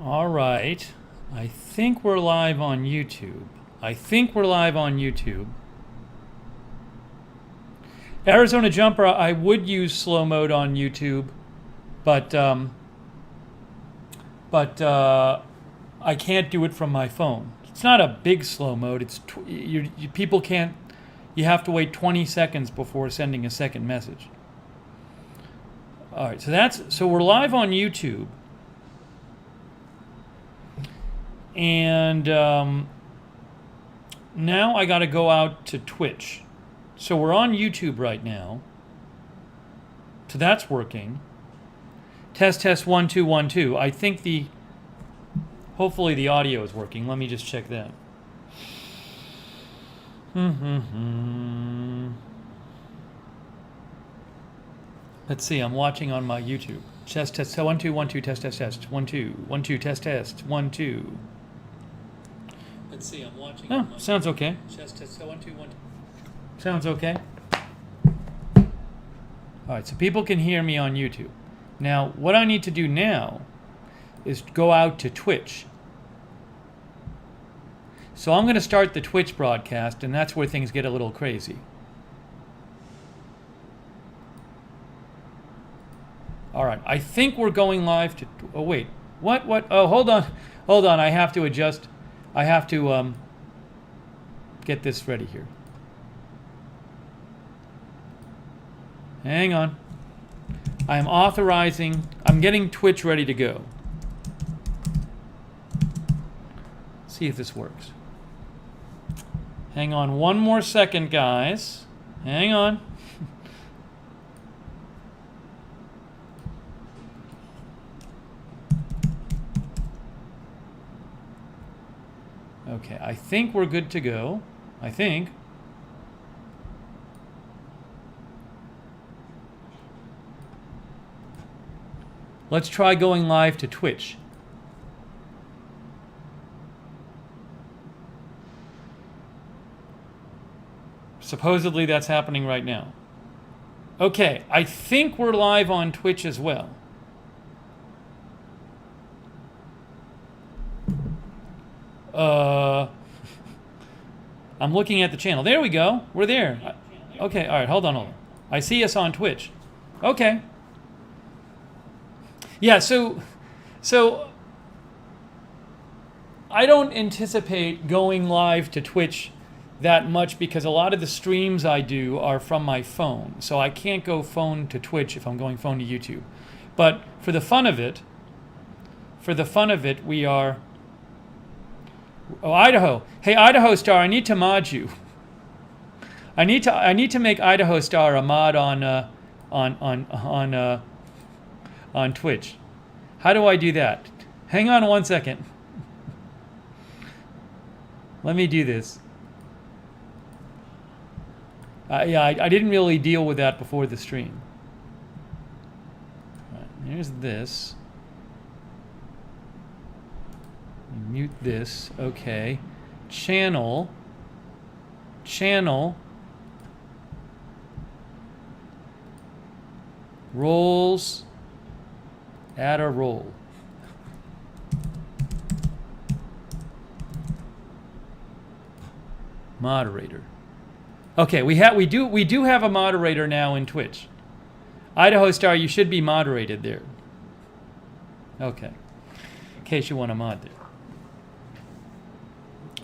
All right. I think we're live on YouTube. Arizona Jumper, I would use slow mode on YouTube, but I can't do it from my phone. It's not a big slow mode. It's people can't. You have to wait 20 seconds before sending a second message. All right, so we're live on YouTube, and now I got to go out to Twitch. So we're on YouTube right now. So that's working. Test 1 2 1 2. I think hopefully the audio is working. Let me just check that. Let's see. I'm watching on my YouTube. Test 1 2 1 2 test 1 2 1 2 test 1 2. Let's see. I'm watching. Oh, sounds okay. Test 1 2 1 2. Sounds okay. All right. So people can hear me on YouTube. Now, what I need to do now is go out to Twitch. So I'm going to start the Twitch broadcast, and that's where things get a little crazy. All right. I think we're going live to... Oh, wait. What? Oh, hold on. I have to adjust. I have to get this ready here. Hang on. I am authorizing... I'm getting Twitch ready to go. See if this works. Hang on one more second, guys. Hang on. Okay, I think we're good to go. I think. Let's try going live to Twitch. Supposedly that's happening right now. Okay, I think we're live on Twitch as well. I'm looking at the channel. There we go. We're there. Okay, all right, hold on. I see us on Twitch. Okay. Yeah, so I don't anticipate going live to Twitch that much because a lot of the streams I do are from my phone. So I can't go phone to Twitch if I'm going phone to YouTube. But for the fun of it, we are... Oh, Idaho. Hey, Idaho Star, I need to mod you. I need to make Idaho Star a mod on Twitch. How do I do that? Hang on one second. Let me do this. Yeah, I didn't really deal with that before the stream. All right, here's this. Mute this. Okay. Channel. Roles. Add a role. Moderator. Okay, we do have a moderator now in Twitch. Idaho Star, you should be moderated there. Okay. In case you want to mod there.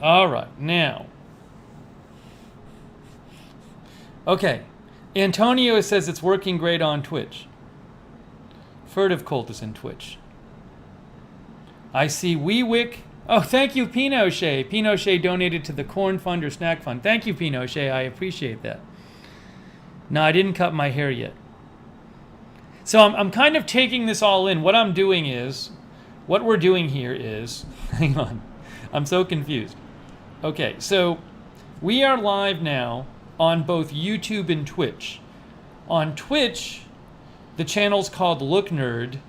All right, now. Okay. Antonio says it's working great on Twitch. Furtive Cult is in Twitch. I see Weewick. Oh, thank you, Pinochet. Pinochet donated to the Corn Fund or Snack Fund. Thank you, Pinochet. I appreciate that. No, I didn't cut my hair yet. So I'm kind of taking this all in. What we're doing here is, hang on. I'm so confused. Okay, so we are live now on both YouTube and Twitch. On Twitch, the channel's called Looknerd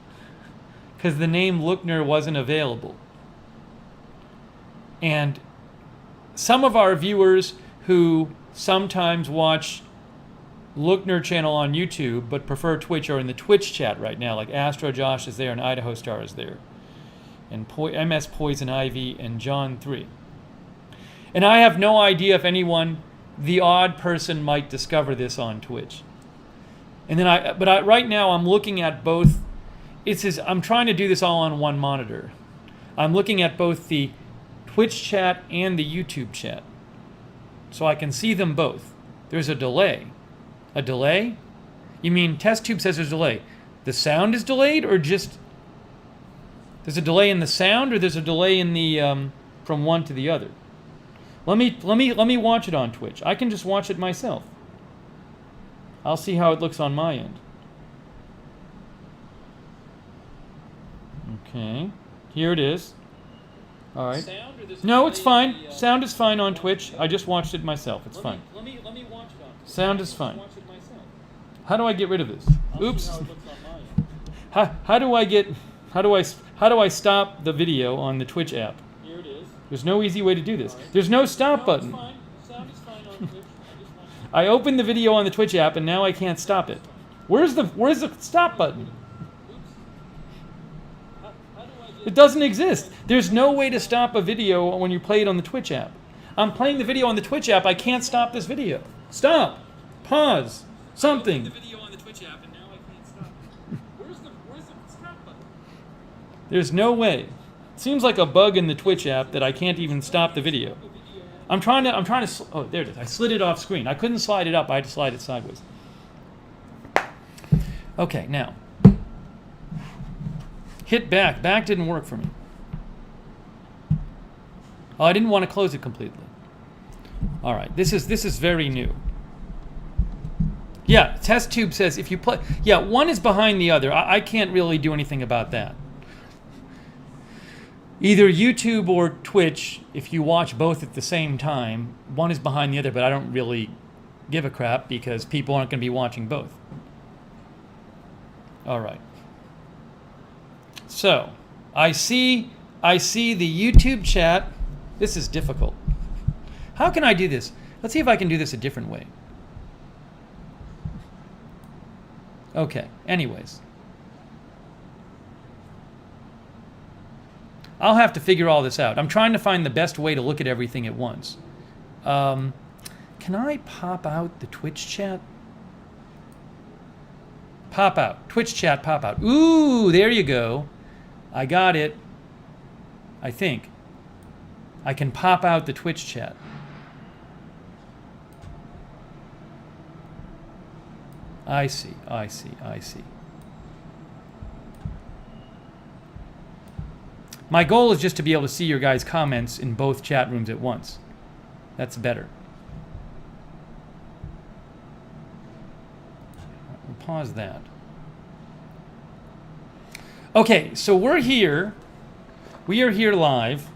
because the name Lookner wasn't available. And some of our viewers who sometimes watch Lookner channel on YouTube but prefer Twitch are in the Twitch chat right now, like Astro Josh is there and Idaho Star is there. and MS Poison Ivy and John 3. And I have no idea if anyone, the odd person, might discover this on Twitch. And then right now I'm looking at both. I'm trying to do this all on one monitor. I'm looking at both the Twitch chat and the YouTube chat, so I can see them both. There's a delay. A delay? You mean TestTube says there's a delay? The sound is delayed, or just there's a delay in the sound, or there's a delay in the from one to the other? Let me watch it on Twitch. I can just watch it myself. I'll see how it looks on my end. Okay, here it is. All right. No, it's fine. Sound is fine on Twitch. I just watched it myself. It's fine. Let me watch it on Twitch. Sound is fine. How do I get rid of this? Oops. How do I stop the video on the Twitch app? Here it is. There's no easy way to do this. There's no stop button. Sound is fine on Twitch. I opened the video on the Twitch app and now I can't stop it. Where's the stop button? It doesn't exist. There's no way to stop a video when you play it on the Twitch app. I'm playing the video on the Twitch app. I can't stop this video. Stop. Pause. Something. The video on the Twitch app and now I can't stop it. Where's the stop button? There's no way. It seems like a bug in the Twitch app that I can't even stop the video. I'm trying to. Oh, there it is. I slid it off screen. I couldn't slide it up. I had to slide it sideways. Okay, now. Hit back. Back didn't work for me. Oh, I didn't want to close it completely. All right, this is very new. Yeah, TestTube says if you play. Yeah, one is behind the other. I can't really do anything about that. Either YouTube or Twitch, if you watch both at the same time, one is behind the other, but I don't really give a crap because people aren't going to be watching both. All right. So, I see the YouTube chat. This is difficult. How can I do this? Let's see if I can do this a different way. Okay, anyways. I'll have to figure all this out. I'm trying to find the best way to look at everything at once. Can I pop out the Twitch chat? Pop out. Twitch chat, pop out. Ooh, there you go. I got it. I think. I can pop out the Twitch chat. I see. My goal is just to be able to see your guys' comments in both chat rooms at once. That's better. We'll pause that. Okay, so we're here. We are here live.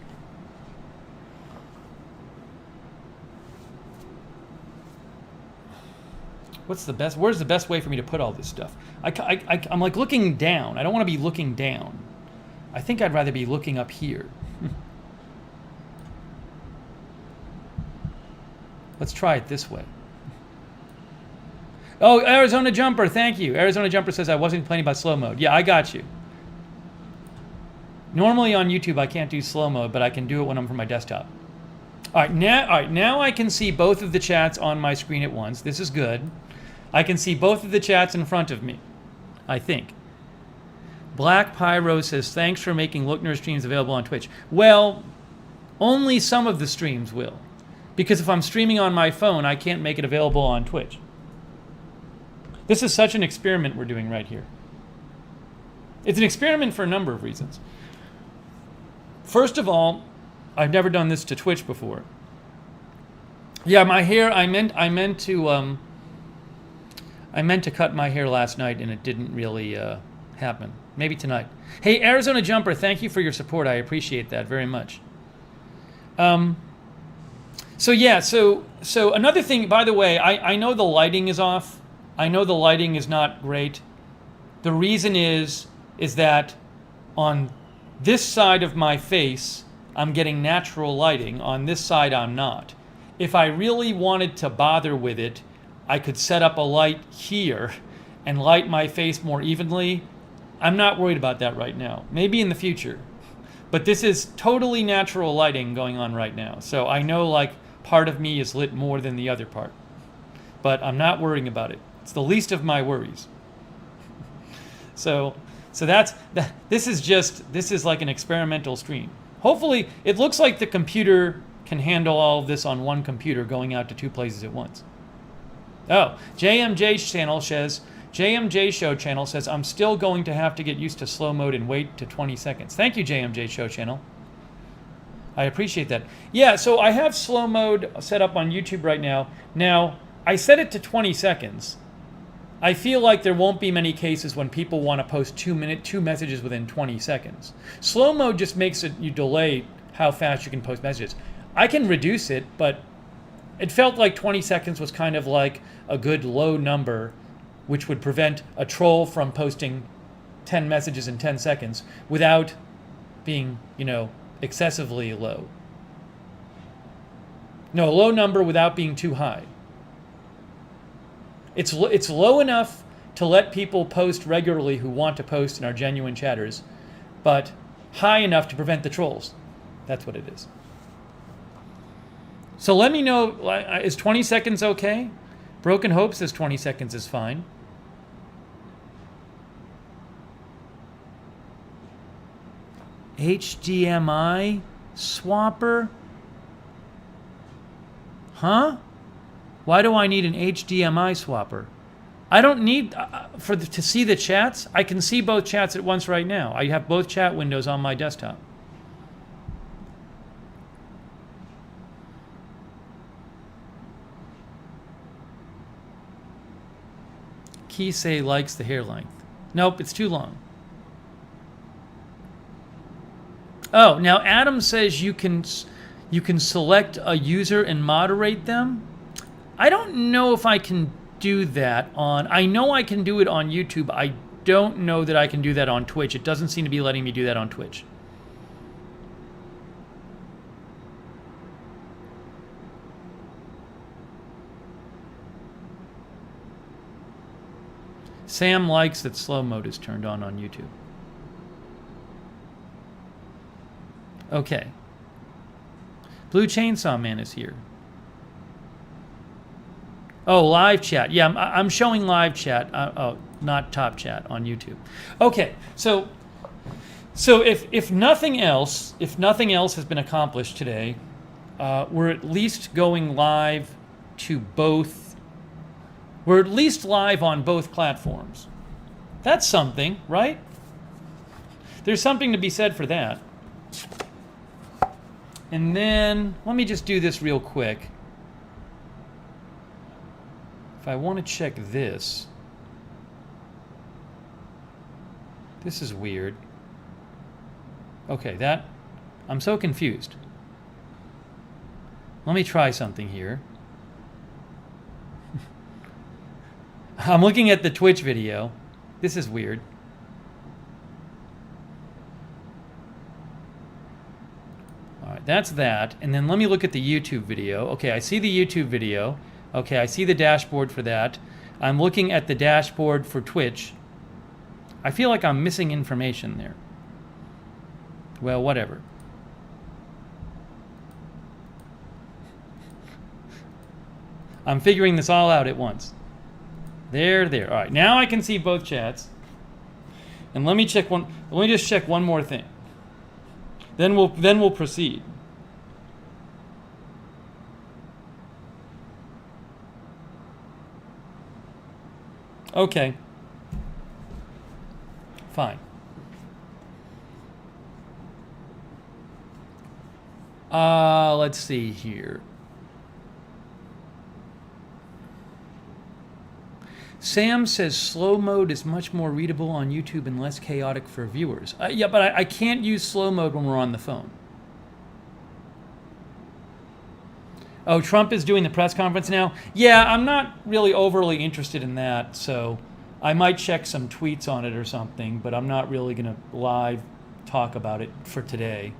Where's the best way for me to put all this stuff? I'm like looking down. I don't want to be looking down. I think I'd rather be looking up here. Let's try it this way. Oh, Arizona Jumper, thank you. Arizona Jumper says I wasn't complaining about slow mode. Yeah, I got you. Normally on YouTube I can't do slow mode, but I can do it when I'm from my desktop. All right, now I can see both of the chats on my screen at once. This is good. I can see both of the chats in front of me, I think. Black Pyro says, thanks for making Lookner streams available on Twitch. Well, only some of the streams will. Because if I'm streaming on my phone, I can't make it available on Twitch. This is such an experiment we're doing right here. It's an experiment for a number of reasons. First of all, I've never done this to Twitch before. Yeah, my hair, I meant to cut my hair last night and it didn't really happen. Maybe tonight. Hey, Arizona Jumper, thank you for your support. I appreciate that very much. So another thing, by the way, I know the lighting is off. I know the lighting is not great. The reason is that on this side of my face, I'm getting natural lighting. On this side, I'm not. If I really wanted to bother with it, I could set up a light here and light my face more evenly. I'm not worried about that right now. Maybe in the future. But this is totally natural lighting going on right now. So I know like part of me is lit more than the other part. But I'm not worrying about it. It's the least of my worries. So this is like an experimental stream. Hopefully, it looks like the computer can handle all of this on one computer going out to 2 places at once. Oh, JMJ Show channel says, I'm still going to have to get used to slow mode and wait to 20 seconds. Thank you, JMJ Show channel. I appreciate that. Yeah, so I have slow mode set up on YouTube right now. Now, I set it to 20 seconds. I feel like there won't be many cases when people want to post 2 messages within 20 seconds. Slow mode just makes it, you delay how fast you can post messages. I can reduce it, but it felt like 20 seconds was kind of like a good low number, which would prevent a troll from posting 10 messages in 10 seconds without being, excessively low. No, a low number without being too high. It's low enough to let people post regularly who want to post and are genuine chatters, but high enough to prevent the trolls. That's what it is. So let me know, is 20 seconds okay? Broken Hope says 20 seconds is fine. HDMI swapper? Huh? Why do I need an HDMI swapper? I don't need to see the chats. I can see both chats at once right now. I have both chat windows on my desktop. Kisei likes the hair length. Nope, it's too long. Oh, now Adam says you can select a user and moderate them. I don't know if I can do that on... I know I can do it on YouTube. I don't know that I can do that on Twitch. It doesn't seem to be letting me do that on Twitch. Sam likes that slow mode is turned on YouTube. Okay. Blue Chainsaw Man is here. Oh, live chat. Yeah, I'm showing live chat. Not top chat on YouTube. Okay, so if nothing else has been accomplished today, we're at least going live to both. We're at least live on both platforms. That's something, right? There's something to be said for that. And then let me just do this real quick. If I want to check this, this is weird. Okay, I'm so confused. Let me try something here. I'm looking at the Twitch video. This is weird. All right, that's that. And then let me look at the YouTube video. Okay, I see the YouTube video. Okay, I see the dashboard for that. I'm looking at the dashboard for Twitch. I feel like I'm missing information there. Well, whatever. I'm figuring this all out at once. There. All right, now I can see both chats. And let me just check one more thing. Then we'll proceed. Okay. Fine. Let's see here. Sam says slow mode is much more readable on YouTube and less chaotic for viewers. Yeah, but I can't use slow mode when we're on the phone. Oh, Trump is doing the press conference now? Yeah, I'm not really overly interested in that, so I might check some tweets on it or something, but I'm not really going to live talk about it for today.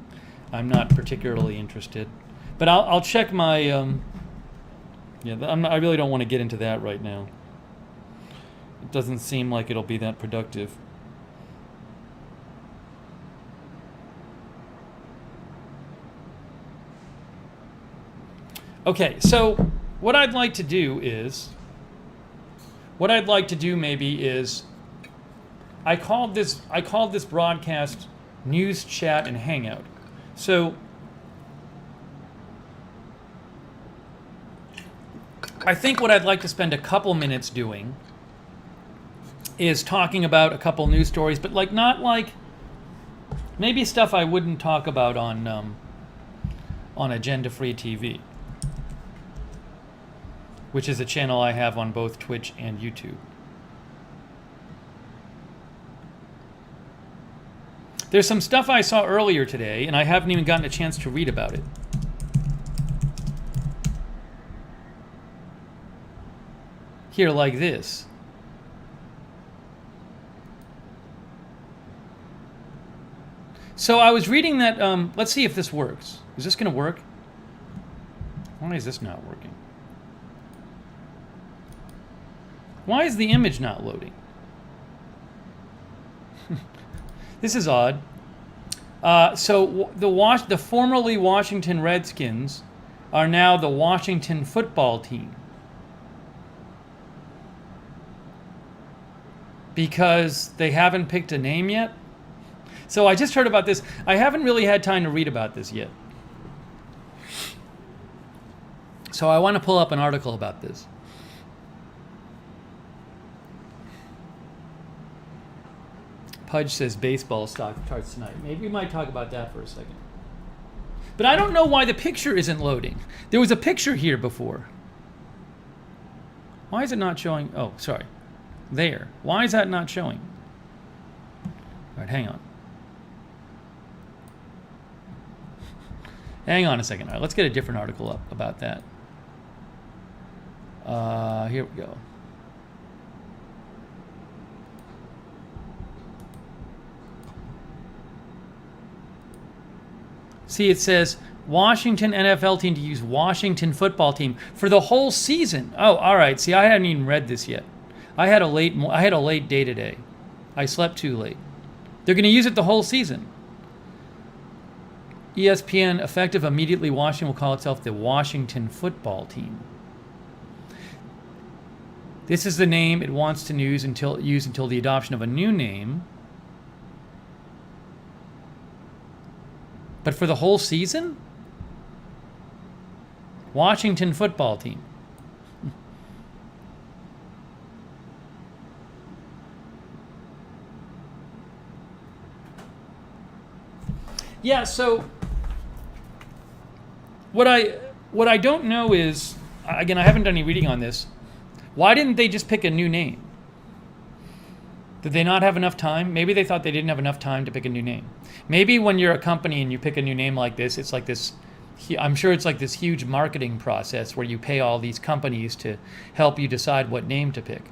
I'm not particularly interested. But I'll check my... I really don't want to get into that right now. It doesn't seem like it'll be that productive. Okay, so what I'd like to do maybe is I called this broadcast news chat and hangout. So I think what I'd like to spend a couple minutes doing is talking about a couple news stories, but not maybe stuff I wouldn't talk about on Agenda Free TV, which is a channel I have on both Twitch and YouTube. There's some stuff I saw earlier today, and I haven't even gotten a chance to read about it. Here, like this. So I was reading that, let's see if this works. Is this going to work? Why is this not working? Why is the image not loading? This is odd. So the formerly Washington Redskins are now the Washington football team. Because they haven't picked a name yet? So I just heard about this. I haven't really had time to read about this yet. So I want to pull up an article about this. Pudge says baseball stock starts tonight. Maybe we might talk about that for a second. But I don't know why the picture isn't loading. There was a picture here before. Why is it not showing? Oh, sorry. There. Why is that not showing? All right, hang on. Hang on a second. All right, let's get a different article up about that. Here we go. See, it says Washington NFL team to use Washington football team for the whole season. Oh, all right. See, I hadn't even read this yet. I had a late day today. I slept too late. They're going to use it the whole season. ESPN, effective immediately, Washington will call itself the Washington football team. This is the name it wants to use until the adoption of a new name. But for the whole season? Washington football team. Yeah, so what I don't know is, again, I haven't done any reading on this. Why didn't they just pick a new name? Did they not have enough time? Maybe they thought they didn't have enough time to pick a new name. Maybe when you're a company and you pick a new name like this, it's like this, I'm sure it's like this huge marketing process where you pay all these companies to help you decide what name to pick.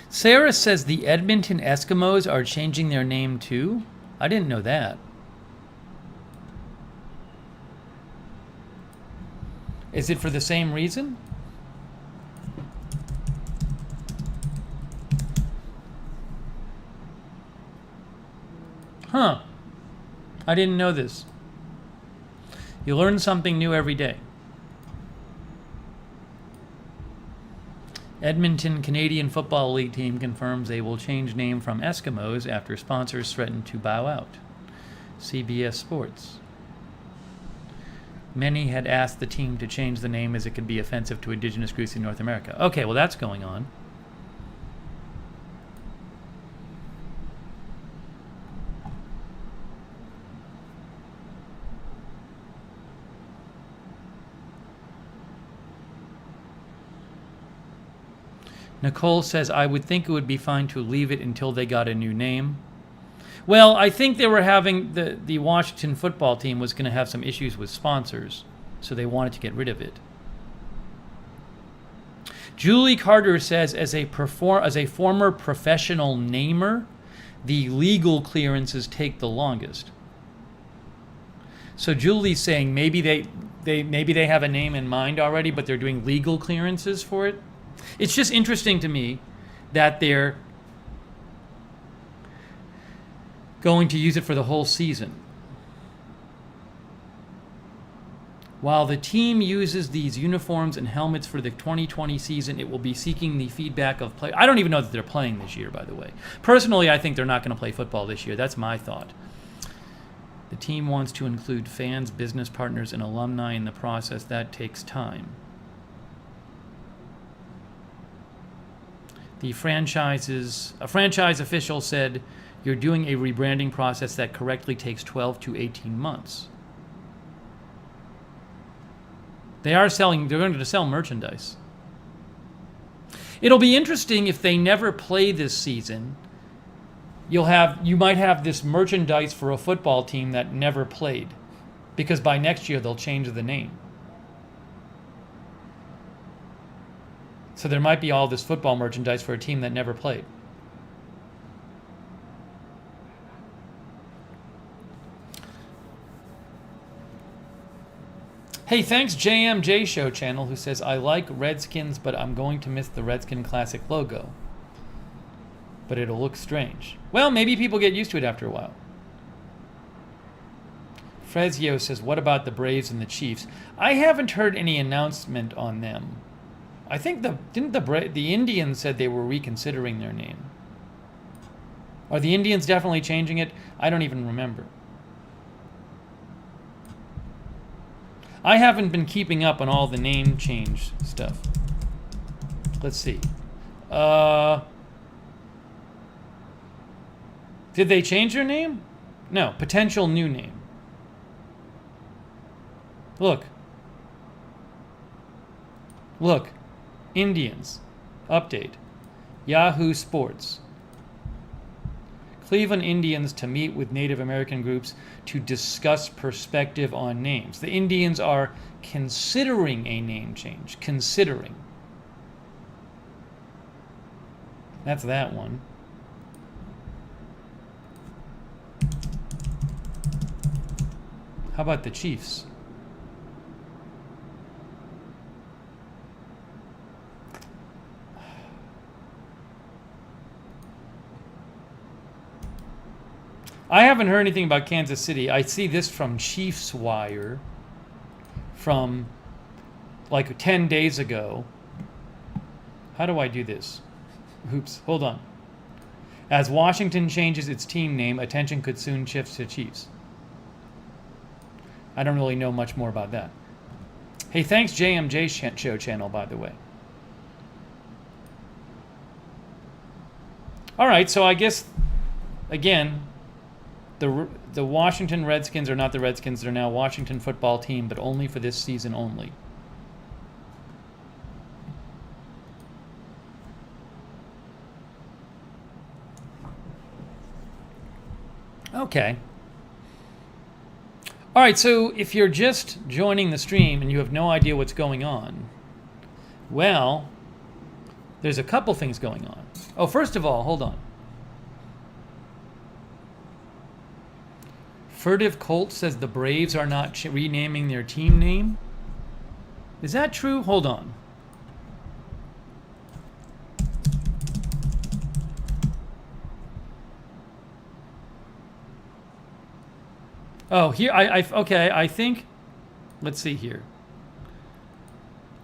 Sarah says the Edmonton Eskimos are changing their name too? I didn't know that. Is it for the same reason? Huh. I didn't know this. You learn something new every day. Edmonton Canadian Football League team confirms they will change name from Eskimos after sponsors threaten to bow out. CBS Sports. Many had asked the team to change the name as it could be offensive to indigenous groups in North America. Okay, well that's going on. Nicole says, I would think it would be fine to leave it until they got a new name. Well, I think they were having, the Washington football team was going to have some issues with sponsors, so they wanted to get rid of it. Julie Carter says, as a former professional namer, the legal clearances take the longest. So Julie's saying maybe they have a name in mind already, but they're doing legal clearances for it. It's just interesting to me that they're going to use it for the whole season. While the team uses these uniforms and helmets for the 2020 season, it will be seeking the feedback of players. I don't even know that they're playing this year, by the way. Personally, I think they're not going to play football this year. That's my thought. The team wants to include fans, business partners, and alumni in the process. That takes time. A franchise official said, "You're doing a rebranding process that correctly takes 12 to 18 months." They're going to sell merchandise. It'll be interesting if they never play this season. You might have this merchandise for a football team that never played, because by next year they'll change the name. So there might be all this football merchandise for a team that never played. Hey, thanks JMJ Show Channel, who says, "I like Redskins, but I'm going to miss the Redskin Classic logo. But it'll look strange." Well, maybe people get used to it after a while. Frezio says, "What about the Braves and the Chiefs?" I haven't heard any announcement on them. I think the Indians said they were reconsidering their name. Are the Indians definitely changing it? I don't even remember. I haven't been keeping up on all the name change stuff. Let's see. Did they change their name? No. Potential new name. Look. Indians. Update. Yahoo Sports. Cleveland Indians to meet with Native American groups to discuss perspective on names. The Indians are considering a name change. Considering. That's that one. How about the Chiefs? I haven't heard anything about Kansas City. I see this from Chiefs Wire from like 10 days ago. How do I do this? Oops, hold on. As Washington changes its team name, attention could soon shift to Chiefs. I don't really know much more about that. Hey, thanks JMJ Show Channel, by the way. All right, so I guess, again, the Washington Redskins are not the Redskins. They're now Washington Football Team, but only for this season only. Okay. All right, so if you're just joining the stream and you have no idea what's going on, well, there's a couple things going on. Oh, first of all, hold on. Furtive Colt says the Braves are not renaming their team name. Is that true? Hold on. Oh, here, okay, I think, let's see here.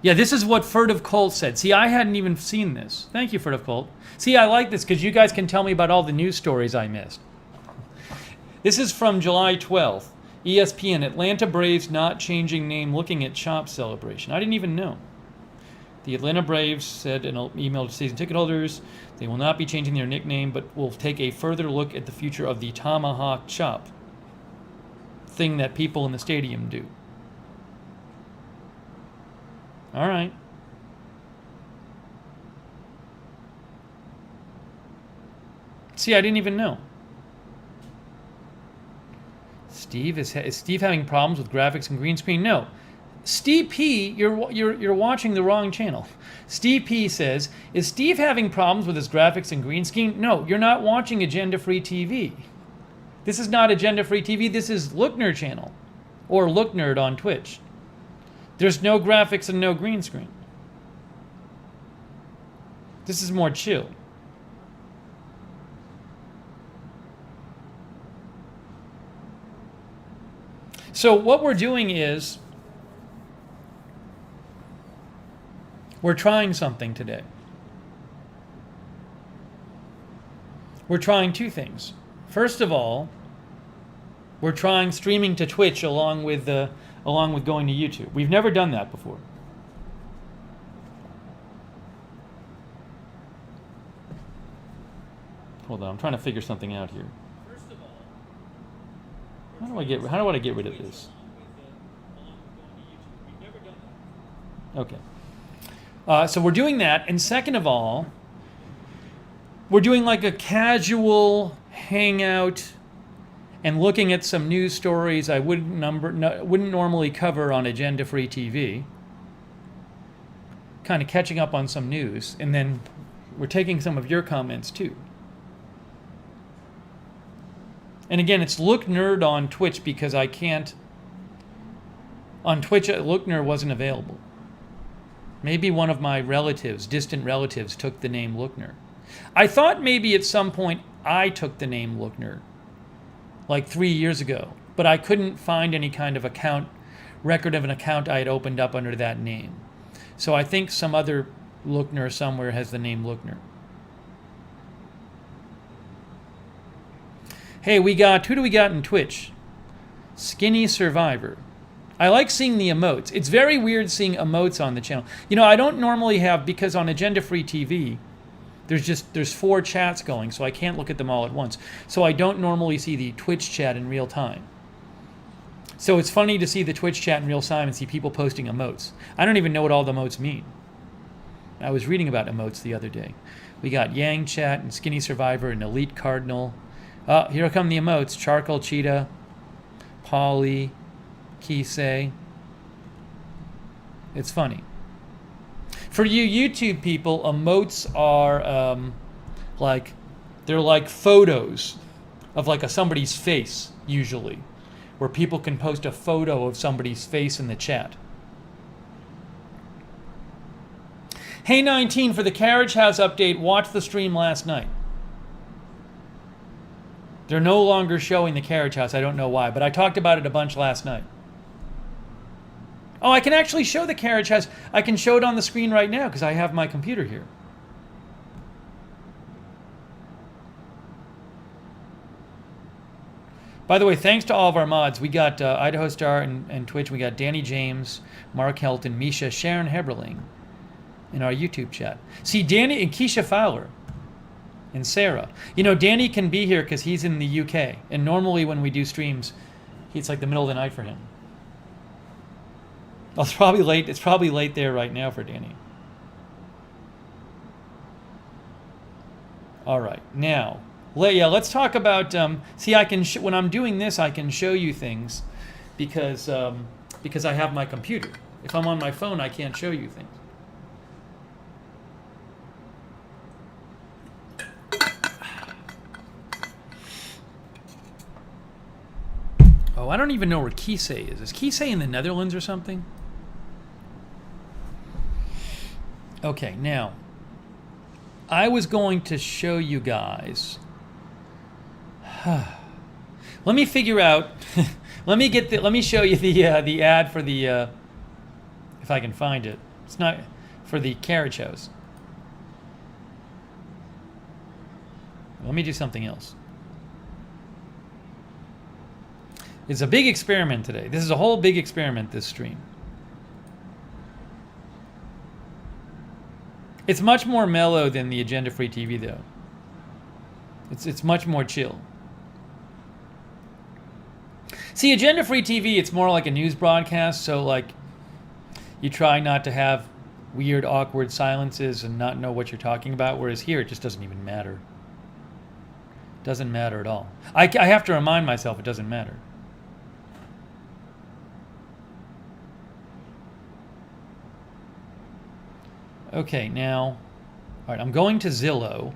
Yeah, this is what Furtive Colt said. See, I hadn't even seen this. Thank you, Furtive Colt. See, I like this because you guys can tell me about all the news stories I missed. This is from July 12th. ESPN, Atlanta Braves not changing name looking at CHOP celebration. I didn't even know. The Atlanta Braves said in an email to season ticket holders they will not be changing their nickname, but will take a further look at the future of the Tomahawk Chop, thing that people in the stadium do. All right. See, I didn't even know. Steve, is Steve having problems with graphics and green screen? No. Steve P, you're watching the wrong channel. Steve P says, is Steve having problems with his graphics and green screen? No, you're not watching Agenda Free TV. This is not Agenda Free TV. This is Lookner channel, or Looknerd on Twitch. There's no graphics and no green screen. This is more chill. So what we're doing is we're trying something today. We're trying two things. First of all, we're trying streaming to Twitch along with going to YouTube. We've never done that before. Hold on, I'm trying to figure something out here. First of all, how do I get rid of this? Okay. So we're doing that, and second of all, we're doing like a casual hangout and looking at some news stories I wouldn't normally cover on agenda-free TV. Kind of catching up on some news, and then we're taking some of your comments too. And again, it's Looknerd on Twitch because I can't. On Twitch, Lookner wasn't available. Maybe one of my relatives, distant relatives, took the name Lookner. I thought maybe at some point I took the name Lookner, like 3 years ago, but I couldn't find any kind of record of an account I had opened up under that name. So I think some other Lookner somewhere has the name Lookner. Hey, who do we got in Twitch? Skinny Survivor. I like seeing the emotes. It's very weird seeing emotes on the channel. You know, I don't normally have, because on agenda-free TV, there's 4 chats going, so I can't look at them all at once. So I don't normally see the Twitch chat in real time. So it's funny to see the Twitch chat in real time and see people posting emotes. I don't even know what all the emotes mean. I was reading about emotes the other day. We got Yang Chat and Skinny Survivor and Elite Cardinal. Oh, here come the emotes. Charcoal Cheetah, Polly, Kisei. It's funny. For you YouTube people, emotes are they're like photos of like somebody's face, usually, where people can post a photo of somebody's face in the chat. Hey 19, for the Carriage House update, watch the stream last night. They're no longer showing the Carriage House. I don't know why, but I talked about it a bunch last night. Oh, I can actually show the Carriage House. I can show it on the screen right now because I have my computer here. By the way, thanks to all of our mods. We got Idaho Star and Twitch. We got Danny James, Mark Helton, Misha, Sharon Heberling in our YouTube chat. See, Danny and Keisha Fowler. And Sarah. You know, Danny can be here because he's in the UK. And normally when we do streams, it's like the middle of the night for him. Well, it's probably late. It's probably late there right now for Danny. All right. Now, let's talk about... see, I can when I'm doing this, I can show you things because I have my computer. If I'm on my phone, I can't show you things. Oh, I don't even know where Kisei is. Is Kisei in the Netherlands or something? Okay, now, I was going to show you guys. Let me figure out. let me show you the ad for the. If I can find it, it's not for the Carriage House. Let me do something else. It's a big experiment today. This is a whole big experiment, this stream. It's much more mellow than the agenda-free TV, though. It's much more chill. See, agenda-free TV, it's more like a news broadcast, so like you try not to have weird, awkward silences and not know what you're talking about, whereas here it just doesn't even matter. It doesn't matter at all. I have to remind myself it doesn't matter. Okay, now, all right, I'm going to Zillow.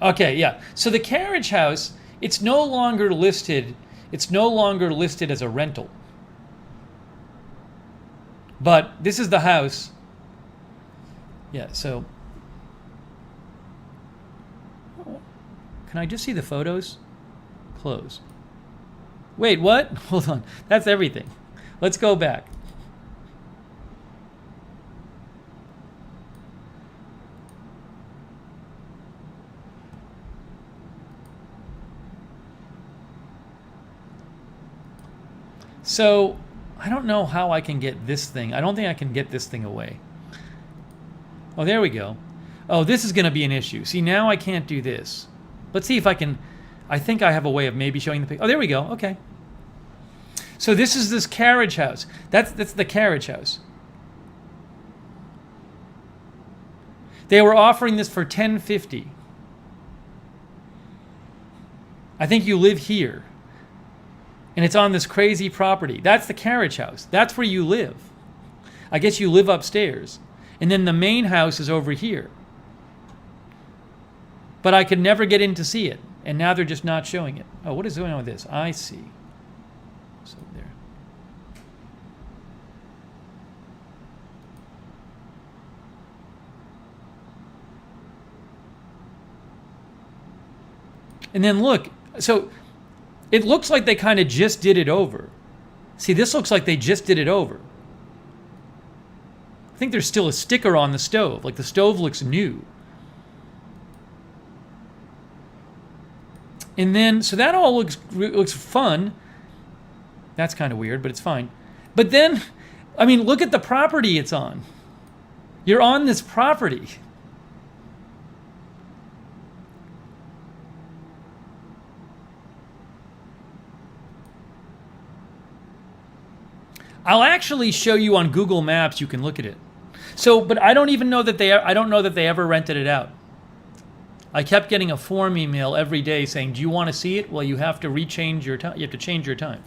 Okay, yeah. So the Carriage House, it's no longer listed. It's no longer listed as a rental. But this is the house. Yeah, so can I just see the photos? close. Wait, what? Hold on. That's everything. Let's go back. So, I don't know how I can get this thing. I don't think I can get this thing away. Oh, there we go. Oh, this is going to be an issue. See, now I can't do this. Let's see if I can. I think I have a way of maybe showing the picture. Oh, there we go. Okay. So this is this carriage house. That's the carriage house. They were offering this for $10.50. I think you live here. And it's on this crazy property. That's the carriage house. That's where you live. I guess you live upstairs. And then the main house is over here. But I could never get in to see it. And now they're just not showing it. Oh, what is going on with this? I see. So there. And then look. So it looks like they kind of just did it over. See, this looks like they just did it over. I think there's still a sticker on the stove. Like the stove looks new. And then, so that all looks fun. That's kind of weird, but it's fine. But then, I mean, look at the property it's on. You're on this property. I'll actually show you on Google Maps. You can look at it. So, but I don't even know that I don't know that they ever rented it out. I kept getting a form email every day saying, "Do you want to see it?" Well, you have to rechange your time. You have to change your times.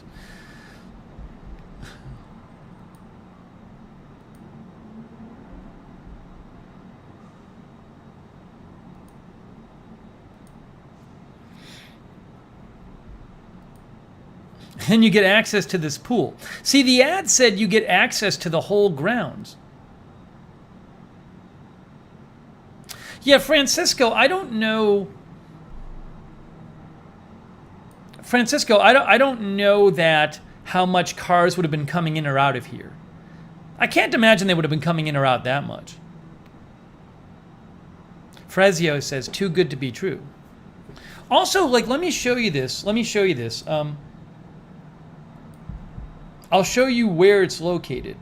Then you get access to this pool. See, the ad said you get access to the whole grounds. Yeah, Francisco, I don't know. Francisco, I don't know that how much cars would have been coming in or out of here. I can't imagine they would have been coming in or out that much. Frezio says, too good to be true. Also, like, let me show you this. I'll show you where it's located.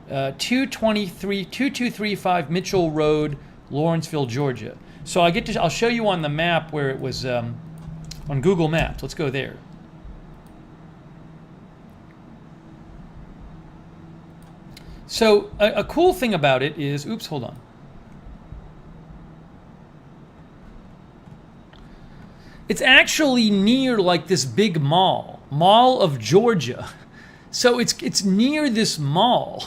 2235 Mitchell Road, Lawrenceville, Georgia. So I'll show you on the map where it was on Google Maps. Let's go there. So a cool thing about it is, oops, hold on. It's actually near like this big mall of Georgia. So it's near this mall.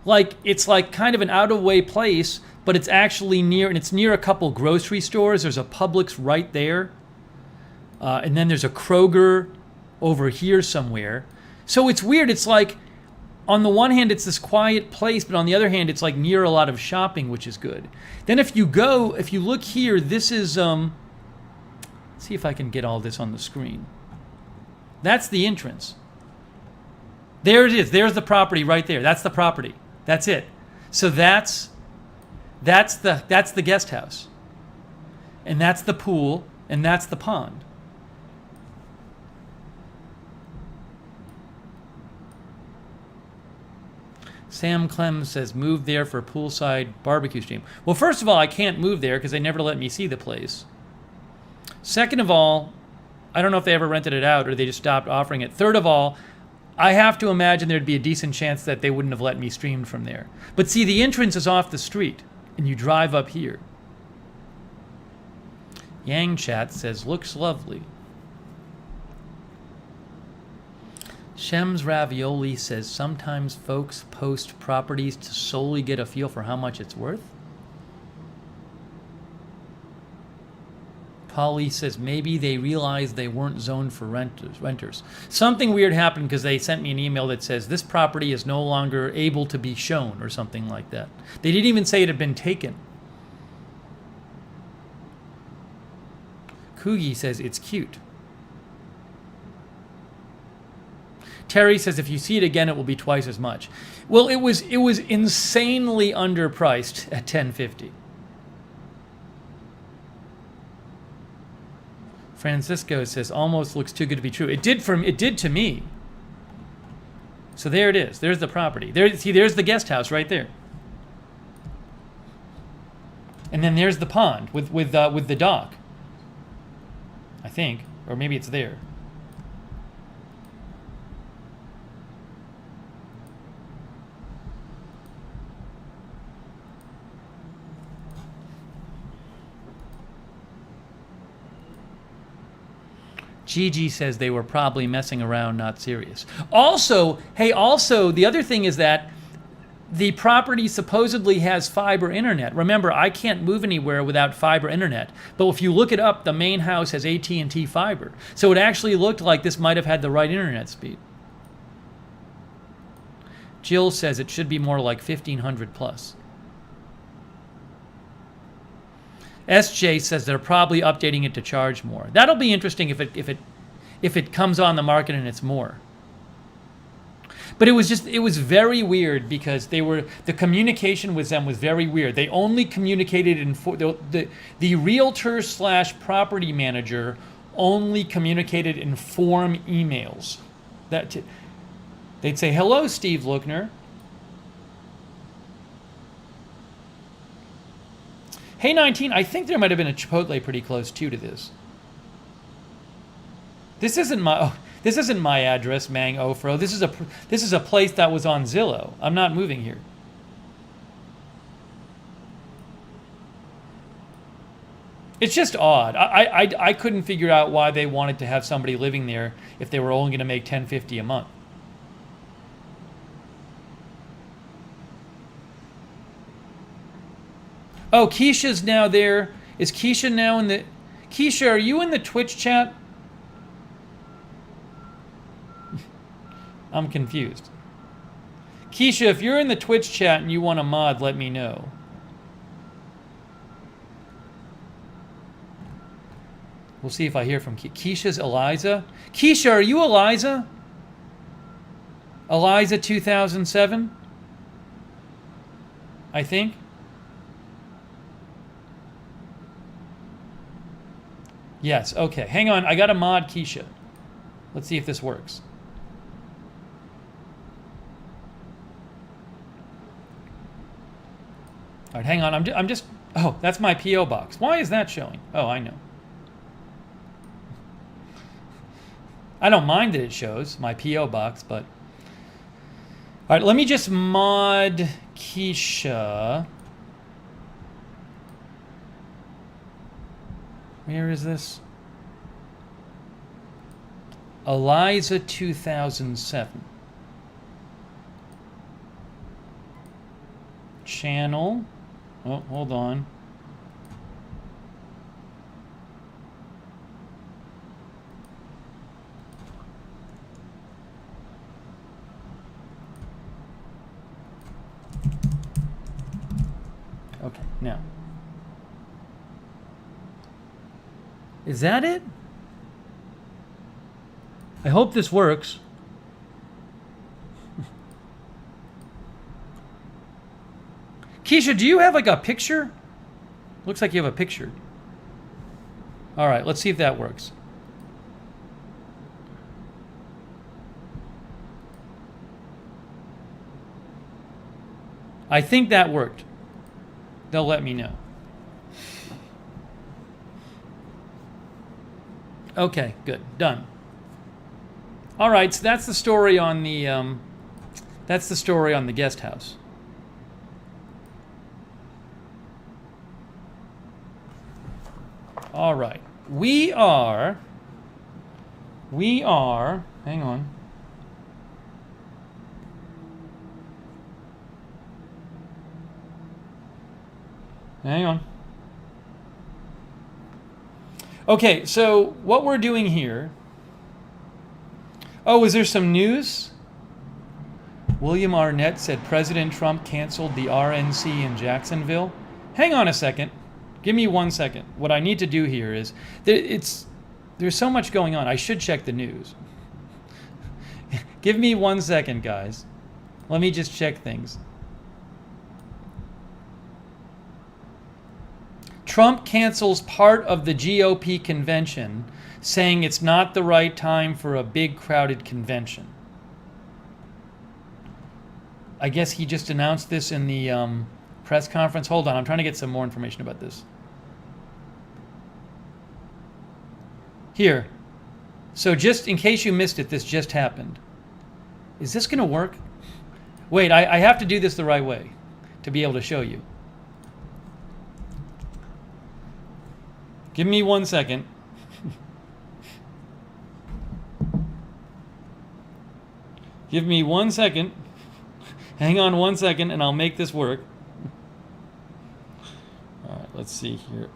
Like it's like kind of an out of way place, but it's actually near, and it's near a couple grocery stores. There's a Publix right there. And then there's a Kroger over here somewhere. So it's weird. It's like, on the one hand, it's this quiet place, but on the other hand, it's like near a lot of shopping, which is good. Then if you look here, this is, let's see if I can get all this on the screen. That's the entrance. There it is. There's the property right there. That's the property. That's it. So that's the guest house. And that's the pool, and that's the pond. Sam Clem says, move there for a poolside barbecue stream. Well, first of all, I can't move there because they never let me see the place. Second of all, I don't know if they ever rented it out or they just stopped offering it. Third of all, I have to imagine there'd be a decent chance that they wouldn't have let me stream from there. But see, the entrance is off the street, and you drive up here. Yang Chat says, looks lovely. Shem's Ravioli says, sometimes folks post properties to solely get a feel for how much it's worth. Polly says, maybe they realized they weren't zoned for renters. Something weird happened because they sent me an email that says, this property is no longer able to be shown, or something like that. They didn't even say it had been taken. Coogie says, it's cute. Terry says if you see it again, it will be twice as much. Well, it was insanely underpriced at $10.50. Francisco says almost looks too good to be true. It did to me. So there it is. There's the property. There's the guest house right there. And then there's the pond with the dock. I think, or maybe it's there. Gigi says they were probably messing around, not serious. Also, the other thing is that the property supposedly has fiber internet. Remember, I can't move anywhere without fiber internet. But if you look it up, the main house has AT&T fiber. So it actually looked like this might have had the right internet speed. Jill says it should be more like 1,500 plus. SJ says they're probably updating it to charge more. That'll be interesting if it comes on the market and it's more. But it was very weird because the communication with them was very weird. They only communicated in the realtor / property manager only communicated in form emails. They'd say, "Hello, Steve Lookner. Hey 19, I think there might have been a Chipotle pretty close too to this. This isn't my address, Mang Ofro. This is a place that was on Zillow. I'm not moving here. It's just odd. I couldn't figure out why they wanted to have somebody living there if they were only going to make $10.50 a month. Oh, Keisha's now there. Is Keisha now in the... Keisha, are you in the Twitch chat? I'm confused. Keisha, if you're in the Twitch chat and you want a mod, let me know. We'll see if I hear from Keisha's Eliza. Keisha, are you Eliza? Eliza 2007? I think. Yes, okay. Hang on, I got to mod Keisha. Let's see if this works. All right, hang on. I'm just... Oh, that's my P.O. box. Why is that showing? Oh, I know. I don't mind that it shows my P.O. box, but... All right, let me just mod Keisha. Where is this? Eliza 2007. Channel. Oh, hold on. Okay, now. Is that it? I hope this works. Keisha, do you have like a picture? Looks like you have a picture. All right, let's see if that works. I think that worked. They'll let me know. Okay, good, done. All right, so that's the story on the guest house. All right, we are. Hang on. Hang on. Okay, so what we're doing here... Oh, is there some news? William Arnett said President Trump canceled the RNC in Jacksonville. Hang on a second. Give me 1 second. What I need to do here is... There's so much going on. I should check the news. Give me 1 second, guys. Let me just check things. Trump cancels part of the GOP convention, saying it's not the right time for a big crowded convention. I guess he just announced this in the press conference. Hold on, I'm trying to get some more information about this. Here. So just in case you missed it, this just happened. Is this going to work? Wait, I have to do this the right way to be able to show you. Give me 1 second. Give me 1 second. Hang on 1 second and I'll make this work. All right, let's see here.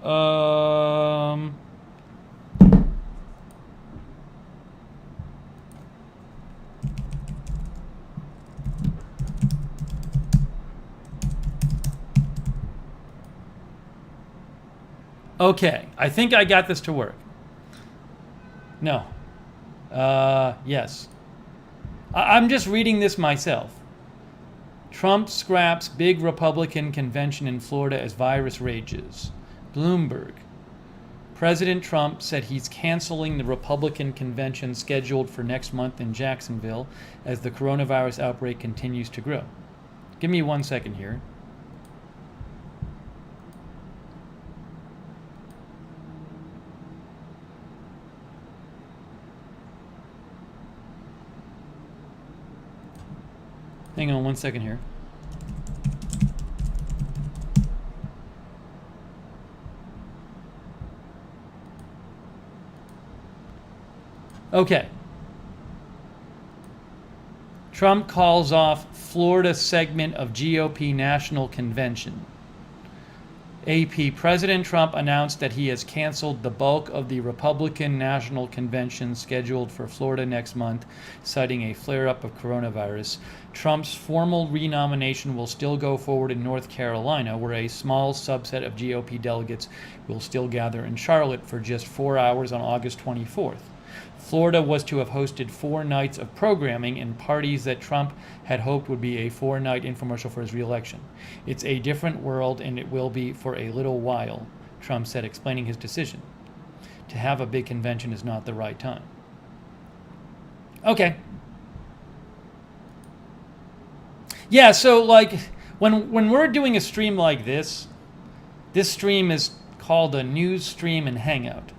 Okay, I think I got this to work. No. Yes. I'm just reading this myself. Trump scraps big Republican convention in Florida as virus rages. Bloomberg. President Trump said he's canceling the Republican convention scheduled for next month in Jacksonville as the coronavirus outbreak continues to grow. Give me 1 second here. Hang on 1 second here. Okay. Trump calls off Florida segment of GOP National Convention. AP, President Trump announced that he has canceled the bulk of the Republican National Convention scheduled for Florida next month, citing a flare-up of coronavirus. Trump's formal renomination will still go forward in North Carolina, where a small subset of GOP delegates will still gather in Charlotte for just 4 hours on August 24th. Florida was to have hosted 4 nights of programming and parties that Trump had hoped would be a 4-night infomercial for his reelection. It's a different world, and it will be for a little while, Trump said, explaining his decision. To have a big convention is not the right time. Okay. Yeah, so like when we're doing a stream like this stream is called a news stream in Hangout.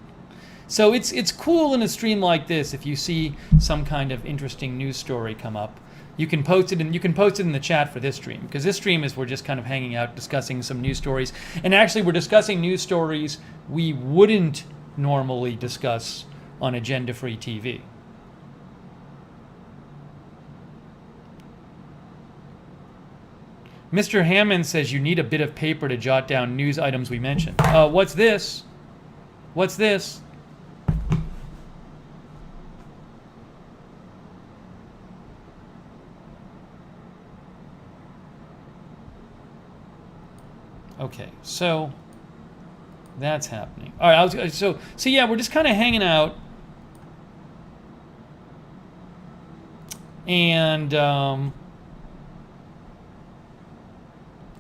So it's cool in a stream like this if you see some kind of interesting news story come up. You can post it in the chat for this stream, because this stream is we're just kind of hanging out discussing some news stories, and actually we're discussing news stories we wouldn't normally discuss on agenda-free TV. Mr. Hammond says you need a bit of paper to jot down news items we mentioned. What's this? What's this? Okay, so that's happening. All right, so yeah, we're just kind of hanging out, and hang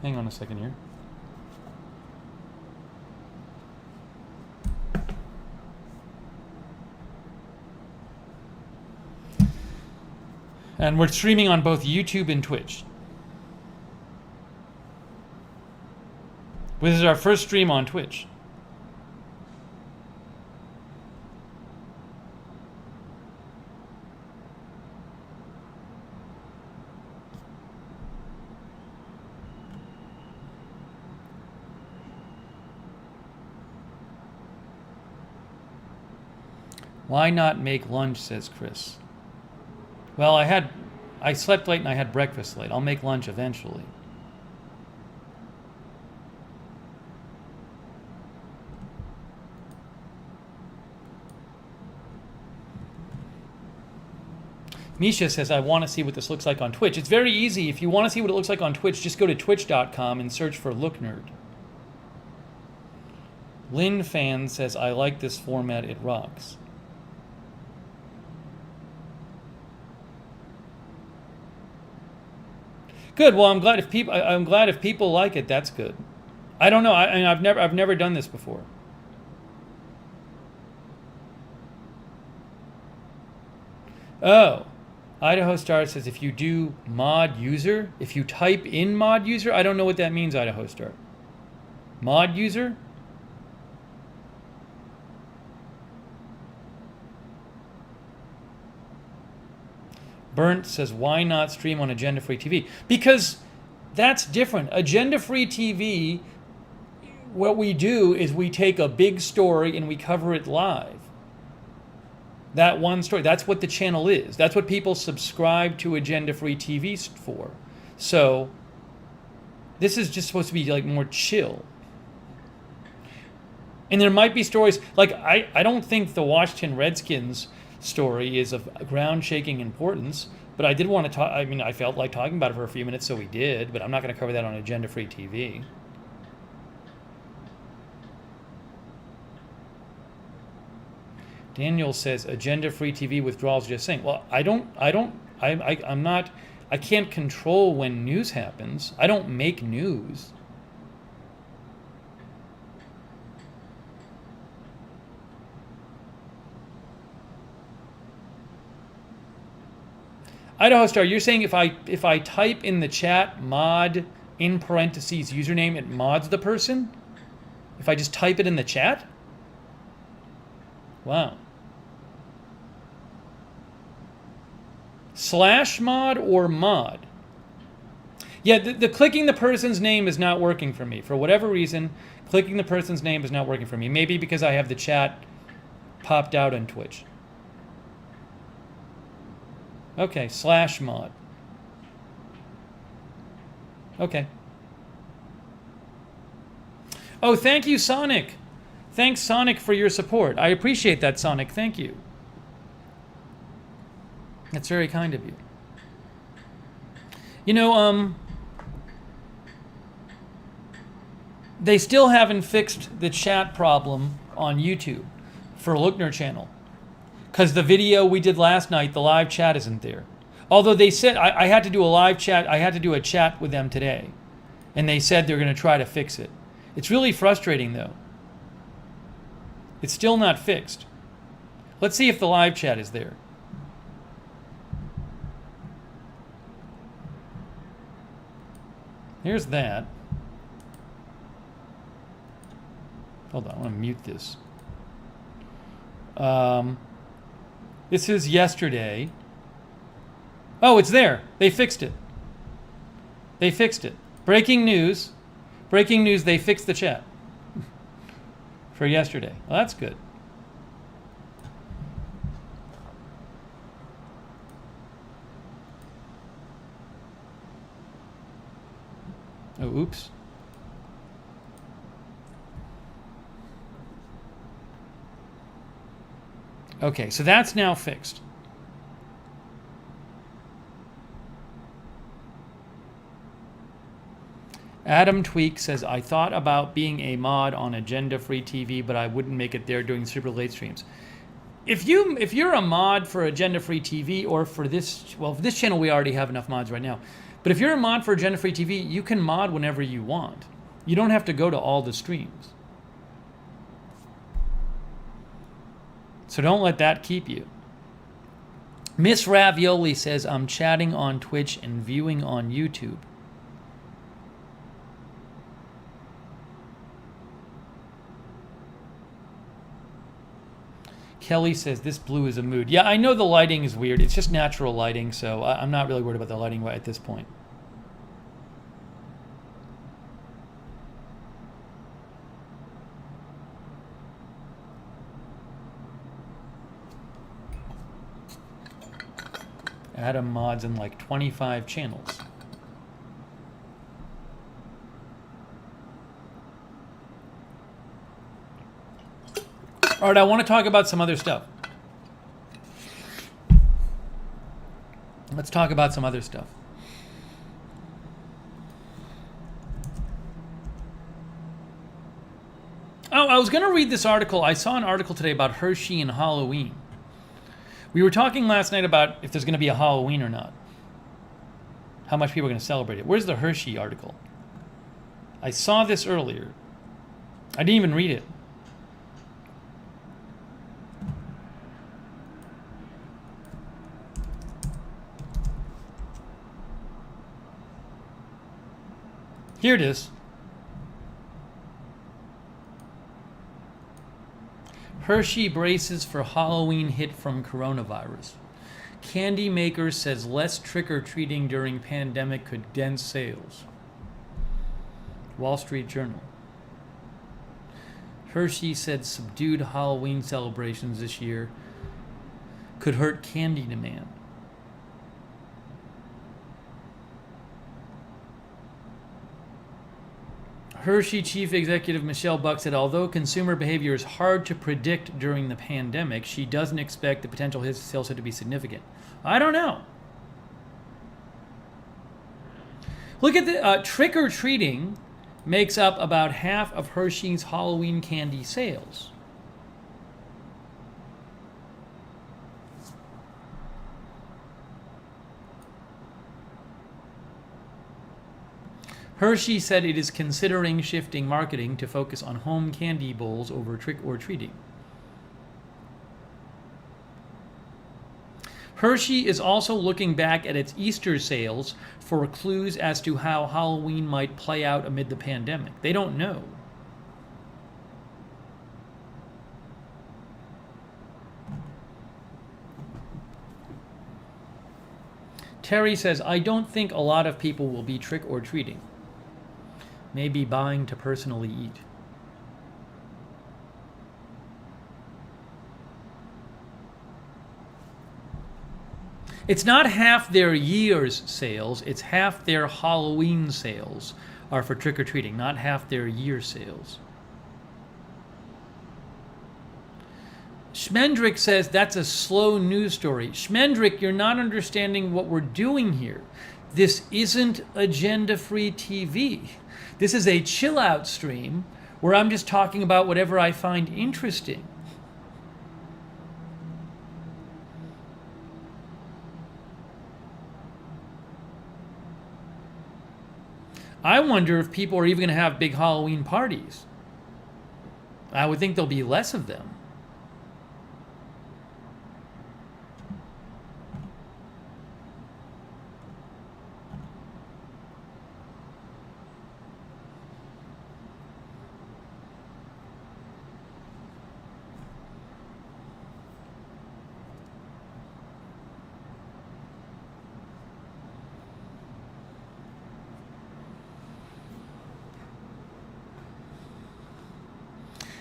on a second here. And we're streaming on both YouTube and Twitch. This is our first stream on Twitch. Why not make lunch, says Chris. Well, I slept late and I had breakfast late. I'll make lunch eventually. Misha says, I want to see what this looks like on Twitch. It's very easy. If you want to see what it looks like on Twitch, just go to twitch.com and search for Looknerd. Lynn Fan says, I like this format. It rocks. Good. Well, I'm glad if people like it. That's good. I don't know. I've never done this before. Oh, Idaho Star says if you do mod user, if you type in mod user, I don't know what that means, Idaho Star. Mod user? Burnt says, why not stream on Agenda Free TV? Because that's different. Agenda Free TV, what we do is we take a big story and we cover it live. That one story, that's what the channel is. That's what people subscribe to Agenda Free TV for. So this is just supposed to be like more chill. And there might be stories, like I don't think the Washington Redskins story is of ground-shaking importance, but I did want to talk, I felt like talking about it for a few minutes, so we did, but I'm not going to cover that on Agenda Free TV. Daniel says Agenda Free TV withdrawals just saying. Well, I can't control when news happens. I don't make news. Idaho Star, you're saying if I type in the chat mod in parentheses username, it mods the person? If I just type it in the chat? Wow. Slash mod or mod? Yeah, the clicking the person's name is not working for me. For whatever reason, clicking the person's name is not working for me. Maybe because I have the chat popped out on Twitch. Okay, slash mod. Okay. Oh, thank you, Sonic. Thanks, Sonic, for your support. I appreciate that, Sonic. Thank you. That's very kind of you. You know, they still haven't fixed the chat problem on YouTube for Lookner channel. Because the video we did last night, the live chat isn't there. Although they said, I had to do a live chat, I had to do a chat with them today. And they said they're going to try to fix it. It's really frustrating, though. It's still not fixed. Let's see if the live chat is there. Here's that. Hold on, I want to mute this. This is yesterday. Oh, it's there. They fixed it. They fixed it. Breaking news. Breaking news, they fixed the chat. For yesterday. Well, that's good. Oh, oops. Okay, so that's now fixed. Adam Tweak says, I thought about being a mod on Agenda Free TV, but I wouldn't make it there doing super late streams. If you're a mod for Agenda Free TV or for this, well, for this channel we already have enough mods right now. But if you're a mod for Agenda Free TV, you can mod whenever you want. You don't have to go to all the streams. So don't let that keep you. Miss Ravioli says, I'm chatting on Twitch and viewing on YouTube. Kelly says, this blue is a mood. Yeah, I know the lighting is weird. It's just natural lighting, so I'm not really worried about the lighting at this point. Adam mods in like 25 channels. All right, I want to talk about some other stuff. Let's talk about some other stuff. Oh, I was going to read this article. I saw an article today about Hershey and Halloween. We were talking last night about if there's going to be a Halloween or not. how much people are going to celebrate it. Where's the Hershey article? I saw this earlier. I didn't even read it. Here it is. Hershey braces for Halloween hit from coronavirus. Candy maker says less trick-or-treating during pandemic could dent sales. Wall Street Journal. Hershey said subdued Halloween celebrations this year could hurt candy demand. Hershey chief executive Michelle Buck said although consumer behavior is hard to predict during the pandemic, she doesn't expect the potential hit sales hit to be significant. I don't know. Look at the trick-or-treating makes up about half of Hershey's Halloween candy sales. Hershey said it is considering shifting marketing to focus on home candy bowls over trick-or-treating. Hershey is also looking back at its Easter sales for clues as to how Halloween might play out amid the pandemic. They don't know. Terry says, I don't think a lot of people will be trick-or-treating. Maybe buying to personally eat. It's not half their year's sales, it's half their Halloween sales are for trick-or-treating, not half their year sales. Schmendrick says that's a slow news story. Schmendrick, you're not understanding what we're doing here. This isn't agenda-free TV. This is a chill-out stream where I'm just talking about whatever I find interesting. I wonder if people are even going to have big Halloween parties. I would think there'll be less of them.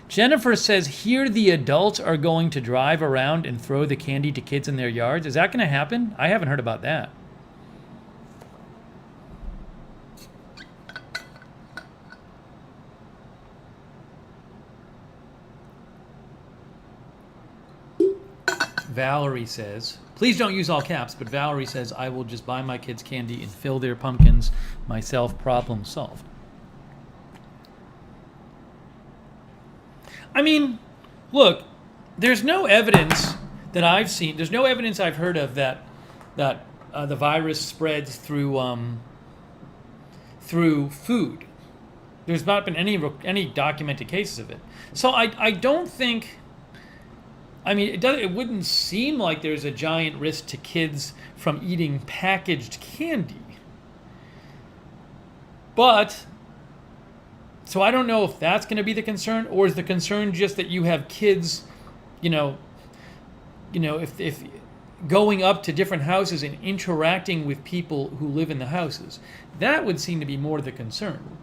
Jennifer says, here the adults are going to drive around and throw the candy to kids in their yards. Is that going to happen? I haven't heard about that. Valerie says, please don't use all caps, but Valerie says, I will just buy my kids candy and fill their pumpkins myself, problem solved. I mean, look, there's no evidence that I've seen. There's no evidence I've heard of that the virus spreads through food. There's not been any documented cases of it. So I don't think. I mean, it wouldn't seem like there's a giant risk to kids from eating packaged candy. But. So I don't know if that's going to be the concern, or is the concern just that you have kids, if going up to different houses and interacting with people who live in the houses. That would seem to be more the concern.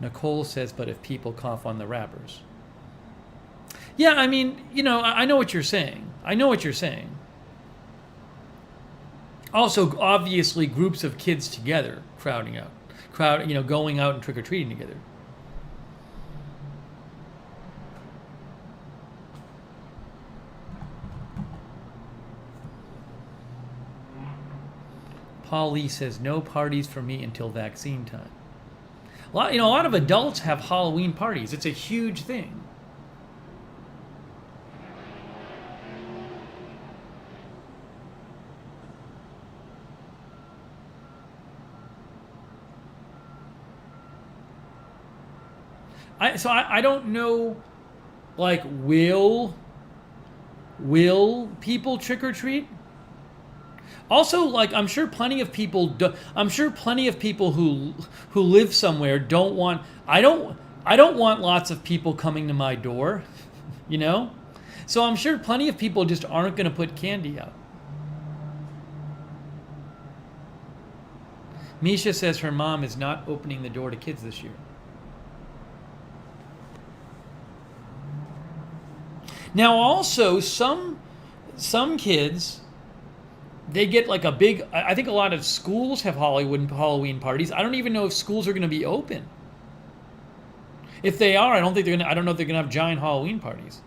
Nicole says, but if people cough on the wrappers. Yeah, I mean, I know what you're saying. Also, obviously, groups of kids together going out and trick-or-treating together. Paul Lee says, no parties for me until vaccine time. A lot of adults have Halloween parties. It's a huge thing. I don't know, like, will people trick or treat? Also, like, I'm sure plenty of people who live somewhere don't want. I don't want lots of people coming to my door, you know. So I'm sure plenty of people just aren't going to put candy out. Misha says her mom is not opening the door to kids this year. Now, also, some kids, they get like a big. I think a lot of schools have Halloween parties. I don't even know if schools are going to be open. If they are, I don't know if they're going to have giant Halloween parties.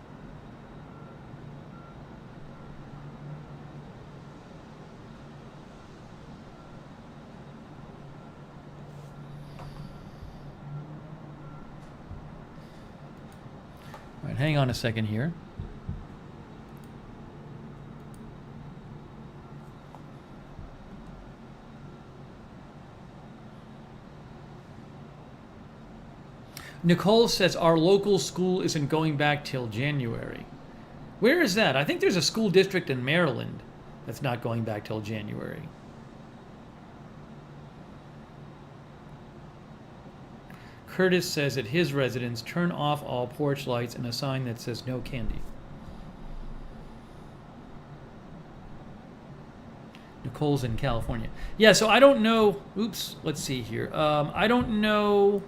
All right, hang on a second here. Nicole says our local school isn't going back till January. Where is that? I think there's a school district in Maryland that's not going back till January. Curtis says at his residence, turn off all porch lights and a sign that says no candy. Nicole's in California. Yeah, so I don't know. Oops, let's see here. I don't know.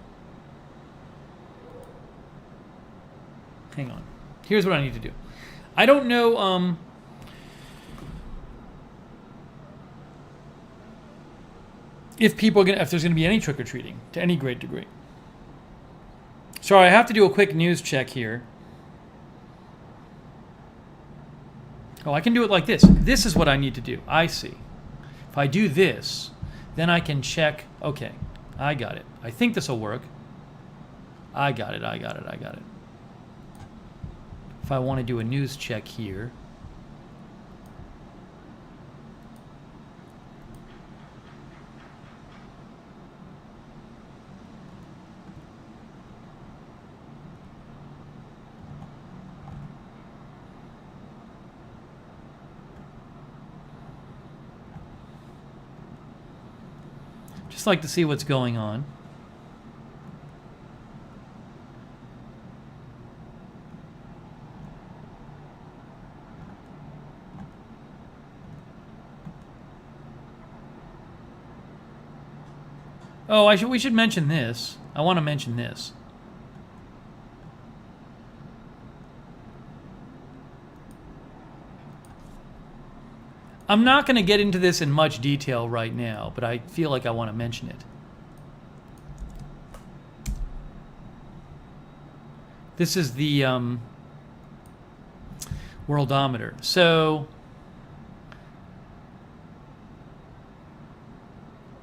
Hang on. Here's what I need to do. I don't know if there's gonna be any trick or treating to any great degree. Sorry, I have to do a quick news check here. Oh, I can do it like this. This is what I need to do. I see. If I do this, then I can check. Okay, I got it. I think this will work. I got it. If I want to do a news check here. Just like to see what's going on. Oh, we should mention this. I want to mention this. I'm not going to get into this in much detail right now, but I feel like I want to mention it. This is the worldometer. So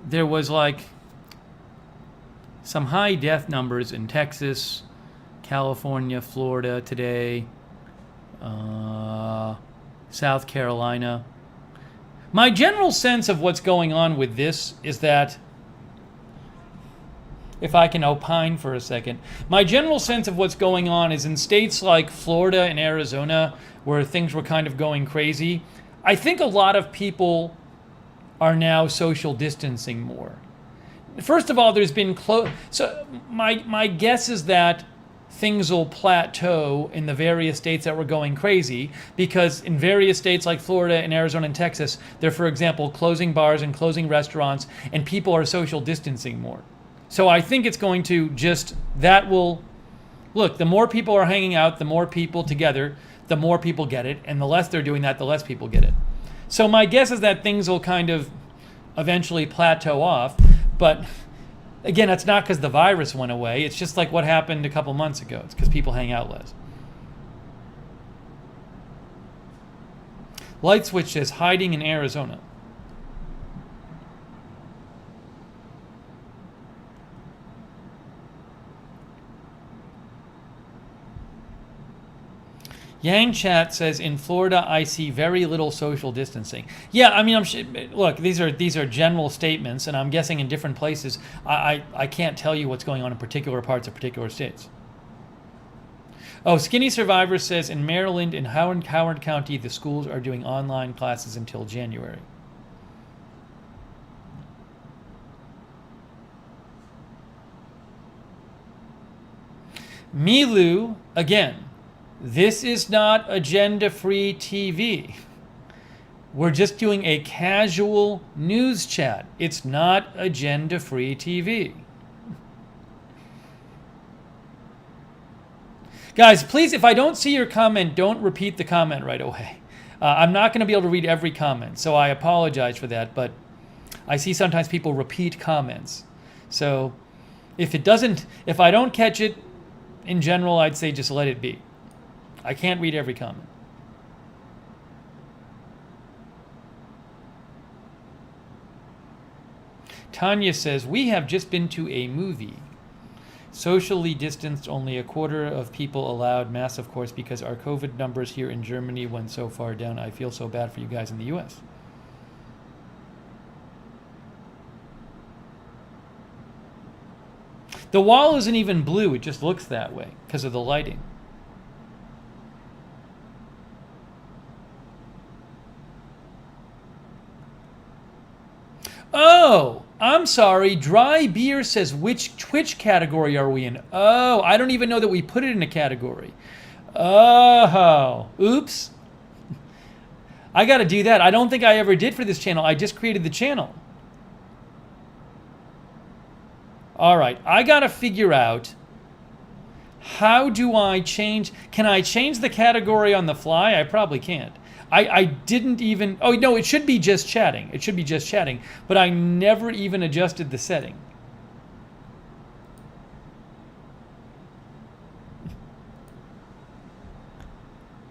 there was like some high death numbers in Texas, California, Florida today, South Carolina. My general sense of what's going on with this is that, if I can opine for a second, my general sense of what's going on is in states like Florida and Arizona, where things were kind of going crazy, I think a lot of people are now social distancing more. First of all, there's been so my guess is that things will plateau in the various states that were going crazy, because in various states like Florida and Arizona and Texas, they're, for example, closing bars and closing restaurants, and people are social distancing more. So I think it's going to look, the more people are hanging out, the more people together, the more people get it, and the less they're doing that, the less people get it. So my guess is that things will kind of eventually plateau off, but again, it's not because the virus went away. It's just like what happened a couple months ago. It's because people hang out less. Light switch says hiding in Arizona. Yang Chat says, in Florida, I see very little social distancing. Yeah, I mean, look, these are general statements, and I'm guessing in different places. I can't tell you what's going on in particular parts of particular states. Oh, Skinny Survivor says in Maryland and Howard County, the schools are doing online classes until January. Milu, again, this is not agenda-free TV. We're just doing a casual news chat. It's not agenda-free TV. Guys, please, if I don't see your comment, don't repeat the comment right away. I'm not going to be able to read every comment, so I apologize for that, but I see sometimes people repeat comments. So if I don't catch it, in general, I'd say just let it be. I can't read every comment. Tanya says, we have just been to a movie. Socially distanced, only a quarter of people allowed. Mass, of course, because our COVID numbers here in Germany went so far down. I feel so bad for you guys in the US. The wall isn't even blue, it just looks that way because of the lighting. Oh, I'm sorry. Dry Beer says, which Twitch category are we in? Oh, I don't even know that we put it in a category. Oh, oops. I got to do that. I don't think I ever did for this channel. I just created the channel. All right, I got to figure out how do I change. Can I change the category on the fly? I probably can't. I didn't even, oh no, it should be just chatting. It should be just chatting, but I never even adjusted the setting.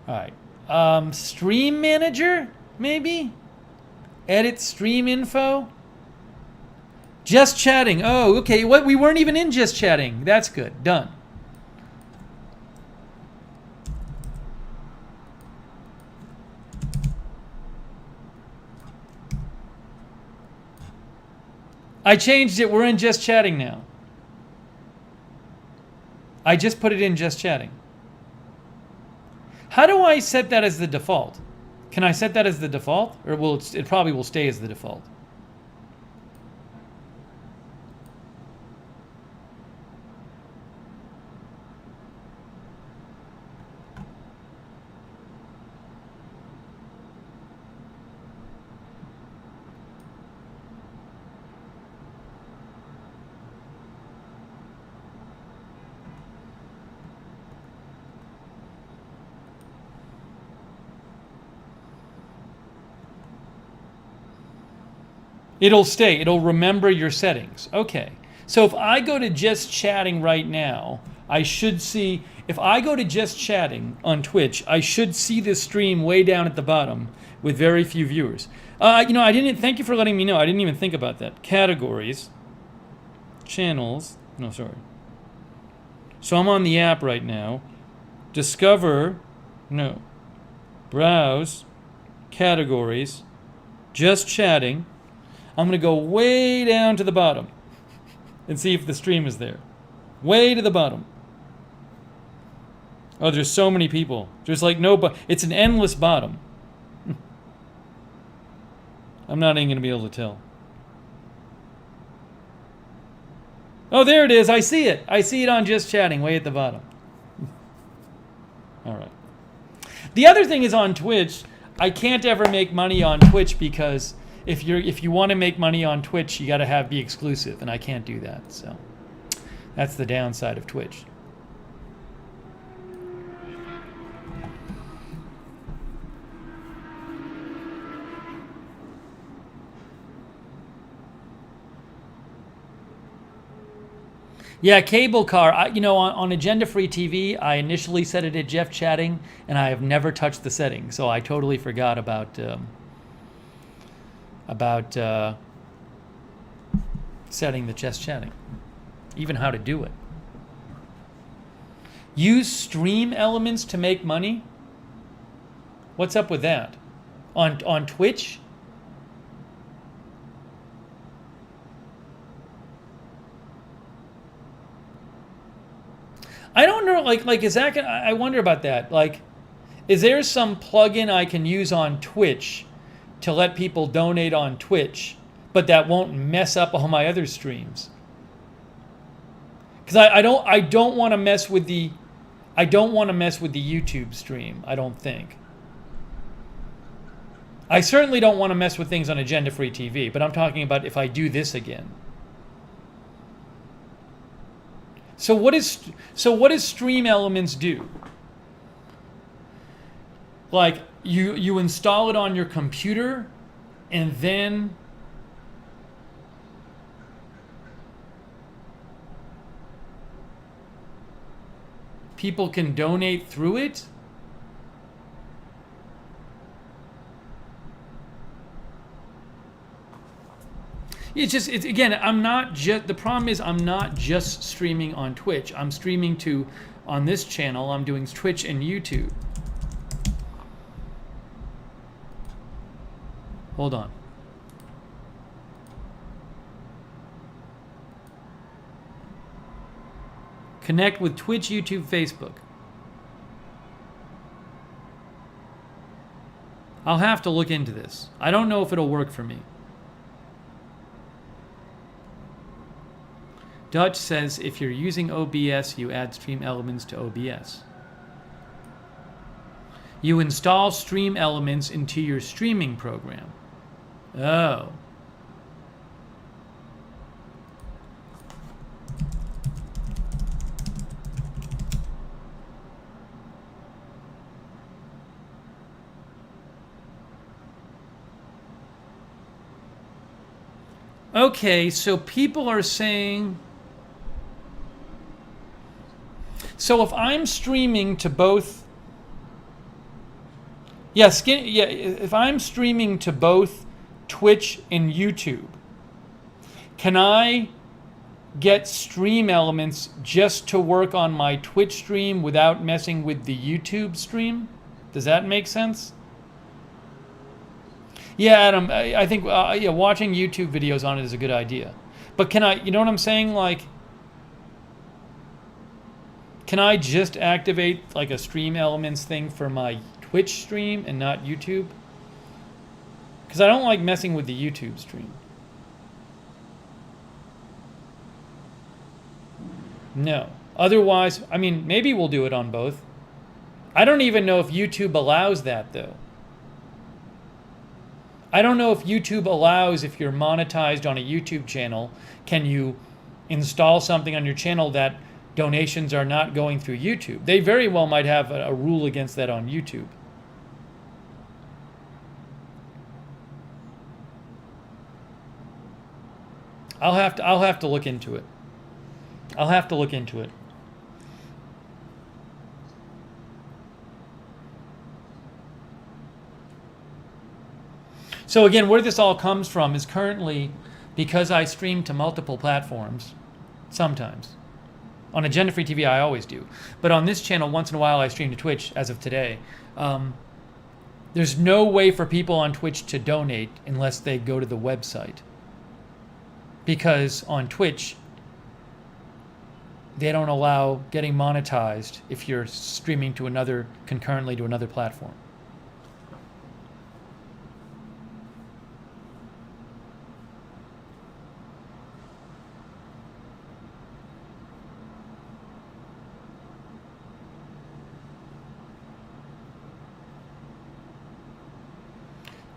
All right, stream manager, maybe? Edit stream info? Just chatting, oh, okay, what? We weren't even in just chatting. That's good, done. I changed it. We're in just chatting now. I just put it in just chatting. How do I set that as the default? Can I set that as the default? Or will it probably will stay as the default? It'll stay. It'll remember your settings. Okay. So if I go to just chatting right now, I should see, if I go to just chatting on Twitch, I should see this stream way down at the bottom with very few viewers. I didn't, thank you for letting me know. I didn't even think about that. Categories, channels, no, sorry. So I'm on the app right now. Discover, no. Browse, categories, just chatting. I'm going to go way down to the bottom and see if the stream is there. Way to the bottom. Oh, there's so many people. There's like it's an endless bottom. I'm not even going to be able to tell. Oh, there it is. I see it. I see it on just chatting way at the bottom. All right. The other thing is on Twitch, I can't ever make money on Twitch because if you want to make money on Twitch, you got to be exclusive, and I can't do that. So that's the downside of Twitch. Yeah, cable car. On Agenda Free TV, I initially set it at Jeff Chatting, and I have never touched the setting, so I totally forgot about setting the just chatting, even how to do it. Use stream elements to make money? What's up with that? On Twitch? I don't wonder, like is that I wonder about that. Like, is there some plugin I can use on Twitch to let people donate on Twitch, but that won't mess up all my other streams? Because I don't want to mess with the YouTube stream. I don't think. I certainly don't want to mess with things on Agenda Free TV, but I'm talking about if I do this again. So what does Stream Elements do? Like you install it on your computer and then people can donate through it? Again, the problem is I'm not just streaming on Twitch. I'm streaming on this channel, I'm doing Twitch and YouTube. Hold on. Connect with Twitch, YouTube, Facebook. I'll have to look into this. I don't know if it'll work for me. Dutch says if you're using OBS, you add Stream Elements to OBS. You install Stream Elements into your streaming program. Oh. Okay, so people are saying... So if I'm streaming to both... if I'm streaming to both Twitch and YouTube, can I get Stream Elements just to work on my Twitch stream without messing with the YouTube stream? Does that make sense? Yeah, Adam, I think watching YouTube videos on it is a good idea. But can I, you know what I'm saying? Like, can I just activate like a Stream Elements thing for my Twitch stream and not YouTube? Because I don't like messing with the YouTube stream. No. Otherwise, I mean, maybe we'll do it on both. I don't even know if YouTube allows that, though. I don't know if YouTube allows, if you're monetized on a YouTube channel, can you install something on your channel that donations are not going through YouTube? They very well might have a rule against that on YouTube. I'll have to look into it. I'll have to look into it. So again, where this all comes from is currently because I stream to multiple platforms, sometimes. On Agenda Free TV, I always do. But on this channel, once in a while, I stream to Twitch, as of today. There's no way for people on Twitch to donate unless they go to the website. Because on Twitch, they don't allow getting monetized if you're streaming to concurrently to another platform.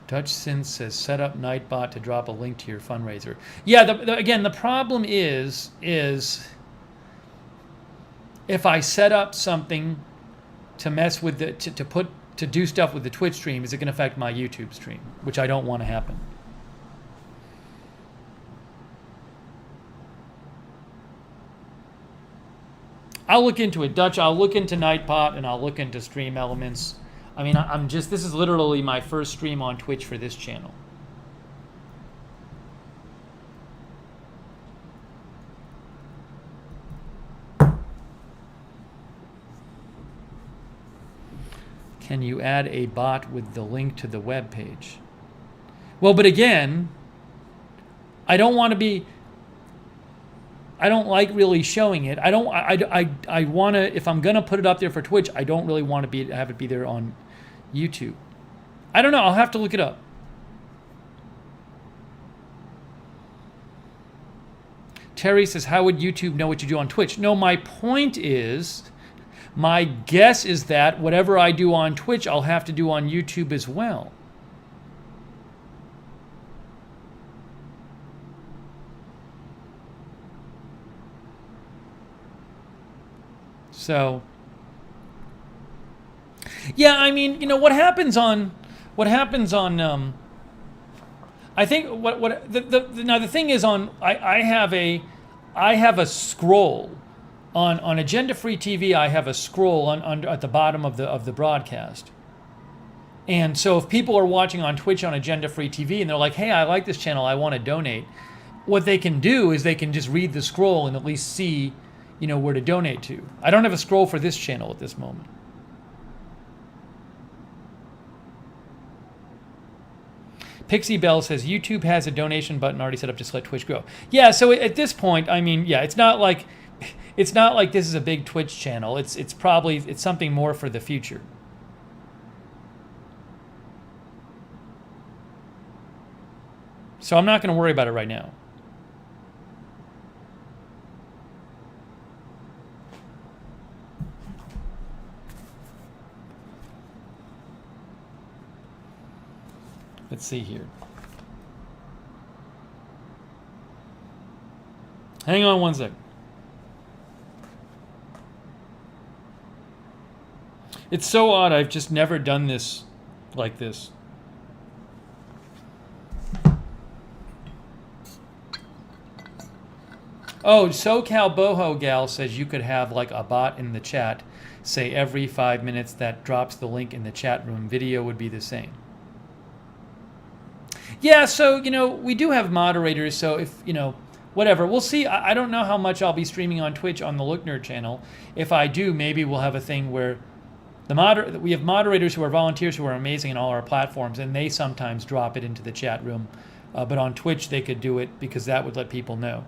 Dutch Synth says, set up Nightbot to drop a link to your fundraiser. Yeah, again, the problem is if I set up something to mess with to do stuff with the Twitch stream, is it going to affect my YouTube stream, which I don't want to happen. I'll look into it, Dutch. I'll look into Nightbot and I'll look into Stream Elements. I mean, this is literally my first stream on Twitch for this channel. Can you add a bot with the link to the web page? Well, but again, I don't want to be... I don't like really showing it. I want to, if I'm going to put it up there for Twitch, I don't really want to have it be there on YouTube. I don't know. I'll have to look it up. Terry says, how would YouTube know what you do on Twitch? No, my point is, my guess is that whatever I do on Twitch, I'll have to do on YouTube as well. So, yeah, I mean, you know, what happens on, I think now the thing is I have a scroll on Agenda Free TV. I have a scroll at the bottom of the broadcast, and so if people are watching on Twitch on Agenda Free TV and they're like, hey, I like this channel, I want to donate, what they can do is they can just read the scroll and at least see, you know, where to donate to. I don't have a scroll for this channel at this moment. Pixie Bell says YouTube has a donation button already set up. Just let Twitch grow. Yeah, so at this point, I mean, yeah, it's not like this is a big Twitch channel. It's something more for the future. So I'm not going to worry about it right now. Let's see here. Hang on one second. It's so odd. I've just never done this like this. Oh, SoCal Boho Gal says you could have like a bot in the chat say every 5 minutes that drops the link in the chat room. Video would be the same. Yeah, so, you know, we do have moderators, so if, you know, whatever. We'll see. I don't know how much I'll be streaming on Twitch on the Looknerd channel. If I do, maybe we'll have a thing where we have moderators who are volunteers who are amazing in all our platforms, and they sometimes drop it into the chat room. But on Twitch, they could do it because that would let people know.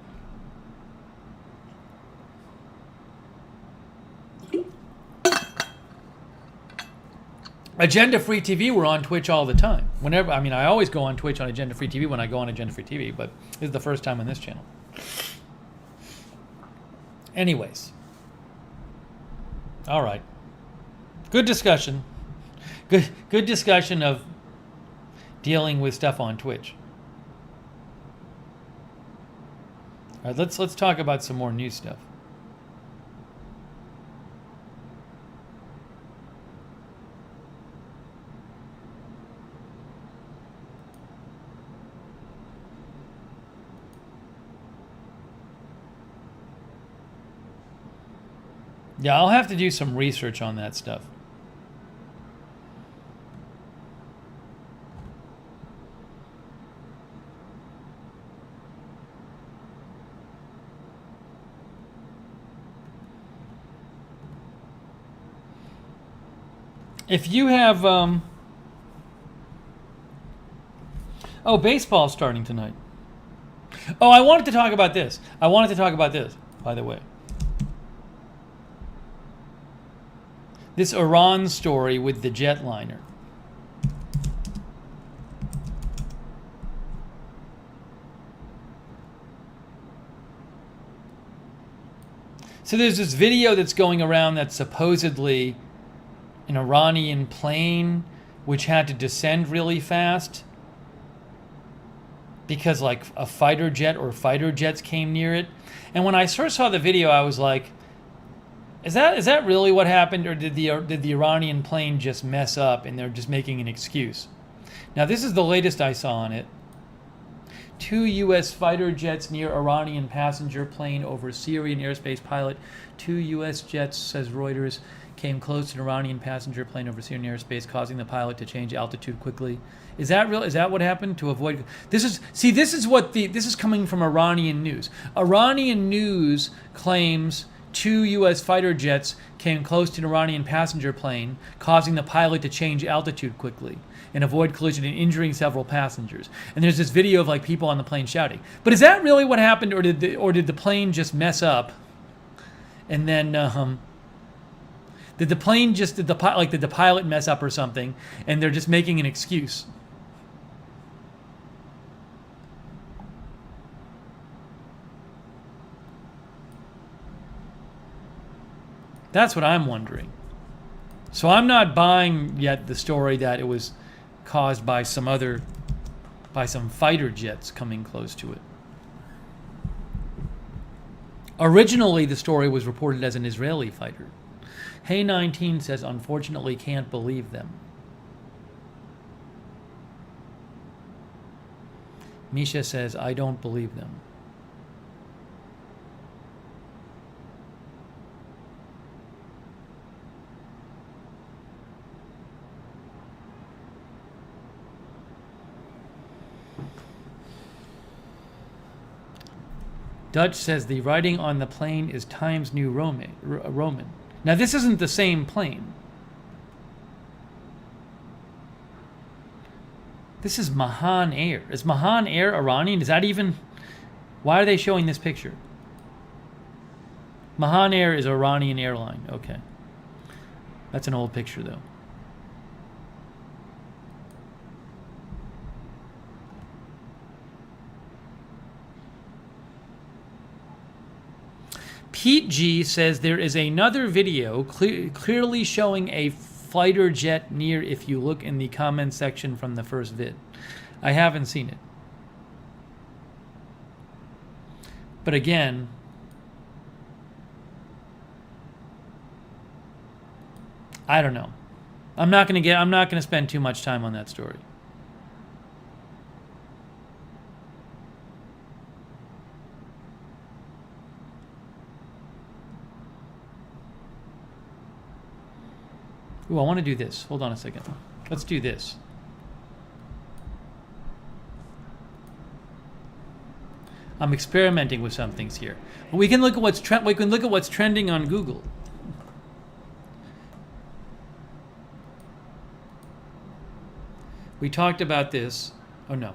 Agenda Free TV, we're on Twitch all the time. Whenever, I mean, I always go on Twitch on Agenda Free TV when I go on Agenda Free TV, but this is the first time on this channel. Anyways. All right. Good discussion. Good discussion of dealing with stuff on Twitch. All right, let's talk about some more new stuff. Yeah, I'll have to do some research on that stuff. If you have, oh, baseball's starting tonight. Oh, I wanted to talk about this. By the way. This Iran story with the jetliner. So there's this video that's going around that's supposedly an Iranian plane which had to descend really fast because like a fighter jet or fighter jets came near it. And when I first saw the video, I was like, Is that really what happened, or did the Iranian plane just mess up and they're just making an excuse? Now this is the latest I saw on it. 2 U.S. fighter jets near Iranian passenger plane over Syrian airspace. Pilot 2 U.S. jets, says Reuters, came close to an Iranian passenger plane over Syrian airspace, causing the pilot to change altitude quickly. Is that real? Is that what happened to avoid? This is coming from Iranian news. Iranian news claims 2 U.S. fighter jets came close to an Iranian passenger plane, causing the pilot to change altitude quickly and avoid collision and injuring several passengers. And there's this video of like people on the plane shouting. But is that really what happened, or did the plane just mess up? And then did the pilot mess up or something? And they're just making an excuse. That's what I'm wondering. So I'm not buying yet the story that it was caused by some fighter jets coming close to it. Originally, the story was reported as an Israeli fighter. Hey19 says, unfortunately, can't believe them. Misha says, I don't believe them. Dutch says the writing on the plane is Times New Roman. Now this isn't the same plane. This is Mahan Air. Is Mahan Air Iranian? Is that even... Why are they showing this picture? Mahan Air is Iranian airline. Okay. That's an old picture though. Pete G says there is another video clearly showing a fighter jet near if you look in the comment section from the first vid. I haven't seen it. But again, I don't know. I'm not going to spend too much time on that story. Ooh, I want to do this. Hold on a second. Let's do this. I'm experimenting with some things here. We can look at what's trending on Google. We talked about this. Oh no.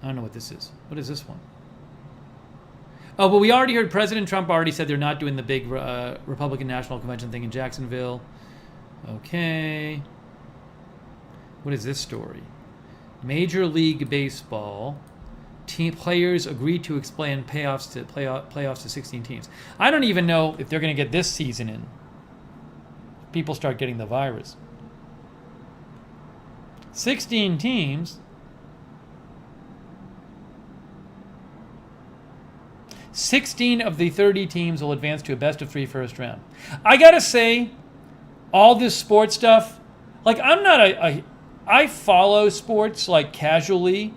I don't know what this is. What is this one? Oh, but we already heard President Trump already said they're not doing the big Republican National Convention thing in Jacksonville. Okay. What is this story? Major League Baseball team players agree to expand playoffs to 16 teams. I don't even know if they're going to get this season in. People start getting the virus. 16 teams. 16 of the 30 teams will advance to a best-of-3 first round. I gotta say, all this sports stuff, like I'm not I follow sports like casually,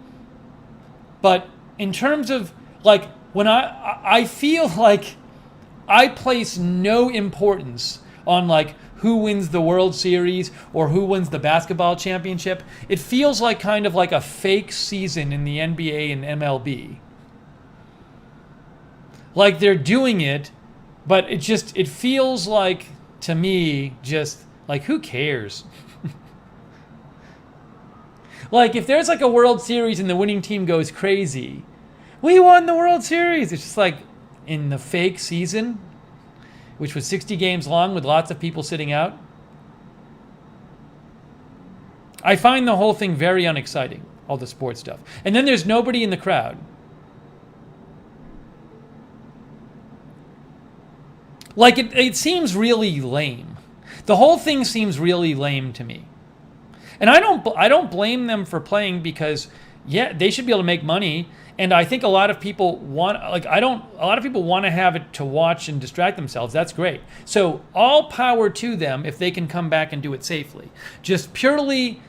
but in terms of like when I feel like I place no importance on like who wins the World Series or who wins the basketball championship. It feels like kind of like a fake season in the NBA and MLB. Like they're doing it, but it feels like, to me, just like, who cares? Like, if there's like a World Series and the winning team goes crazy, we won the World Series. It's just like in the fake season, which was 60 games long with lots of people sitting out. I find the whole thing very unexciting, all the sports stuff. And then there's nobody in the crowd. Like, it seems really lame. The whole thing seems really lame to me. And I don't blame them for playing because, yeah, they should be able to make money. And I think a lot of people want to have it to watch and distract themselves. That's great. So all power to them if they can come back and do it safely. Just purely,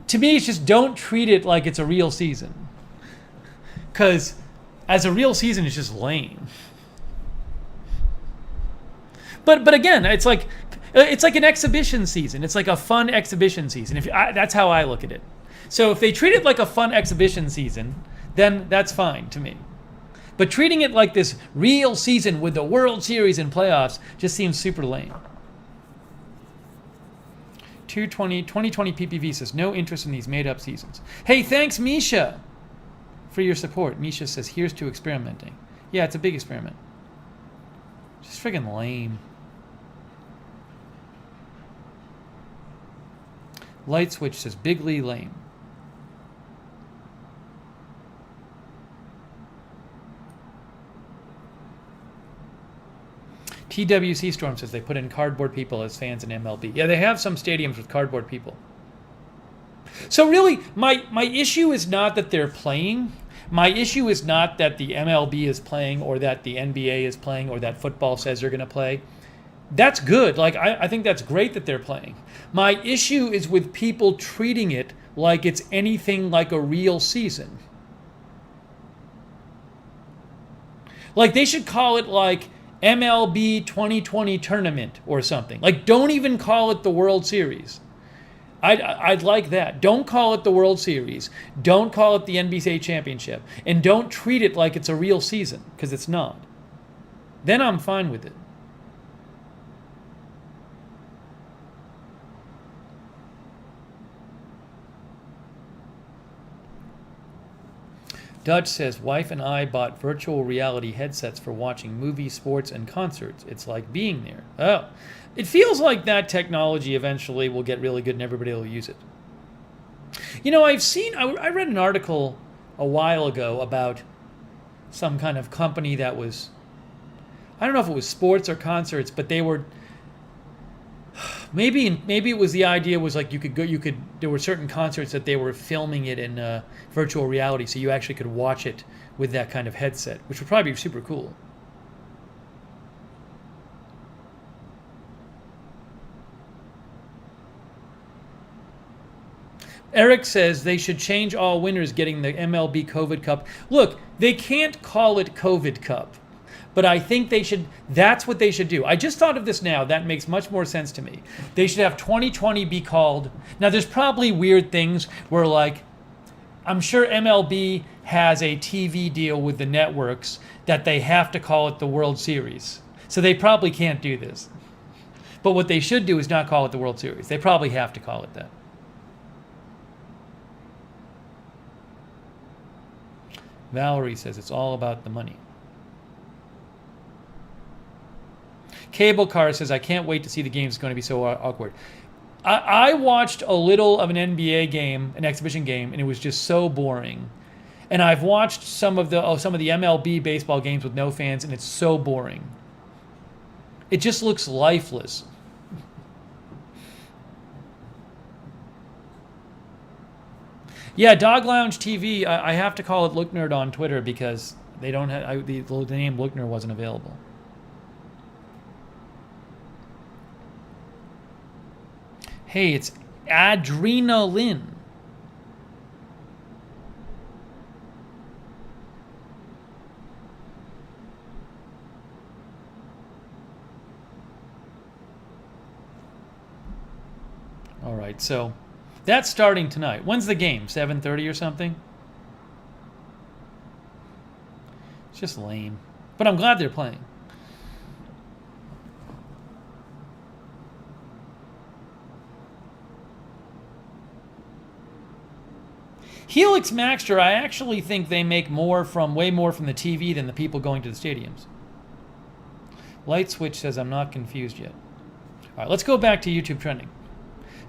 to me, it's just don't treat it like it's a real season. Because as a real season, it's just lame. But again, it's like an exhibition season. It's like a fun exhibition season. That's how I look at it. So if they treat it like a fun exhibition season, then that's fine to me. But treating it like this real season with the World Series and playoffs just seems super lame. 2020 PPV says, no interest in these made-up seasons. Hey, thanks, Misha, for your support. Misha says, here's to experimenting. Yeah, it's a big experiment. Just friggin' lame. Light Switch says, bigly lame. TWC Storm says they put in cardboard people as fans in MLB. Yeah, they have some stadiums with cardboard people. So really, my issue is not that they're playing. My issue is not that the MLB is playing or that the NBA is playing or that football says they're going to play. That's good. Like, I think that's great that they're playing. My issue is with people treating it like it's anything like a real season. Like, they should call it like MLB 2020 tournament or something. Like, don't even call it the World Series. I'd like that. Don't call it the World Series. Don't call it the NBA championship. And don't treat it like it's a real season, because it's not. Then I'm fine with it. Dutch says, wife and I bought virtual reality headsets for watching movies, sports, and concerts. It's like being there. Oh, it feels like that technology eventually will get really good and everybody will use it. You know, I read an article a while ago about some kind of company that was, I don't know if it was sports or concerts, but they were, maybe it was the idea was like there were certain concerts that they were filming it in virtual reality, so you actually could watch it with that kind of headset, which would probably be super cool. Eric says they should change all winners getting the MLB COVID Cup. Look, they can't call it COVID Cup, but I think they should. That's what they should do. I just thought of this now. That makes much more sense to me. They should have 2020 be called. Now, there's probably weird things where, like, I'm sure MLB has a TV deal with the networks that they have to call it the World Series. So they probably can't do this. But what they should do is not call it the World Series. They probably have to call it that. Valerie says it's all about the money. Cable Car says, I can't wait to see the game. It's going to be so awkward. I watched a little of an NBA game, an exhibition game, and it was just so boring. And I've watched some of the MLB baseball games with no fans, and it's so boring. It just looks lifeless. Yeah, Dog Lounge TV, I have to call it Looknerd on Twitter because they don't have the name Lookner wasn't available. Hey, it's adrenaline. All right, so that's starting tonight. When's the game? 7:30 or something? It's just lame. But I'm glad they're playing. Helix Maxter, I actually think they make way more from the TV than the people going to the stadiums. Light Switch says I'm not confused yet. All right, let's go back to YouTube trending.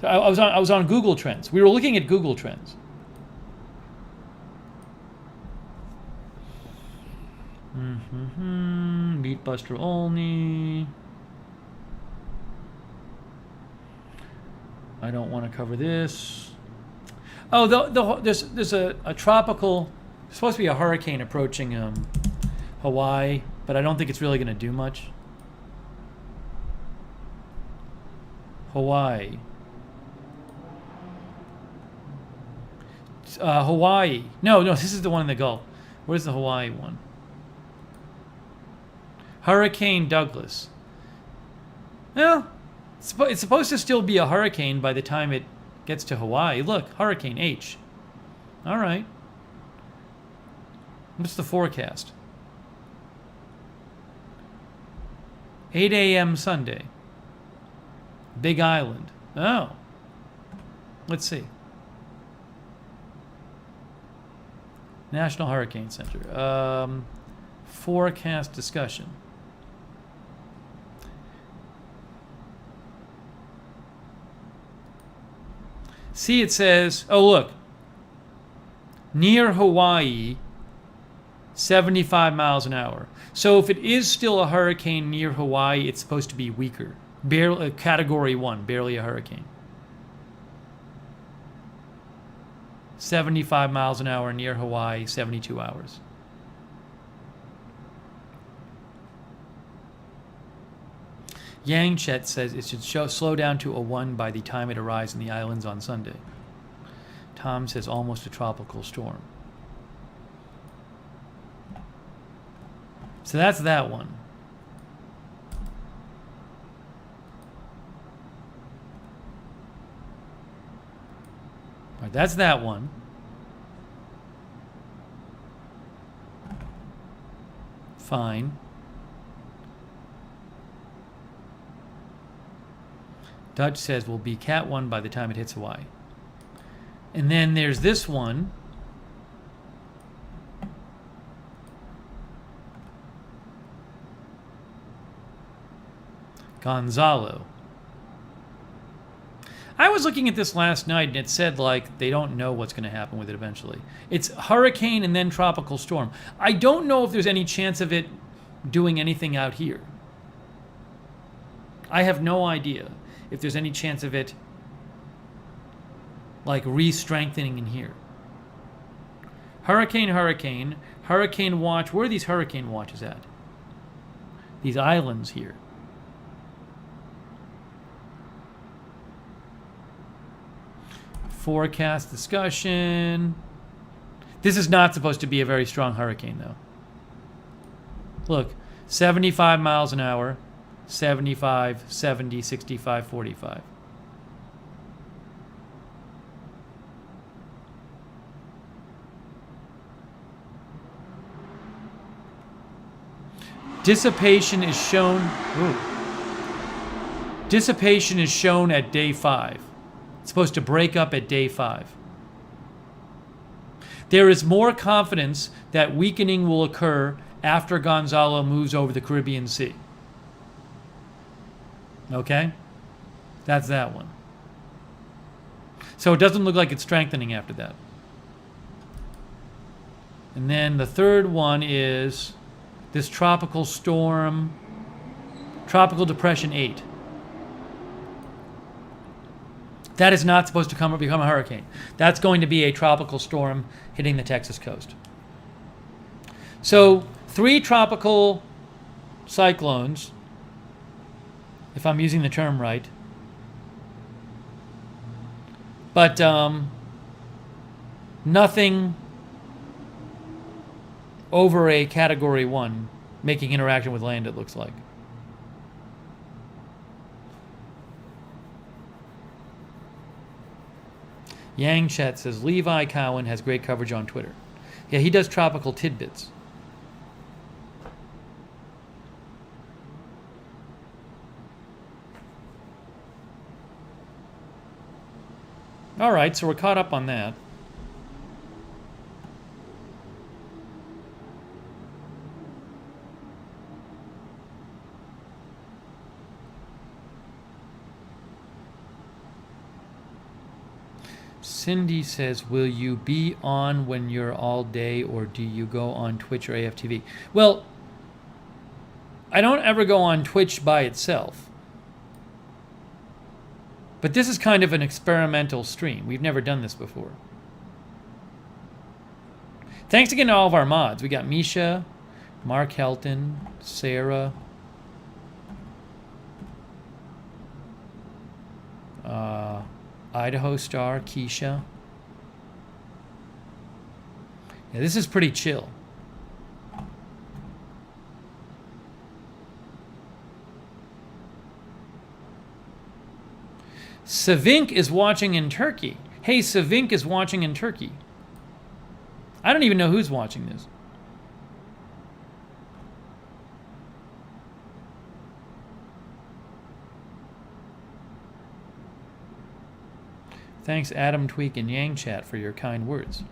So I was on Google Trends. We were looking at Google Trends. Meatbuster only. I don't want to cover this. Oh, there's a tropical, supposed to be a hurricane approaching Hawaii, but I don't think it's really going to do much. Hawaii. Hawaii. No, this is the one in the Gulf. Where's the Hawaii one? Hurricane Douglas. Well, it's supposed to still be a hurricane by the time it gets to Hawaii. Look, Hurricane H. All right. What's the forecast? 8 a.m. Sunday. Big Island. Oh. Let's see. National Hurricane Center. Forecast discussion. See, it says, oh, look. Near Hawaii, 75 miles an hour. So if it is still a hurricane near Hawaii, it's supposed to be weaker. Barely, category 1, barely a hurricane. 75 miles an hour near Hawaii, 72 hours. Yang Chet says it should slow down to a 1 by the time it arrives in the islands on Sunday. Tom says almost a tropical storm. So that's that one. All right, that's that one. Fine. Dutch says will be Cat 1 by the time it hits Hawaii. And then there's this one. Gonzalo. I was looking at this last night and it said like they don't know what's going to happen with it eventually. It's hurricane and then tropical storm. I don't know if there's any chance of it doing anything out here. I have no idea if there's any chance of it like re-strengthening in here. Hurricane, hurricane, hurricane watch. Where are these hurricane watches at? These islands here. Forecast discussion. This is not supposed to be a very strong hurricane, though. Look, 75 miles an hour, 75, 70, 65, 45. Dissipation is shown. Ooh. Dissipation is shown at day 5. It's supposed to break up at day 5. There is more confidence that weakening will occur after Gonzalo moves over the Caribbean Sea. Okay? That's that one. So it doesn't look like it's strengthening after that. And then the third one is this tropical storm, Tropical Depression 8. That is not supposed to become a hurricane. That's going to be a tropical storm hitting the Texas coast. So 3 tropical cyclones, if I'm using the term right. But nothing over a category 1 making interaction with land, it looks like. Yang Chat says Levi Cowan has great coverage on Twitter. Yeah, he does tropical tidbits. All right, so we're caught up on that. Cindy says, will you be on when you're all day, or do you go on Twitch or AFTV? Well, I don't ever go on Twitch by itself. But this is kind of an experimental stream. We've never done this before. Thanks again to all of our mods. We got Misha, Mark Helton, Sarah, Idaho Star, Keisha. Yeah, this is pretty chill. Savink is watching in Turkey. Hey, Savink is watching in Turkey. I don't even know who's watching this. Thanks, Adam, Tweak, and Yang Chat, for your kind words.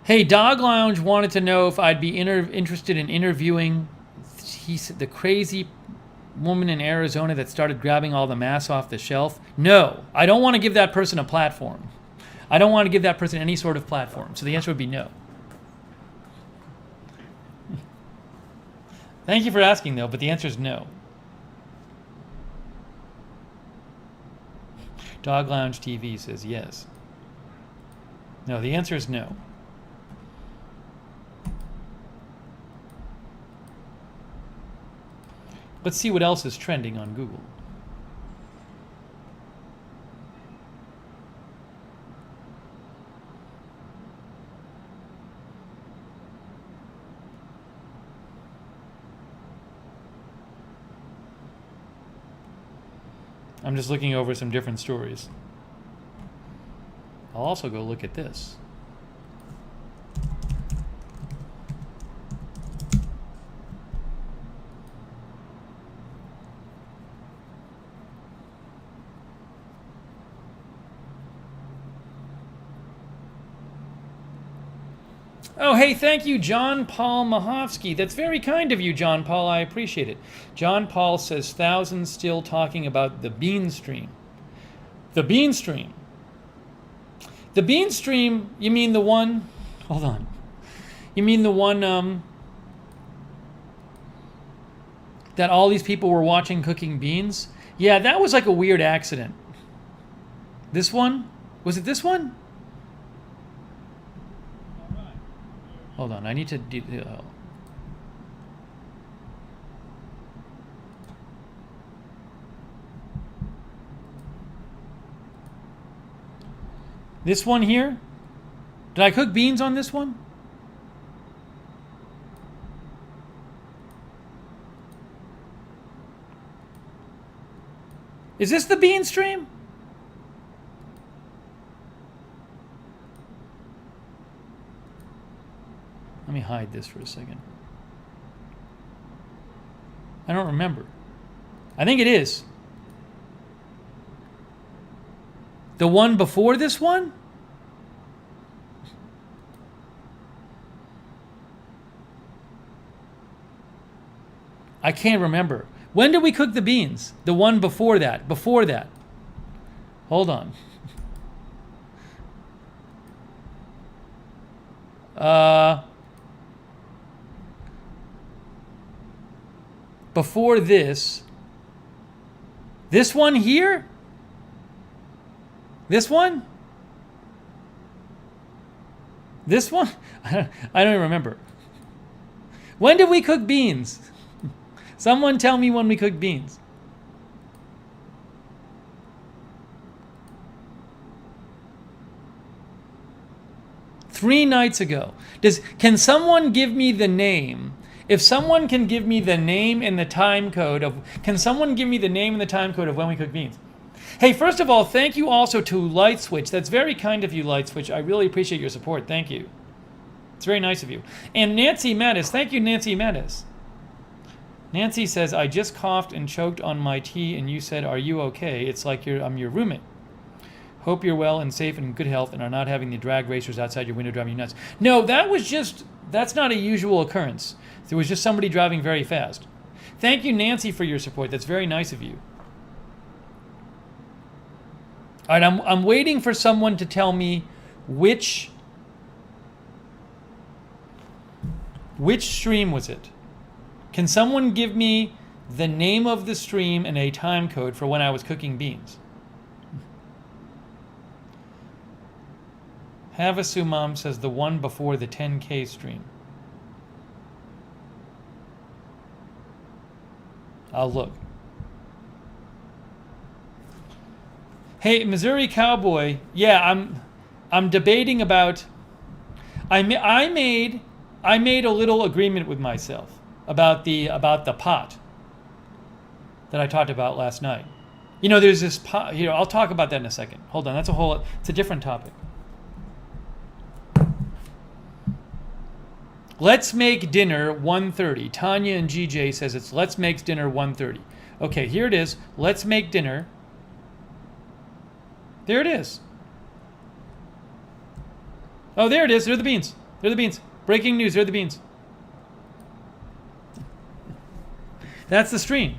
Hey, Dog Lounge wanted to know if I'd be interested in interviewing the crazy woman in Arizona that started grabbing all the masks off the shelf. No, I don't want to give that person a platform. I don't want to give that person any sort of platform. So the answer would be no. Thank you for asking, though, but the answer is no. Dog Lounge TV says yes. No, the answer is no. Let's see what else is trending on Google. I'm just looking over some different stories. I'll also go look at this. Oh, hey, thank you, John Paul Mahovsky. That's very kind of you, John Paul. I appreciate it. John Paul says, thousands still talking about the bean stream. The bean stream. The bean stream, you mean the one... Hold on. You mean the one that all these people were watching cooking beans? Yeah, that was like a weird accident. This one? Was it this one? Hold on, I need to detail. This one here? Did I cook beans on this one? Is this the bean stream? Let me hide this for a second. I don't remember. I think it is. The one before this one? I can't remember. When did we cook the beans? The one before that. Before that. Hold on. Before this one here? This one? This one? I don't even remember. When did we cook beans? Someone tell me when we cooked beans. Three nights ago. Can someone give me the name? If someone can give me the name and the time code of... Can someone give me the name and the time code of when we cook beans? Hey, first of all, thank you also to Light Switch. That's very kind of you, Light Switch. I really appreciate your support. Thank you. It's very nice of you. And Nancy Mattis. Thank you, Nancy Mattis. Nancy says, I just coughed and choked on my tea and you said, are you okay? It's like I'm your roommate. Hope you're well and safe and in good health and are not having the drag racers outside your window driving you nuts. No, that's not a usual occurrence. There was just somebody driving very fast. Thank you, Nancy, for your support. That's very nice of you. All right, I'm waiting for someone to tell me which stream was it. Can someone give me the name of the stream and a time code for when I was cooking beans? Havasu Mom says the one before the 10K stream. I'll look. Hey, Missouri Cowboy. Yeah, I'm debating about. I made a little agreement with myself. about the pot that I talked about last night. You know, there's this pot here. I'll talk about that in a second. Hold on, it's a different topic. Let's make dinner 1:30. Tanya and GJ says it's let's make dinner 1:30. Okay, here it is. Let's make dinner. There it is. Oh, there it is. There are the beans. There are the beans. Breaking news. There are the beans. That's the stream.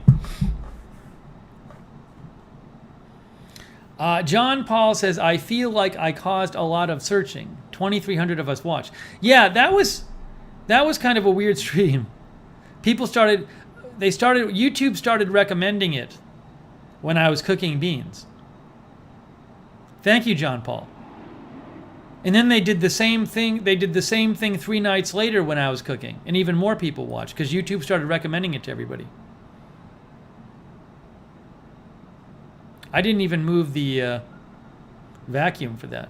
John Paul says, I feel like I caused a lot of searching. 2,300 of us watched. Yeah, that was kind of a weird stream. YouTube started recommending it when I was cooking beans. Thank you, John Paul. And then they did the same thing. They did the same thing 3 nights later when I was cooking, and even more people watched because YouTube started recommending it to everybody. I didn't even move the vacuum for that.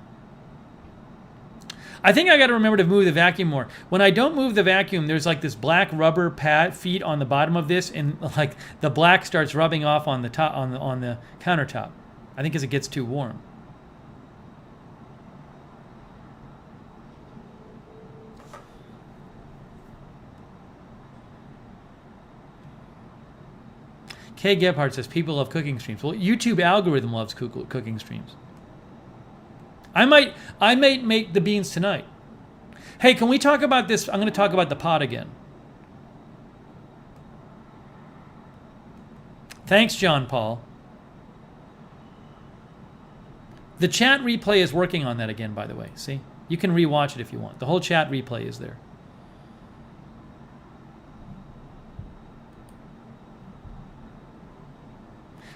I think I got to remember to move the vacuum more. When I don't move the vacuum, there's like this black rubber pad feet on the bottom of this, and like the black starts rubbing off on the top on the countertop. I think as it gets too warm. Kay Gebhardt says people love cooking streams. Well, YouTube algorithm loves cooking streams. I might make the beans tonight. Hey, can we talk about this? I'm going to talk about the pot again. Thanks, John Paul. The chat replay is working on that again, by the way. See? You can rewatch it if you want. The whole chat replay is there.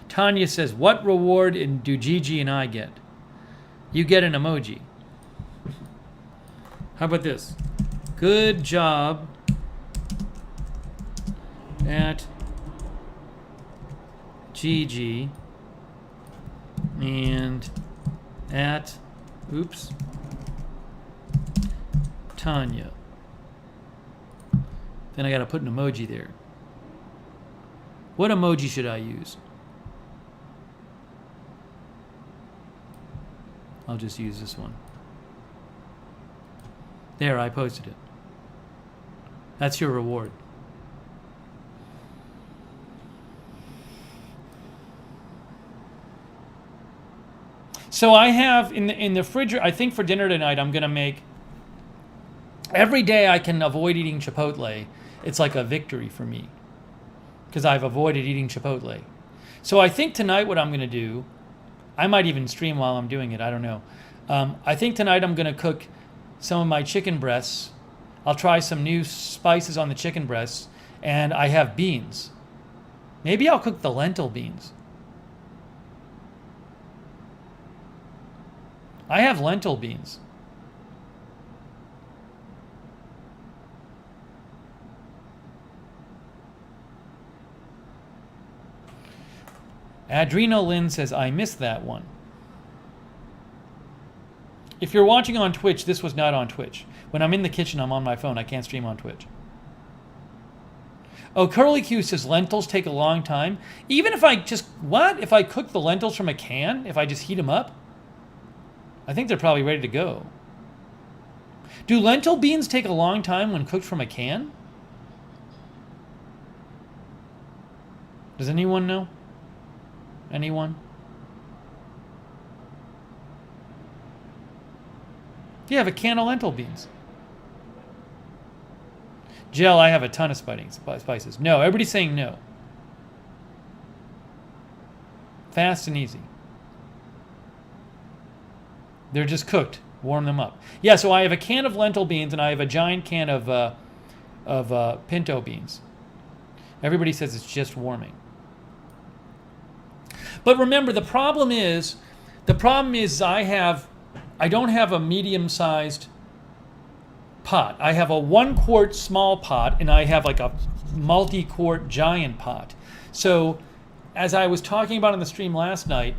Tanya says, what reward do Gigi and I get? You get an emoji. How about this? Good job at Gigi and at, Tanya. Then I got to put an emoji there. What emoji should I use? I'll just use this one. There, I posted it. That's your reward. So I have in the refrigerator, I think for dinner tonight, I'm going to make, every day I can avoid eating Chipotle. It's like a victory for me because I've avoided eating Chipotle. So I think tonight what I'm going to do, I might even stream while I'm doing it. I don't know. I think tonight I'm going to cook some of my chicken breasts. I'll try some new spices on the chicken breasts. And I have beans. Maybe I'll cook the lentil beans. I have lentil beans. Adrenalin says, I missed that one. If you're watching on Twitch, this was not on Twitch. When I'm in the kitchen, I'm on my phone. I can't stream on Twitch. Oh, Curly Q says, lentils take a long time. Even if I just, if I cook the lentils from a can, if I just heat them up, I think they're probably ready to go. Do lentil beans take a long time when cooked from a can? Does anyone know? Anyone? Do you have a can of lentil beans? Jill, I have a ton of spices. No, everybody's saying no. Fast and easy. They're just cooked. Warm them up. Yeah, so I have a can of lentil beans and I have a giant can of pinto beans. Everybody says it's just warming. But remember, the problem is I don't have a medium-sized pot. I have a 1 quart small pot and I have like a multi-quart giant pot. So as I was talking about in the stream last night,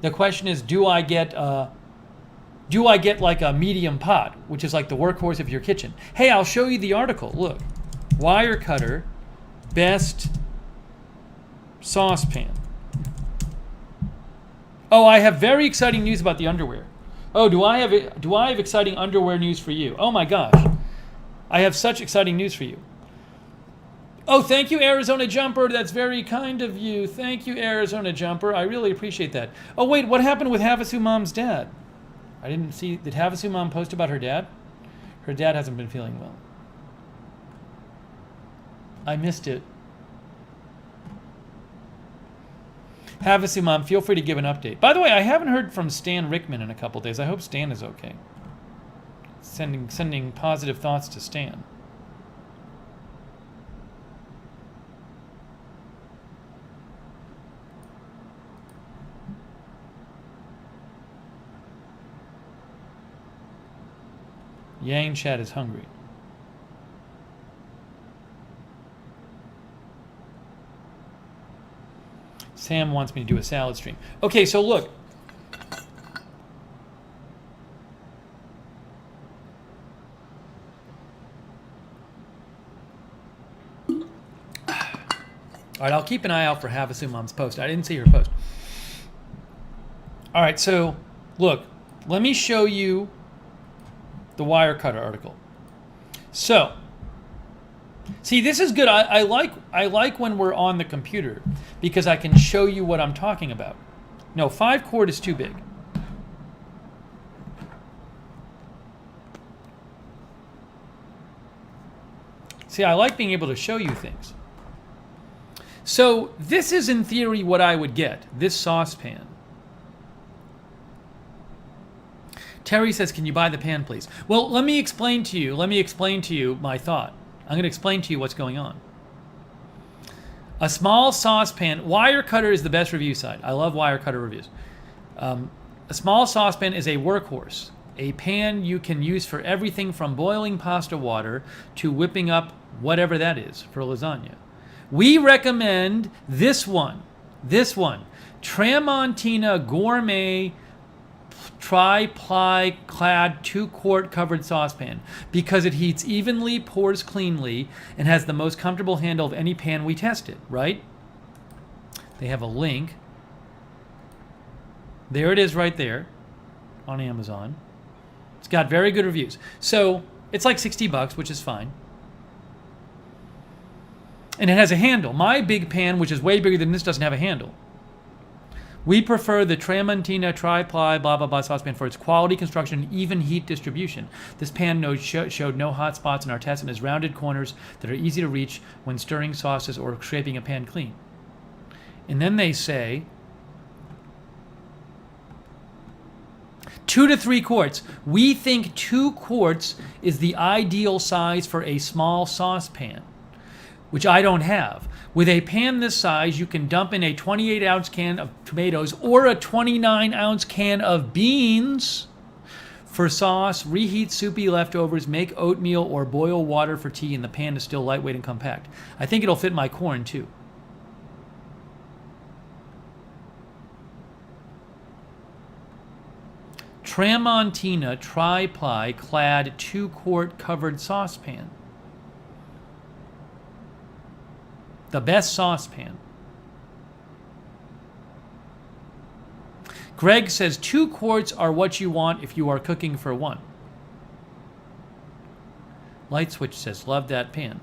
the question is, do I get like a medium pot, which is like the workhorse of your kitchen? Hey, I'll show you the article. Look, Wirecutter best saucepan. Oh, I have very exciting news about the underwear. Oh, do I have exciting underwear news for you? Oh my gosh. I have such exciting news for you. Oh, thank you, Arizona Jumper. That's very kind of you. Thank you, Arizona Jumper. I really appreciate that. Oh, wait, what happened with Havasu Mom's dad? I didn't see. Did Havasu Mom post about her dad? Her dad hasn't been feeling well. I missed it. Havasu Mom, feel free to give an update. By the way, I haven't heard from Stan Rickman in a couple days. I hope Stan is okay. Sending positive thoughts to Stan. Yang Chat is hungry. Sam wants me to do a salad stream. Okay, so look. All right, I'll keep an eye out for Havasu Mom's post. I didn't see her post. All right, so look, let me show you the Wirecutter article. So, see, this is good. I like when we're on the computer because I can show you what I'm talking about. No, 5 quart is too big. See, I like being able to show you things. So this is in theory what I would get, this saucepan. Terry says, can you buy the pan, please? Well, let me explain to you my thought. I'm going to explain to you what's going on. A small saucepan, Wirecutter is the best review site. I love Wirecutter reviews. A small saucepan is a workhorse, a pan you can use for everything from boiling pasta water to whipping up whatever that is for lasagna. We recommend this one, Tramontina Gourmet Tri-ply clad 2-quart covered saucepan because it heats evenly, pours cleanly, and has the most comfortable handle of any pan we tested, right? They have a link. There it is right there on Amazon. It's got very good reviews. So it's like $60, which is fine. And it has a handle. My big pan, which is way bigger than this, doesn't have a handle. We prefer the Tramontina Tri-ply blah blah blah saucepan for its quality construction and even heat distribution. This pan showed no hot spots in our test and has rounded corners that are easy to reach when stirring sauces or scraping a pan clean. And then they say 2 to 3 quarts. We think 2 quarts is the ideal size for a small saucepan, which I don't have. With a pan this size, you can dump in a 28-ounce can of tomatoes or a 29-ounce can of beans for sauce, reheat soupy leftovers, make oatmeal, or boil water for tea, and the pan is still lightweight and compact. I think it'll fit my corn, too. Tramontina Tri-ply clad 2-quart covered saucepan. The best saucepan. Greg says 2 quarts are what you want if you are cooking for 1. Light Switch says, love that pan.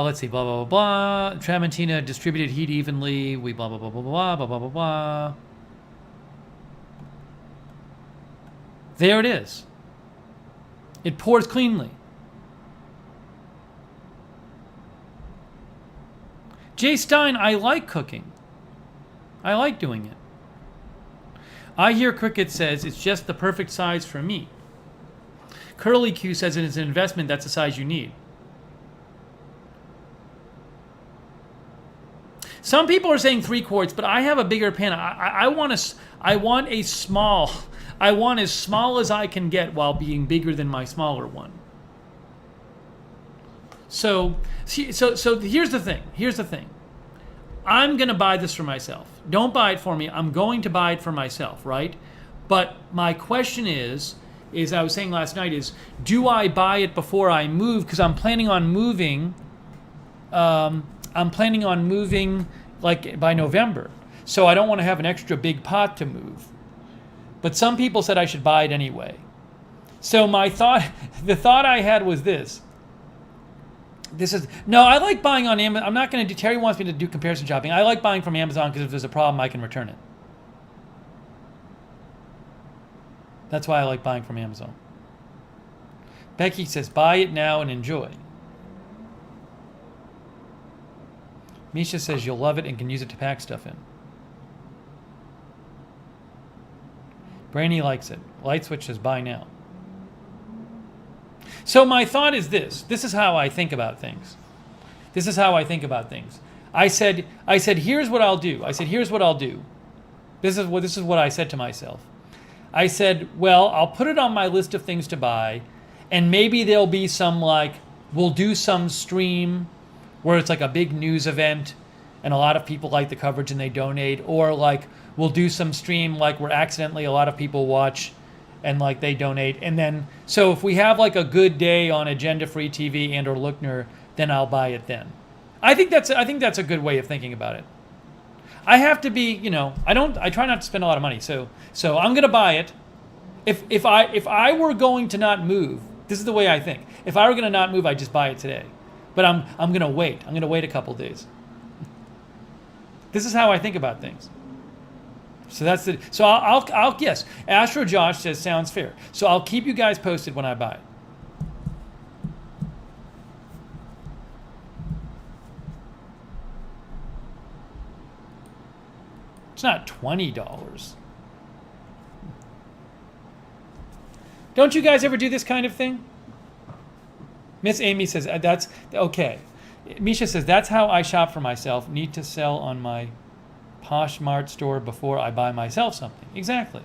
Let's see, blah, blah, blah, blah. Tramontina distributed heat evenly. We blah, blah, blah, blah, blah, blah, blah, blah, blah. There it is. It pours cleanly. Jay Stein, I like cooking. I like doing it. I Hear Cricket says it's just the perfect size for me. Curly Q says it's an investment, that's the size you need. Some people are saying 3 quarts, but I have a bigger pan. I want a small. I want as small as I can get while being bigger than my smaller one. So here's the thing. Here's the thing. I'm going to buy this for myself. Don't buy it for me. I'm going to buy it for myself, right? But my question is I was saying last night, is do I buy it before I move? Because I'm planning on moving. Like by November. So I don't want to have an extra big pot to move. But some people said I should buy it anyway. So the thought I had was this. I like buying on Amazon. I'm not going to do, Terry wants me to do comparison shopping. I like buying from Amazon because if there's a problem, I can return it. That's why I like buying from Amazon. Becky says, buy it now and enjoy. Misha says you'll love it and can use it to pack stuff in. Brainy likes it. Light Switch says buy now. So my thought is this. This is how I think about things. I said, here's what I'll do. This is what I said to myself. I said, well, I'll put it on my list of things to buy, and maybe there'll be some we'll do some stream where it's like a big news event and a lot of people like the coverage and they donate, or we'll do some stream where accidentally a lot of people watch and they donate. And then, so if we have a good day on Agenda Free TV and or Lookner, then I'll buy it then. I think that's a good way of thinking about it. I have to be, I try not to spend a lot of money. So I'm going to buy it. If I were going to not move, this is the way I think. If I were going to not move, I'd just buy it today. But I'm going to wait. I'm going to wait a couple days. This is how I think about things. So that's the. So I'll yes. Astro Josh says sounds fair. So I'll keep you guys posted when I buy it. It's not $20. Don't you guys ever do this kind of thing? Miss Amy says that's okay. Misha says that's how I shop for myself. Need to sell on my Poshmark store before I buy myself something. Exactly.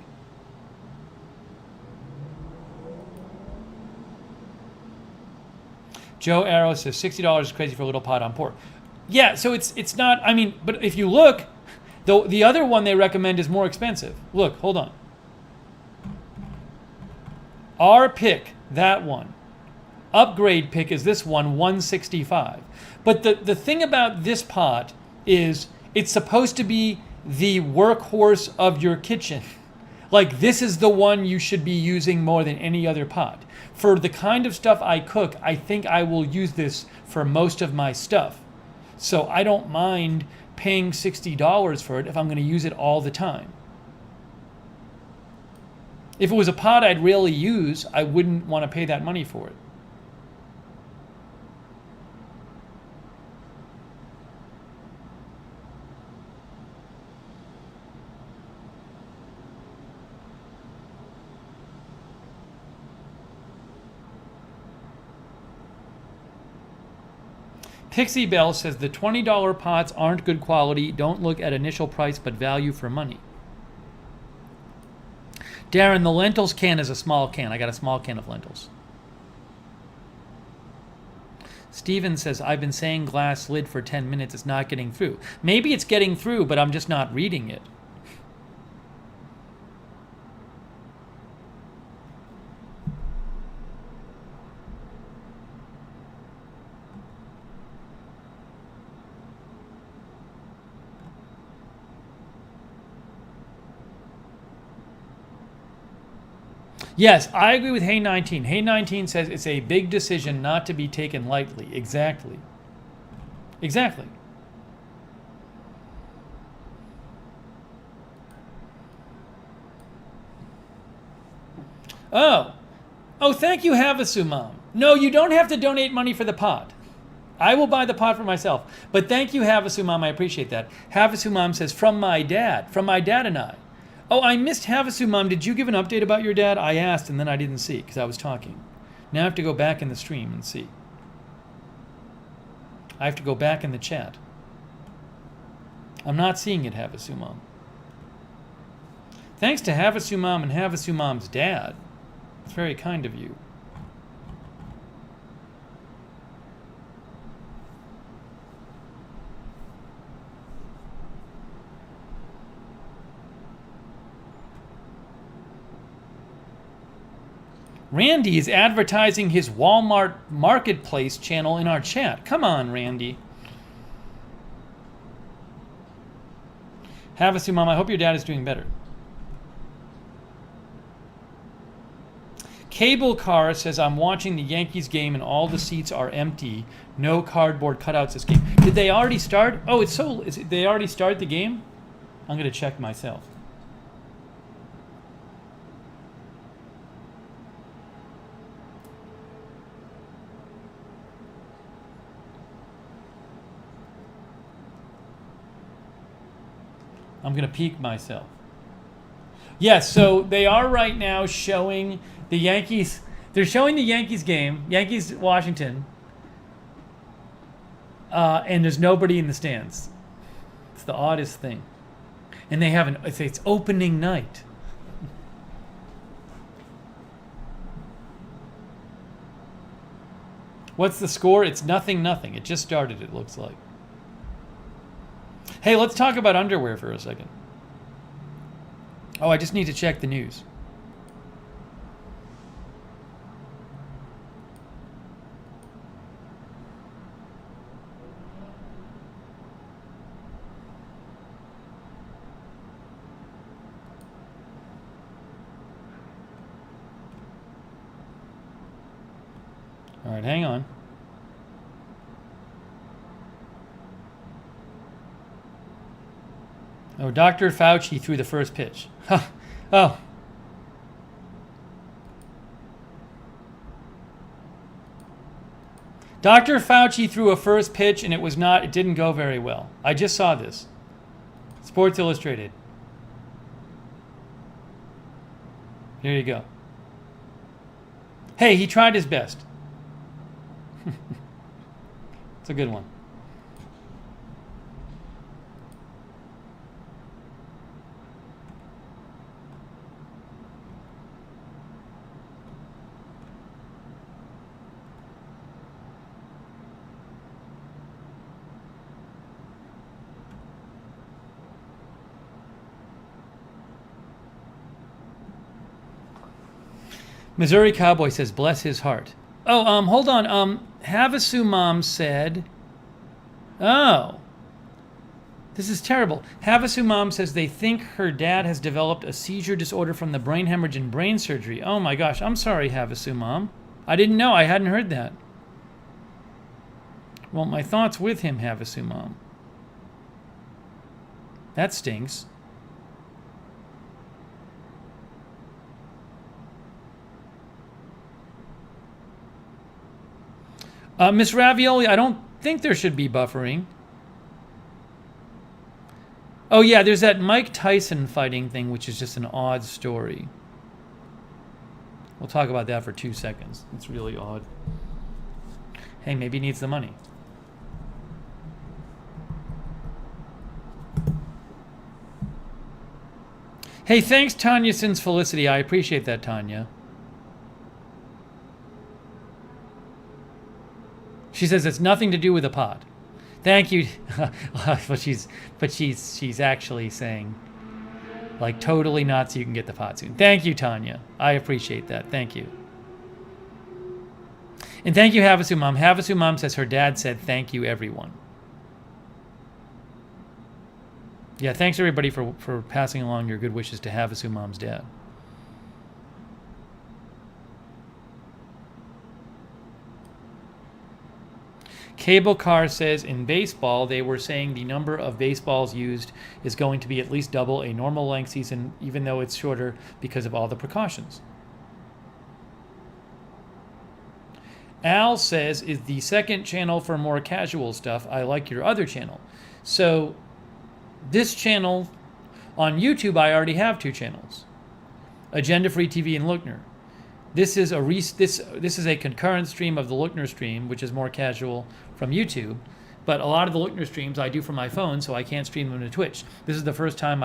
Joe Arrow says $60 is crazy for a little pot on pork. Yeah, so it's not. I mean, but if you look, the other one they recommend is more expensive. Look, hold on. Our pick, that one. Upgrade pick is this one, $165. But the thing about this pot is it's supposed to be the workhorse of your kitchen. This is the one you should be using more than any other pot. For the kind of stuff I cook, I think I will use this for most of my stuff. So I don't mind paying $60 for it if I'm going to use it all the time. If it was a pot I'd rarely use, I wouldn't want to pay that money for it. Pixie Bell says the $20 pots aren't good quality. Don't look at initial price, but value for money. Darren, the lentils can is a small can. I got a small can of lentils. Steven says, I've been saying glass lid for 10 minutes. It's not getting through. Maybe it's getting through, but I'm just not reading it. Yes, I agree with Hey 19. Hey 19 says it's a big decision not to be taken lightly. Exactly. Exactly. Oh, thank you, Havasu Mom. No, you don't have to donate money for the pot. I will buy the pot for myself. But thank you, Havasu Mom. I appreciate that. Havasu Mom says, from my dad and I. Oh, I missed Havasu Mom. Did you give an update about your dad? I asked and then I didn't see because I was talking. Now I have to go back in the stream and see. I have to go back in the chat. I'm not seeing it, Havasu Mom. Thanks to Havasu Mom and Havasu Mom's dad. It's very kind of you. Randy is advertising his Walmart Marketplace channel in our chat. Come on, Randy. Havasu Mom, I hope your dad is doing better. Cable Car says, I'm watching the Yankees game and all the seats are empty. No cardboard cutouts this game. Did they already start? Oh, they already start the game? I'm going to check myself. I'm going to peek myself. Yes, so they are right now showing the Yankees. They're showing the Yankees game, Yankees-Washington, and there's nobody in the stands. It's the oddest thing. And they have it's opening night. What's the score? It's 0-0. It just started, it looks like. Hey, let's talk about underwear for a second. Oh, I just need to check the news. All right, hang on. Oh, Dr. Fauci threw the first pitch. Oh. Dr. Fauci threw a first pitch and it didn't go very well. I just saw this. Sports Illustrated. Here you go. Hey, he tried his best. It's a good one. Missouri Cowboy says, bless his heart. Oh, hold on. Havasu Mom said, oh, this is terrible. Havasu Mom says they think her dad has developed a seizure disorder from the brain hemorrhage and brain surgery. Oh my gosh, I'm sorry, Havasu Mom. I didn't know. I hadn't heard that. Well, my thoughts with him, Havasu Mom. That stinks. Miss Ravioli, I don't think there should be buffering. Oh yeah, there's that Mike Tyson fighting thing, which is just an odd story. We'll talk about that for 2 seconds. It's really odd. Hey, maybe he needs the money. Hey, thanks, Tanya Sins Felicity. I appreciate that, Tanya. She says it's nothing to do with the pot. Thank you. but she's actually saying, like, totally not so you can get the pot soon. Thank you, Tanya. I appreciate that. Thank you. And thank you, Havasu Mom. Havasu Mom says her dad said thank you, everyone. Yeah, thanks everybody for passing along your good wishes to Havasu Mom's dad. Cable Car says in baseball, they were saying the number of baseballs used is going to be at least double a normal length season, even though it's shorter because of all the precautions. Al says, is the second channel for more casual stuff. I like your other channel. So this channel on YouTube, I already have 2 channels. Agenda Free TV and Lookner. This is a concurrent stream of the Lookner stream, which is more casual from YouTube. But a lot of the Lookner streams I do from my phone, so I can't stream them to Twitch. This is the first time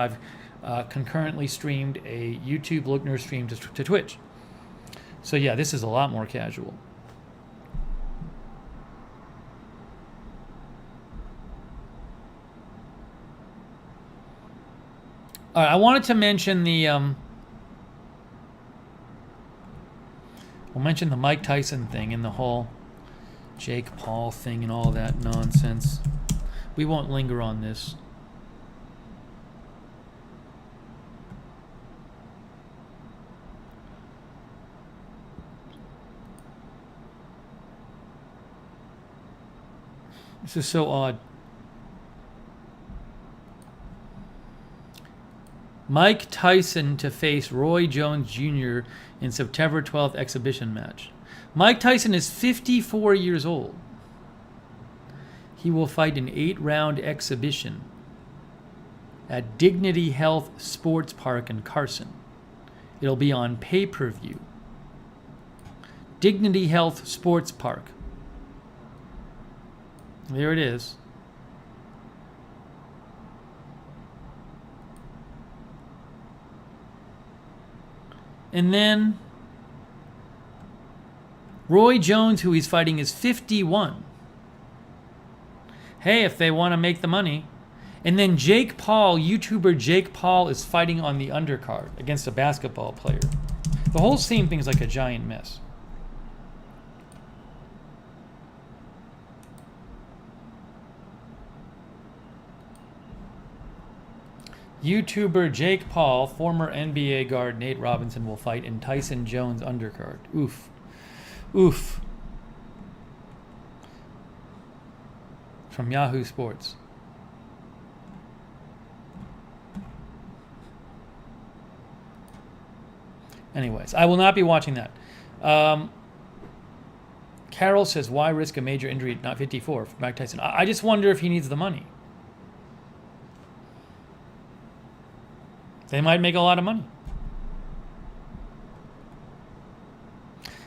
concurrently streamed a YouTube Lookner stream to Twitch. So yeah, this is a lot more casual. All right, I wanted to mention we'll mention the Mike Tyson thing and the whole Jake Paul thing and all that nonsense. We won't linger on this. This is so odd. Mike Tyson to face Roy Jones Jr. in September 12th exhibition match. Mike Tyson is 54 years old. He will fight an 8-round exhibition at Dignity Health Sports Park in Carson. It'll be on pay-per-view. Dignity Health Sports Park. There it is. And then Roy Jones, who he's fighting, is 51. Hey, if they want to make the money. And then Jake Paul, YouTuber Jake Paul, is fighting on the undercard against a basketball player. The whole scene thing is like a giant mess. YouTuber Jake Paul, former NBA guard Nate Robinson will fight in Tyson Jones undercard. Oof. Oof. From Yahoo Sports. Anyways, I will not be watching that. Carol says, why risk a major injury at not 54 for Mike Tyson? I just wonder if he needs the money. They might make a lot of money.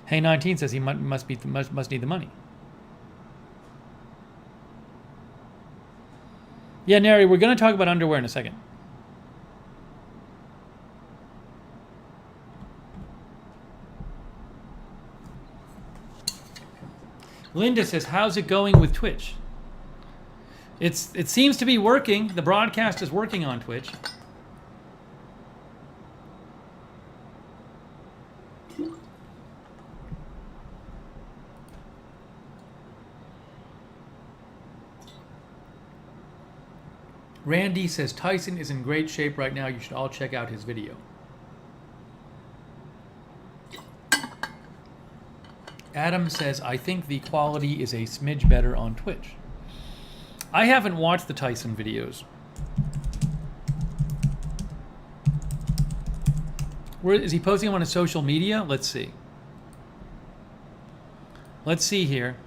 Hey 19 says he must need the money. Yeah, Neri, we're going to talk about underwear in a second. Linda says, how's it going with Twitch? It seems to be working. The broadcast is working on Twitch. Randy says, Tyson is in great shape right now. You should all check out his video. Adam says, I think the quality is a smidge better on Twitch. I haven't watched the Tyson videos. Where is he posting them on his social media? Let's see. Let's see here.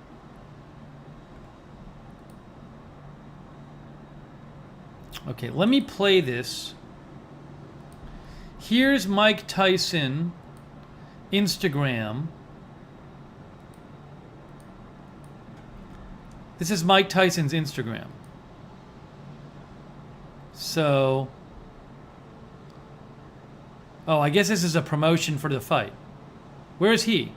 Okay, let me play this. Here's Mike Tyson, Instagram. This is Mike Tyson's Instagram. So, oh, I guess this is a promotion for the fight. Where is he?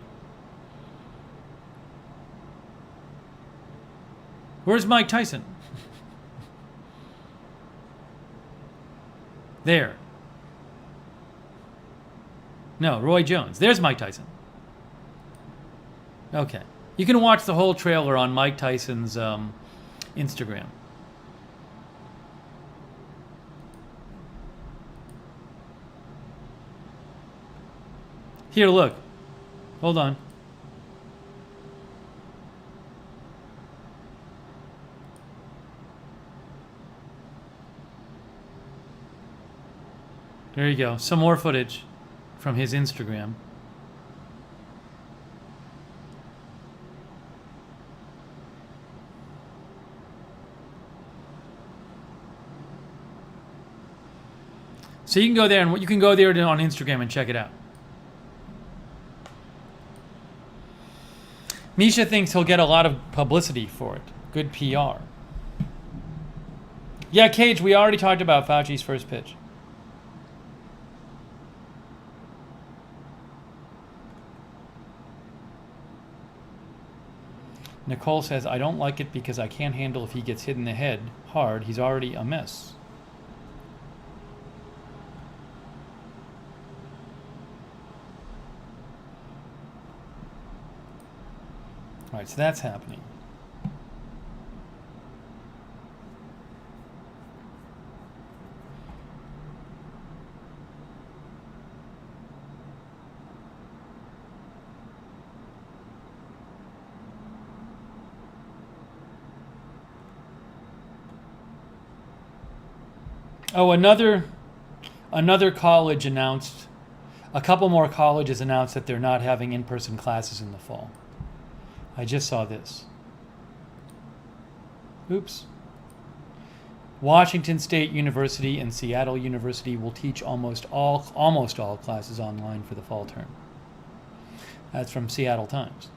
Where's Mike Tyson? There. No, Roy Jones. There's Mike Tyson. Okay. You can watch the whole trailer on Mike Tyson's Instagram. Here, look. Hold on. There you go. Some more footage from his Instagram. So you can go there, and you can go there on Instagram and check it out. Misha thinks he'll get a lot of publicity for it. Good PR. Yeah, Cage, we already talked about Fauci's first pitch. Nicole says, I don't like it because I can't handle if he gets hit in the head hard. He's already a mess. All right, so that's happening. Oh, another college announced, a couple more colleges announced that they're not having in-person classes in the fall. I just saw this. Oops. Washington State University and Seattle University will teach almost all classes online for the fall term. That's from Seattle Times.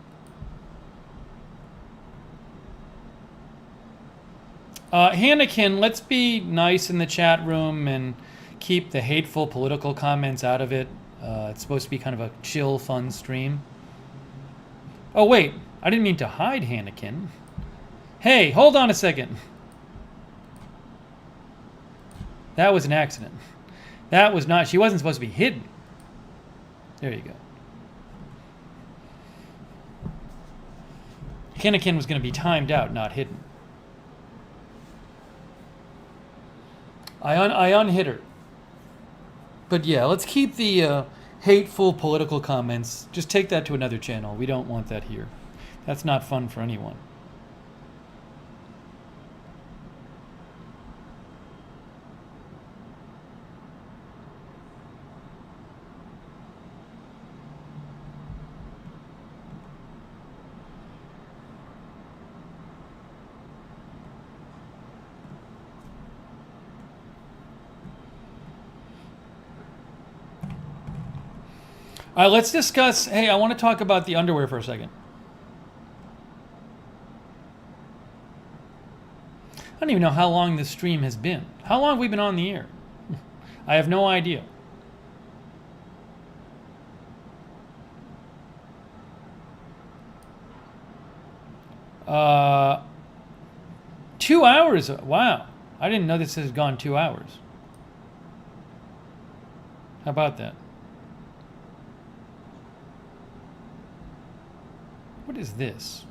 Hannikin, let's be nice in the chat room and keep the hateful political comments out of it. It's supposed to be kind of a chill, fun stream. Oh, wait. I didn't mean to hide Hannikin. Hey, hold on a second. That was an accident. That was not... She wasn't supposed to be hidden. There you go. Hannikin was going to be timed out, not hidden. I unhit her. But yeah, let's keep the hateful political comments. Just take that to another channel. We don't want that here. That's not fun for anyone. All right, let's discuss. Hey, I want to talk about the underwear for a second. I don't even know how long this stream has been. How long have we been on the air? I have no idea. Uh, 2 hours. Wow. I didn't know this has gone 2 hours. How about that? What is this?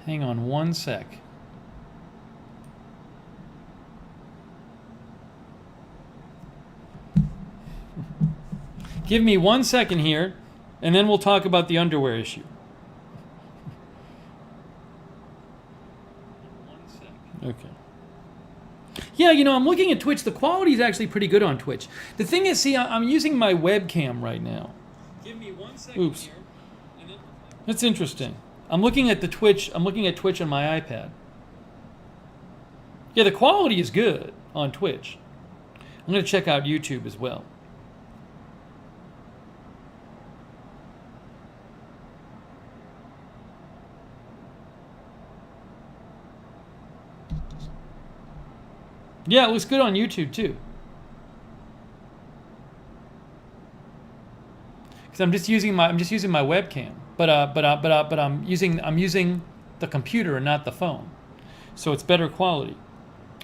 Hang on one sec. Give me 1 second here, and then we'll talk about the underwear issue. 1 second. Okay. Yeah, you know, I'm looking at Twitch. The quality is actually pretty good on Twitch. The thing is, see, I'm using my webcam right now. Give me 1 second. Oops. Here, and then... That's interesting. I'm looking at the Twitch. I'm looking at Twitch on my iPad. Yeah, the quality is good on Twitch. I'm going to check out YouTube as well. Yeah, it looks good on YouTube too. Because I'm just using my webcam, but I'm using the computer and not the phone, so it's better quality.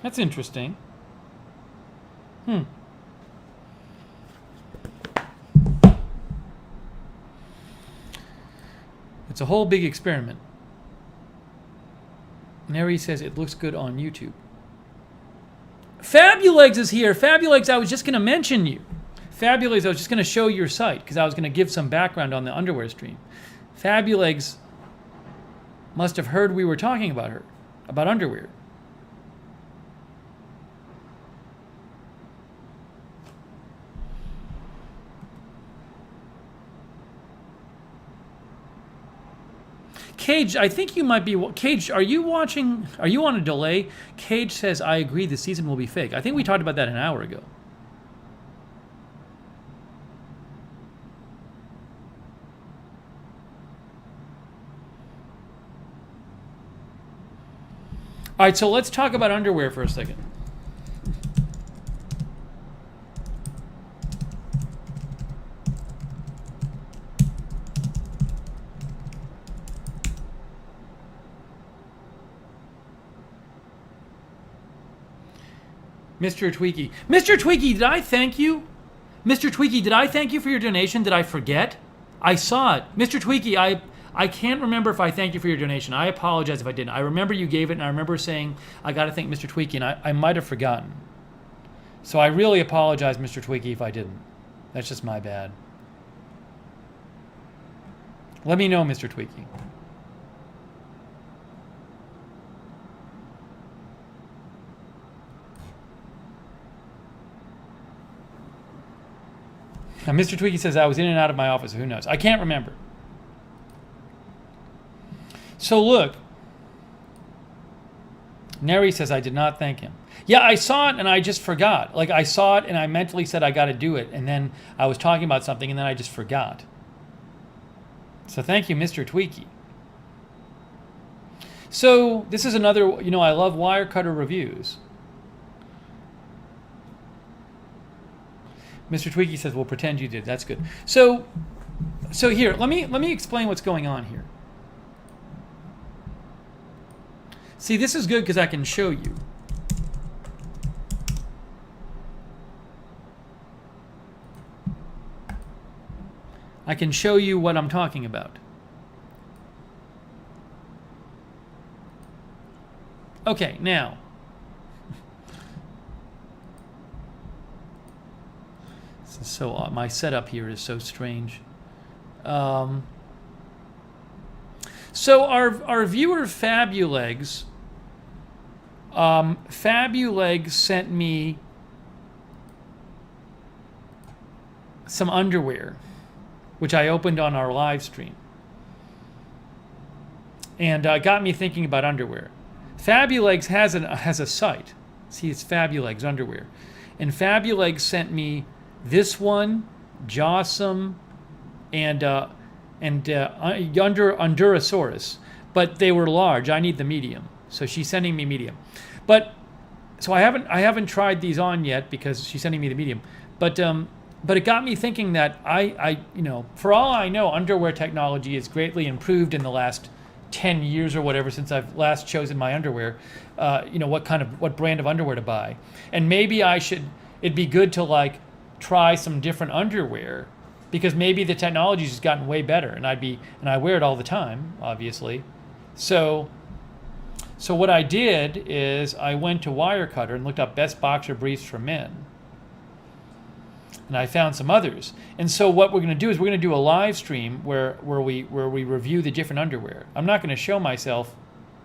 That's interesting. It's a whole big experiment. Neri says it looks good on YouTube. Fabulegs is here. Fabulegs, I was just going to mention you. Fabulegs, I was just going to show your site because I was going to give some background on the underwear stream. Fabulegs must have heard we were talking about her, about underwear. Cage, I think you might be... Cage, are you watching... Are you on a delay? Cage says, I agree, the season will be fake. I think we talked about that an hour ago. All right, so let's talk about underwear for a second. Mr. Tweaky. Mr. Tweaky, did I thank you? Mr. Tweaky, did I thank you for your donation? Did I forget? I saw it. Mr. Tweaky, I can't remember if I thanked you for your donation. I apologize if I didn't. I remember you gave it, and I remember saying, I got to thank Mr. Tweaky, and I might have forgotten. So I really apologize, Mr. Tweaky, if I didn't. That's just my bad. Let me know, Mr. Tweaky. Now, Mr. Tweaky says, I was in and out of my office. Who knows? I can't remember. So look. Neri says, I did not thank him. Yeah, I saw it and I just forgot. Like, I saw it and I mentally said I got to do it. And then I was talking about something and then I just forgot. So thank you, Mr. Tweaky. So this is another, I love Wirecutter reviews. Mr. Tweaky says, "We'll pretend you did." That's good. So here, let me explain what's going on here. See, this is good because I can show you. I can show you what I'm talking about. Okay, now. This is so odd. My setup here is so strange. So our viewer Fabulegs, Fabulegs sent me some underwear, which I opened on our live stream, and got me thinking about underwear. Fabulegs has a site. See, it's Fabulegs underwear, and Fabulegs sent me this one, Jossum, and Undurasaurus, but they were large. I need the medium, so she's sending me medium. But so I haven't tried these on yet because she's sending me the medium. But it got me thinking that I for all I know, underwear technology has greatly improved in the last 10 years or whatever since I've last chosen my underwear. What brand of underwear to buy, and maybe it'd be good to try some different underwear, because maybe the technology's just gotten way better, and I wear it all the time, obviously. So what I did is I went to Wirecutter and looked up best boxer briefs for men, and I found some others. And so what we're going to do is we're going to do a live stream where we review the different underwear. I'm not going to show myself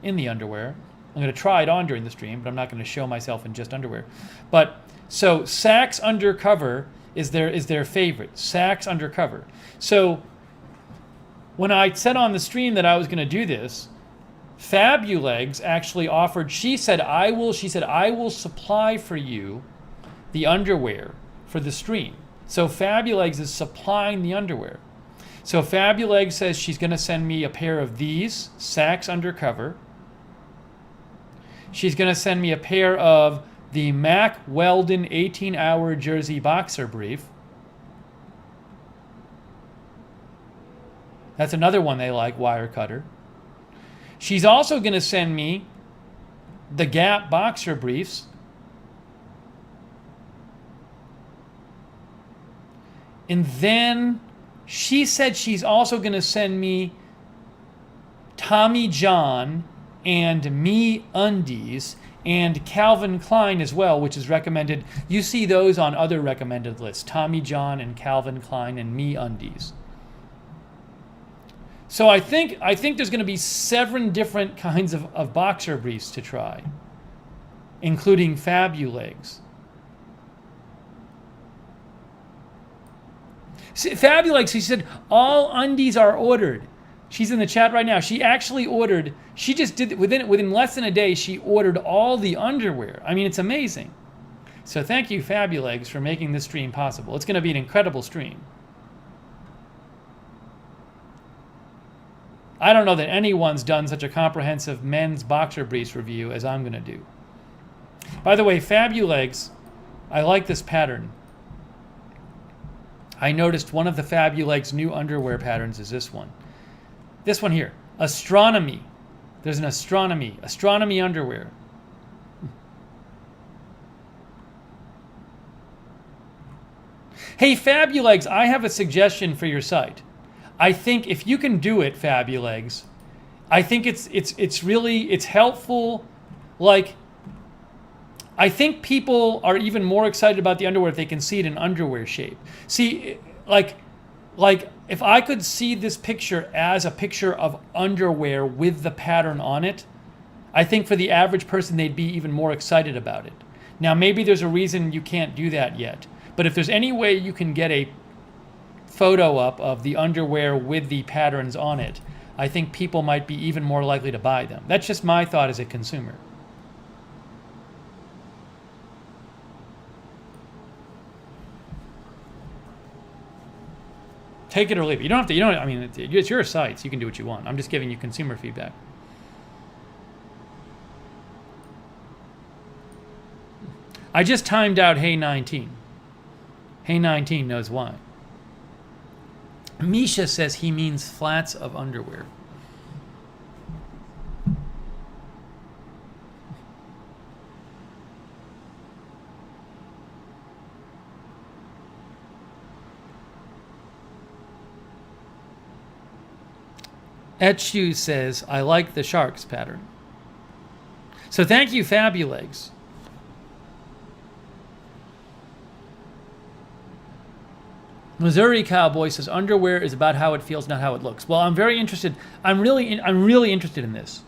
in the underwear. I'm going to try it on during the stream, but I'm not going to show myself in just underwear. But so Saks Undercover is their favorite. Saks Undercover. So when I said on the stream that I was going to do this, Fabulegs actually offered. She said I will supply for you the underwear for the stream. So Fabulegs is supplying the underwear. So Fabulegs says she's going to send me a pair of these Saks Undercover. She's going to send me a pair of the Mack Weldon 18-hour jersey boxer brief. That's another one they like, Wirecutter. She's also going to send me the Gap boxer briefs. And then she said she's also going to send me Tommy John and Me Undies and Calvin Klein as well, which is recommended. You see those on other recommended lists: Tommy John and Calvin Klein and Me Undies. So I think there's going to be 7 different kinds of boxer briefs to try, including Fabulegs. Fabulegs, she said all undies are ordered. She's in the chat right now. She actually ordered. She just did within less than a day. She ordered all the underwear. I mean, it's amazing. So thank you, Fabulegs, for making this stream possible. It's going to be an incredible stream. I don't know that anyone's done such a comprehensive men's boxer briefs review as I'm going to do. By the way, Fabulegs, I like this pattern. I noticed one of the Fabulegs' new underwear patterns is this one. This one here, astronomy. There's an astronomy underwear. Hey, Fabulegs, I have a suggestion for your site. I think if you can do it, Fabulegs, I think it's helpful. Like, I think people are even more excited about the underwear if they can see it in underwear shape. See, like if I could see this picture as a picture of underwear with the pattern on it, I think for the average person they'd be even more excited about it. Now maybe there's a reason you can't do that yet, but if there's any way you can get a photo up of the underwear with the patterns on it, I think people might be even more likely to buy them. That's just my thought as a consumer. Take it or leave it. You don't have to, I mean, it's your site, so you can do what you want. I'm just giving you consumer feedback. I just timed out Hey 19. Hey 19 knows why. Misha says he means flats of underwear. Etchu says, I like the sharks pattern. So thank you, Fabulegs. Missouri Cowboy says, underwear is about how it feels, not how it looks. Well, I'm very interested. I'm really interested in this.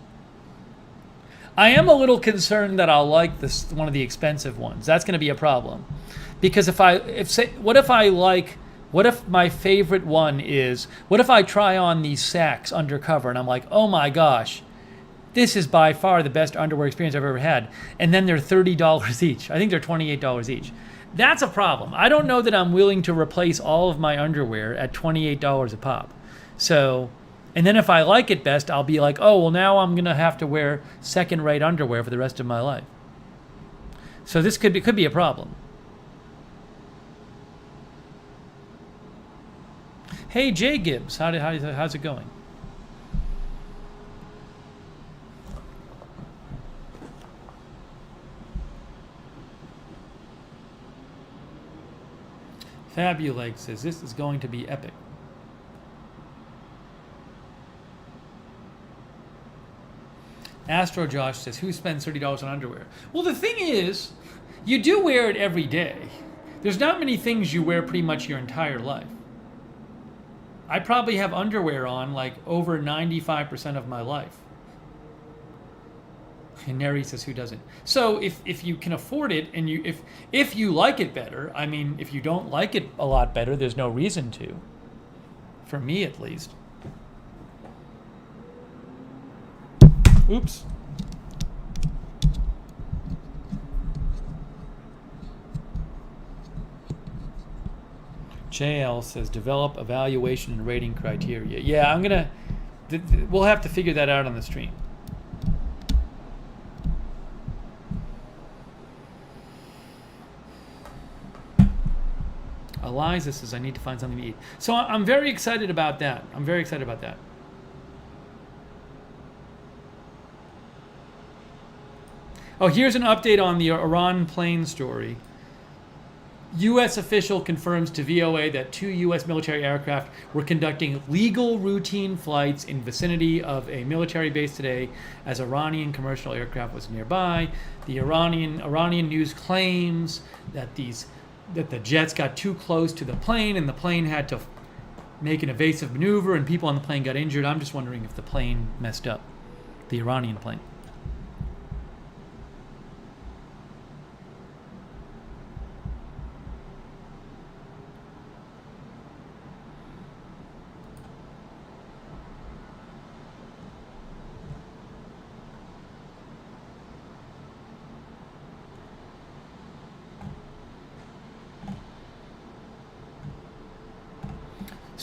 I am a little concerned that I'll like this one of the expensive ones. That's going to be a problem. Because what if my favorite one is, what if I try on these Saks undercover and I'm like, oh my gosh, this is by far the best underwear experience I've ever had. And then they're $30 each. I think they're $28 each. That's a problem. I don't know that I'm willing to replace all of my underwear at $28 a pop. So, and then if I like it best, I'll be like, oh, well, now I'm going to have to wear second-rate underwear for the rest of my life. So this could be a problem. Hey, Jay Gibbs, how's it going? Fabuleg says, this is going to be epic. Astro Josh says, who spends $30 on underwear? Well, the thing is, you do wear it every day. There's not many things you wear pretty much your entire life. I probably have underwear on like over 95% of my life. And Neri says, who doesn't? So if you can afford it and if you like it better, I mean, if you don't like it a lot better, there's no reason to. For me, at least. Oops. JL says, develop evaluation and rating criteria. Yeah, we'll have to figure that out on the stream. Eliza says, I need to find something to eat. So I'm very excited about that. Oh, here's an update on the Iran plane story. U.S. official confirms to VOA that 2 U.S. military aircraft were conducting legal routine flights in vicinity of a military base today as Iranian commercial aircraft was nearby. The Iranian news claims that the jets got too close to the plane and the plane had to make an evasive maneuver and people on the plane got injured. I'm just wondering if the plane messed up, the Iranian plane.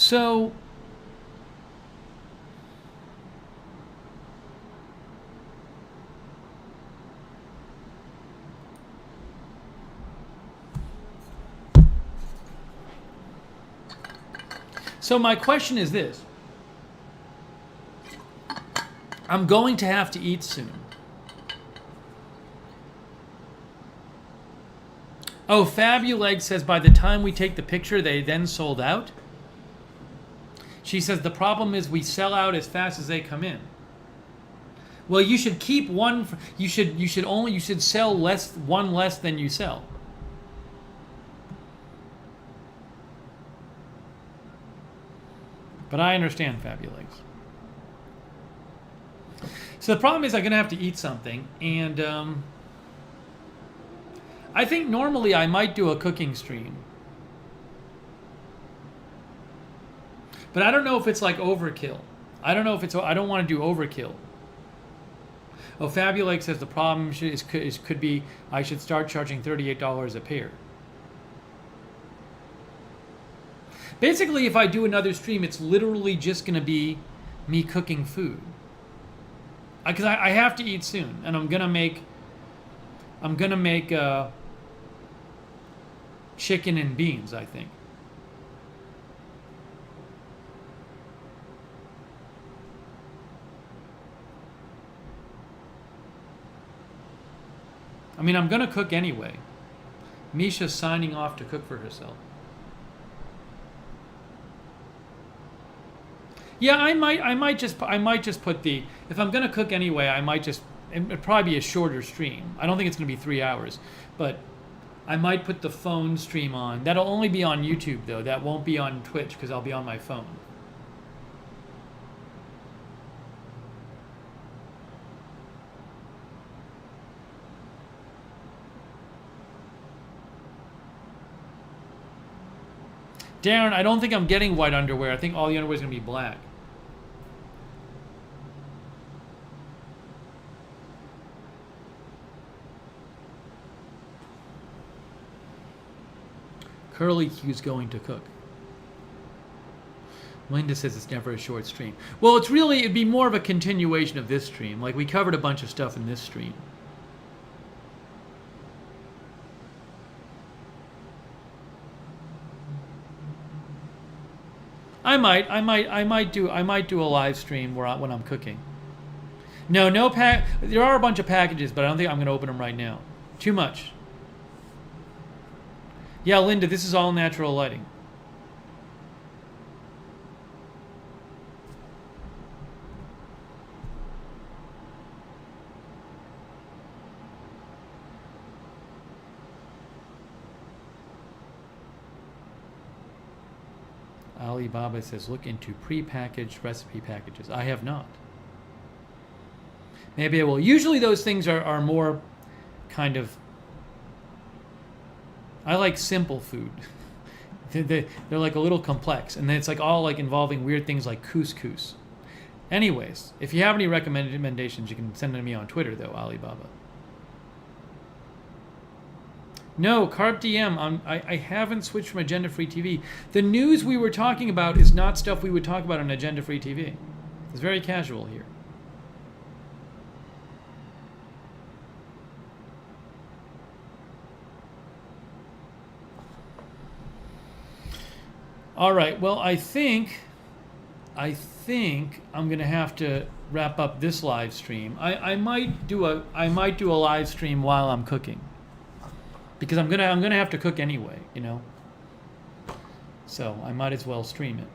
So my question is this. I'm going to have to eat soon. Oh, Fabuleg says by the time we take the picture, they then sold out. She says the problem is we sell out as fast as they come in. Well, you should keep one. You should sell one less than you sell. But I understand Fabulegs. So the problem is I'm going to have to eat something, and I think normally I might do a cooking stream. But I don't know if it's like overkill. I don't know if it's. I don't want to do overkill. Oh, Fabuleg says the problem could be I should start charging $38 a pair. Basically, if I do another stream, it's literally just going to be me cooking food. Because I have to eat soon, and I'm gonna make chicken and beans, I think. I mean, I'm gonna cook anyway. Misha's signing off to cook for herself. Yeah, I might just put the, if I'm gonna cook anyway, it'd probably be a shorter stream. I don't think it's gonna be 3 hours, but I might put the phone stream on. That'll only be on YouTube though. That won't be on Twitch because I'll be on my phone. Darren, I don't think I'm getting white underwear. I think all the underwear is gonna be black. Curly Q's going to cook. Linda says it's never a short stream. Well, it'd be more of a continuation of this stream. Like, we covered a bunch of stuff in this stream. I might do a live stream when I'm cooking. No pack. There are a bunch of packages, but I don't think I'm going to open them right now. Too much. Yeah, Linda, this is all natural lighting. Alibaba says, look into pre-packaged recipe packages. I have not. Maybe I will. Usually those things are more kind of, I like simple food. They're like a little complex, and then it's like all like involving weird things like couscous. Anyways, if you have any recommendations, you can send them to me on Twitter, though, Alibaba. No, Carp DM, I haven't switched from agenda-free TV. The news we were talking about is not stuff we would talk about on agenda-free TV. It's very casual here. All right, well, I think I'm going to have to wrap up this live stream. I might do a live stream while I'm cooking. Because I'm gonna have to cook anyway, you know. So I might as well stream it.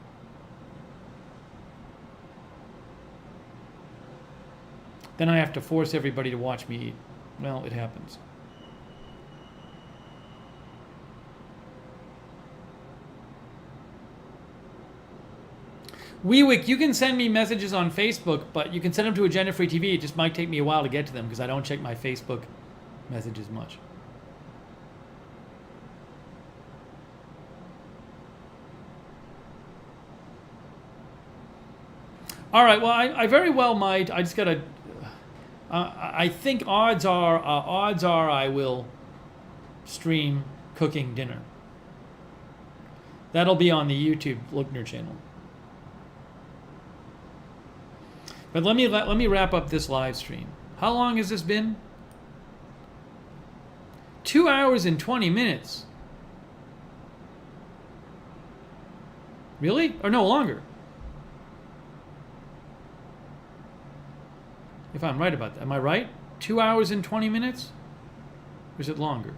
Then I have to force everybody to watch me eat. Well, it happens. Weewick, you can send me messages on Facebook, but you can send them to Agenda Free TV. It just might take me a while to get to them because I don't check my Facebook messages much. All right. Well, I very well might. I just gotta. I think odds are I will stream cooking dinner. That'll be on the YouTube Lookner channel. But let me wrap up this live stream. How long has this been? 2 hours and 20 minutes. Really? Or no, longer. If I'm right about that. Am I right? 2 hours and 20 minutes? Or is it longer?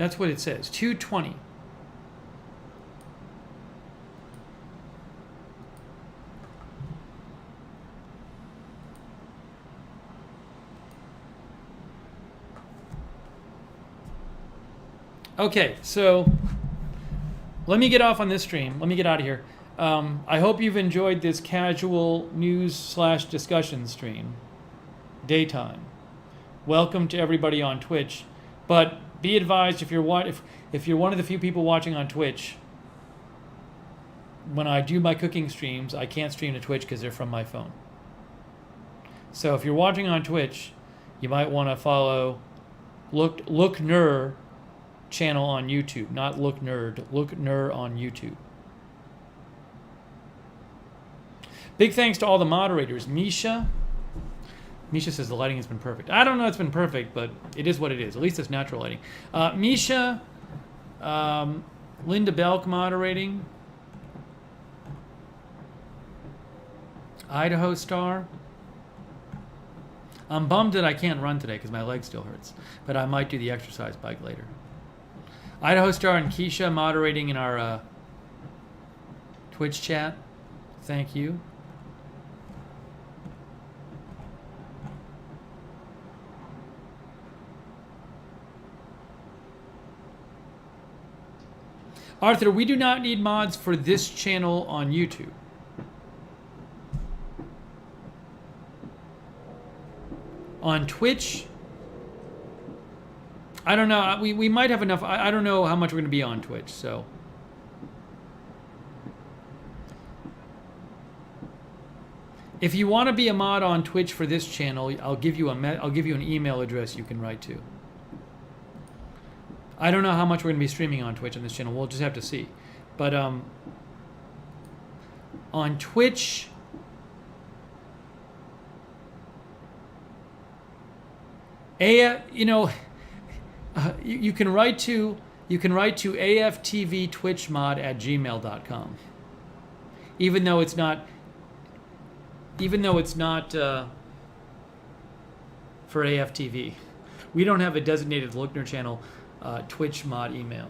That's what it says. 220. Okay, so let me get off on this stream. Let me get out of here. I hope you've enjoyed this casual news/discussion stream. Daytime. Welcome to everybody on Twitch. But be advised, if you're one of the few people watching on Twitch, when I do my cooking streams, I can't stream to Twitch because they're from my phone. So if you're watching on Twitch, you might want to follow Lookner channel on YouTube, not Looknerd. Lookner on YouTube. Big thanks to all the moderators. Misha says the lighting has been perfect. I don't know it's been perfect, but it is what it is. At least it's natural lighting. Misha, Linda Belk moderating. Idaho Star. I'm bummed that I can't run today because my leg still hurts, but I might do the exercise bike later. Idaho Star and Keisha moderating in our Twitch chat. Thank you. Arthur, we do not need mods for this channel on YouTube. On Twitch, I don't know. We might have enough. I don't know how much we're going to be on Twitch. So, if you want to be a mod on Twitch for this channel, I'll give you an email address you can write to. I don't know how much we're going to be streaming on Twitch on this channel. We'll just have to see. But on Twitch, you can write to aftvtwitchmod@gmail.com. Even though it's not for AFTV. We don't have a designated Lookner channel Twitch mod email.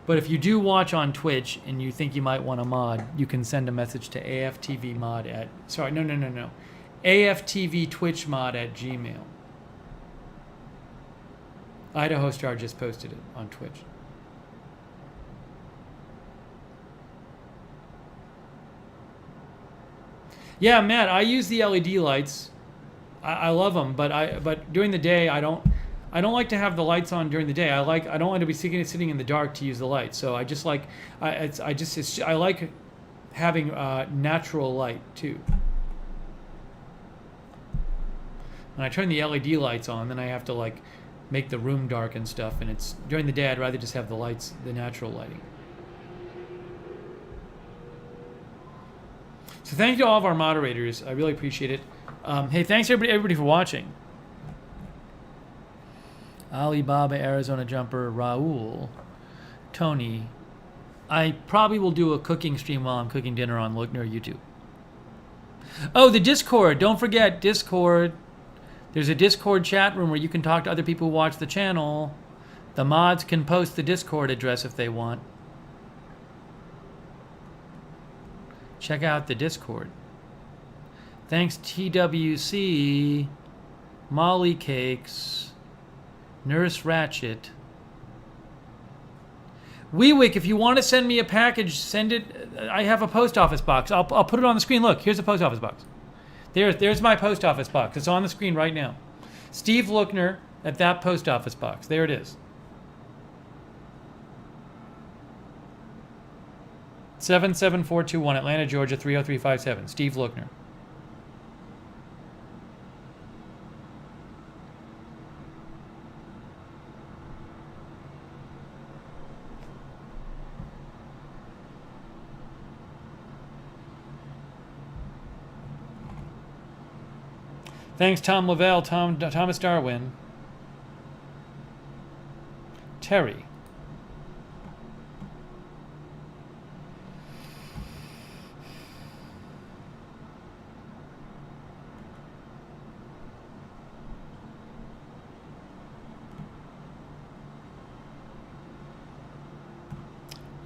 But if you do watch on Twitch and you think you might want a mod, you can send a message to AFTVtwitchmod@gmail. Idaho Star just posted it on Twitch. Yeah, Matt, I use the LED lights. I love them, but during the day I don't like to have the lights on during the day. I don't want to be sitting in the dark to use the lights. So I just like I like having natural light too. When I turn the LED lights on, then I have to make the room dark and stuff. And it's during the day I'd rather just have the lights, the natural lighting. So thank you to all of our moderators. I really appreciate it. Hey, thanks everybody for watching. Alibaba, Arizona Jumper, Raul, Tony. I probably will do a cooking stream while I'm cooking dinner on Lookner YouTube. Oh, the Discord. Don't forget Discord. There's a Discord chat room where you can talk to other people who watch the channel. The mods can post the Discord address if they want. Check out the Discord. Thanks TWC, Molly Cakes, Nurse Ratchet. Weewick, if you want to send me a package, send it. I have a post office box. I'll put it on the screen. Look, here's a post office box. There's my post office box. It's on the screen right now. Steve Lookner at that post office box. There it is. 77421, Atlanta, Georgia 30357. Steve Lookner. Thanks, Tom Lavelle, Thomas Darwin. Terry.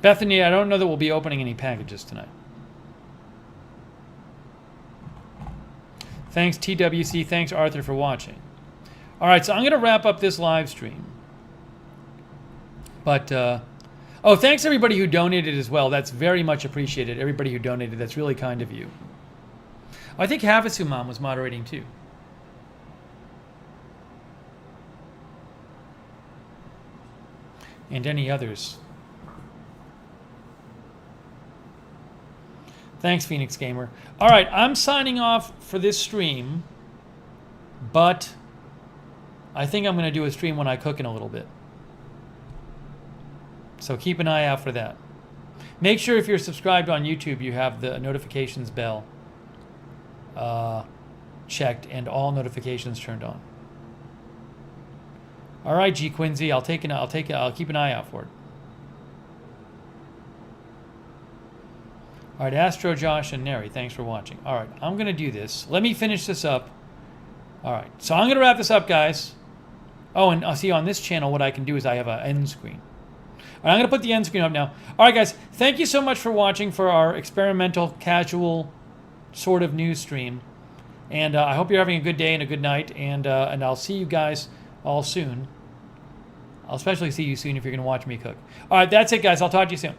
Bethany, I don't know that we'll be opening any packages tonight. Thanks, TWC. Thanks, Arthur, for watching. All right, so I'm going to wrap up this live stream. But, oh, thanks everybody who donated as well. That's very much appreciated. Everybody who donated, that's really kind of you. I think Havasu Mom was moderating too. And any others. Thanks, Phoenix Gamer. All right, I'm signing off for this stream, but I think I'm going to do a stream when I cook in a little bit. So keep an eye out for that. Make sure if you're subscribed on YouTube, you have the notifications bell checked and all notifications turned on. All right, G Quincy, I'll keep an eye out for it. All right, Astro, Josh, and Neri, thanks for watching. All right, I'm going to do this. Let me finish this up. All right, so I'm going to wrap this up, guys. Oh, and I'll see on this channel what I can do is I have an end screen. All right, I'm going to put the end screen up now. All right, guys, thank you so much for watching for our experimental, casual sort of news stream. And I hope you're having a good day and a good night. And I'll see you guys all soon. I'll especially see you soon if you're going to watch me cook. All right, that's it, guys. I'll talk to you soon.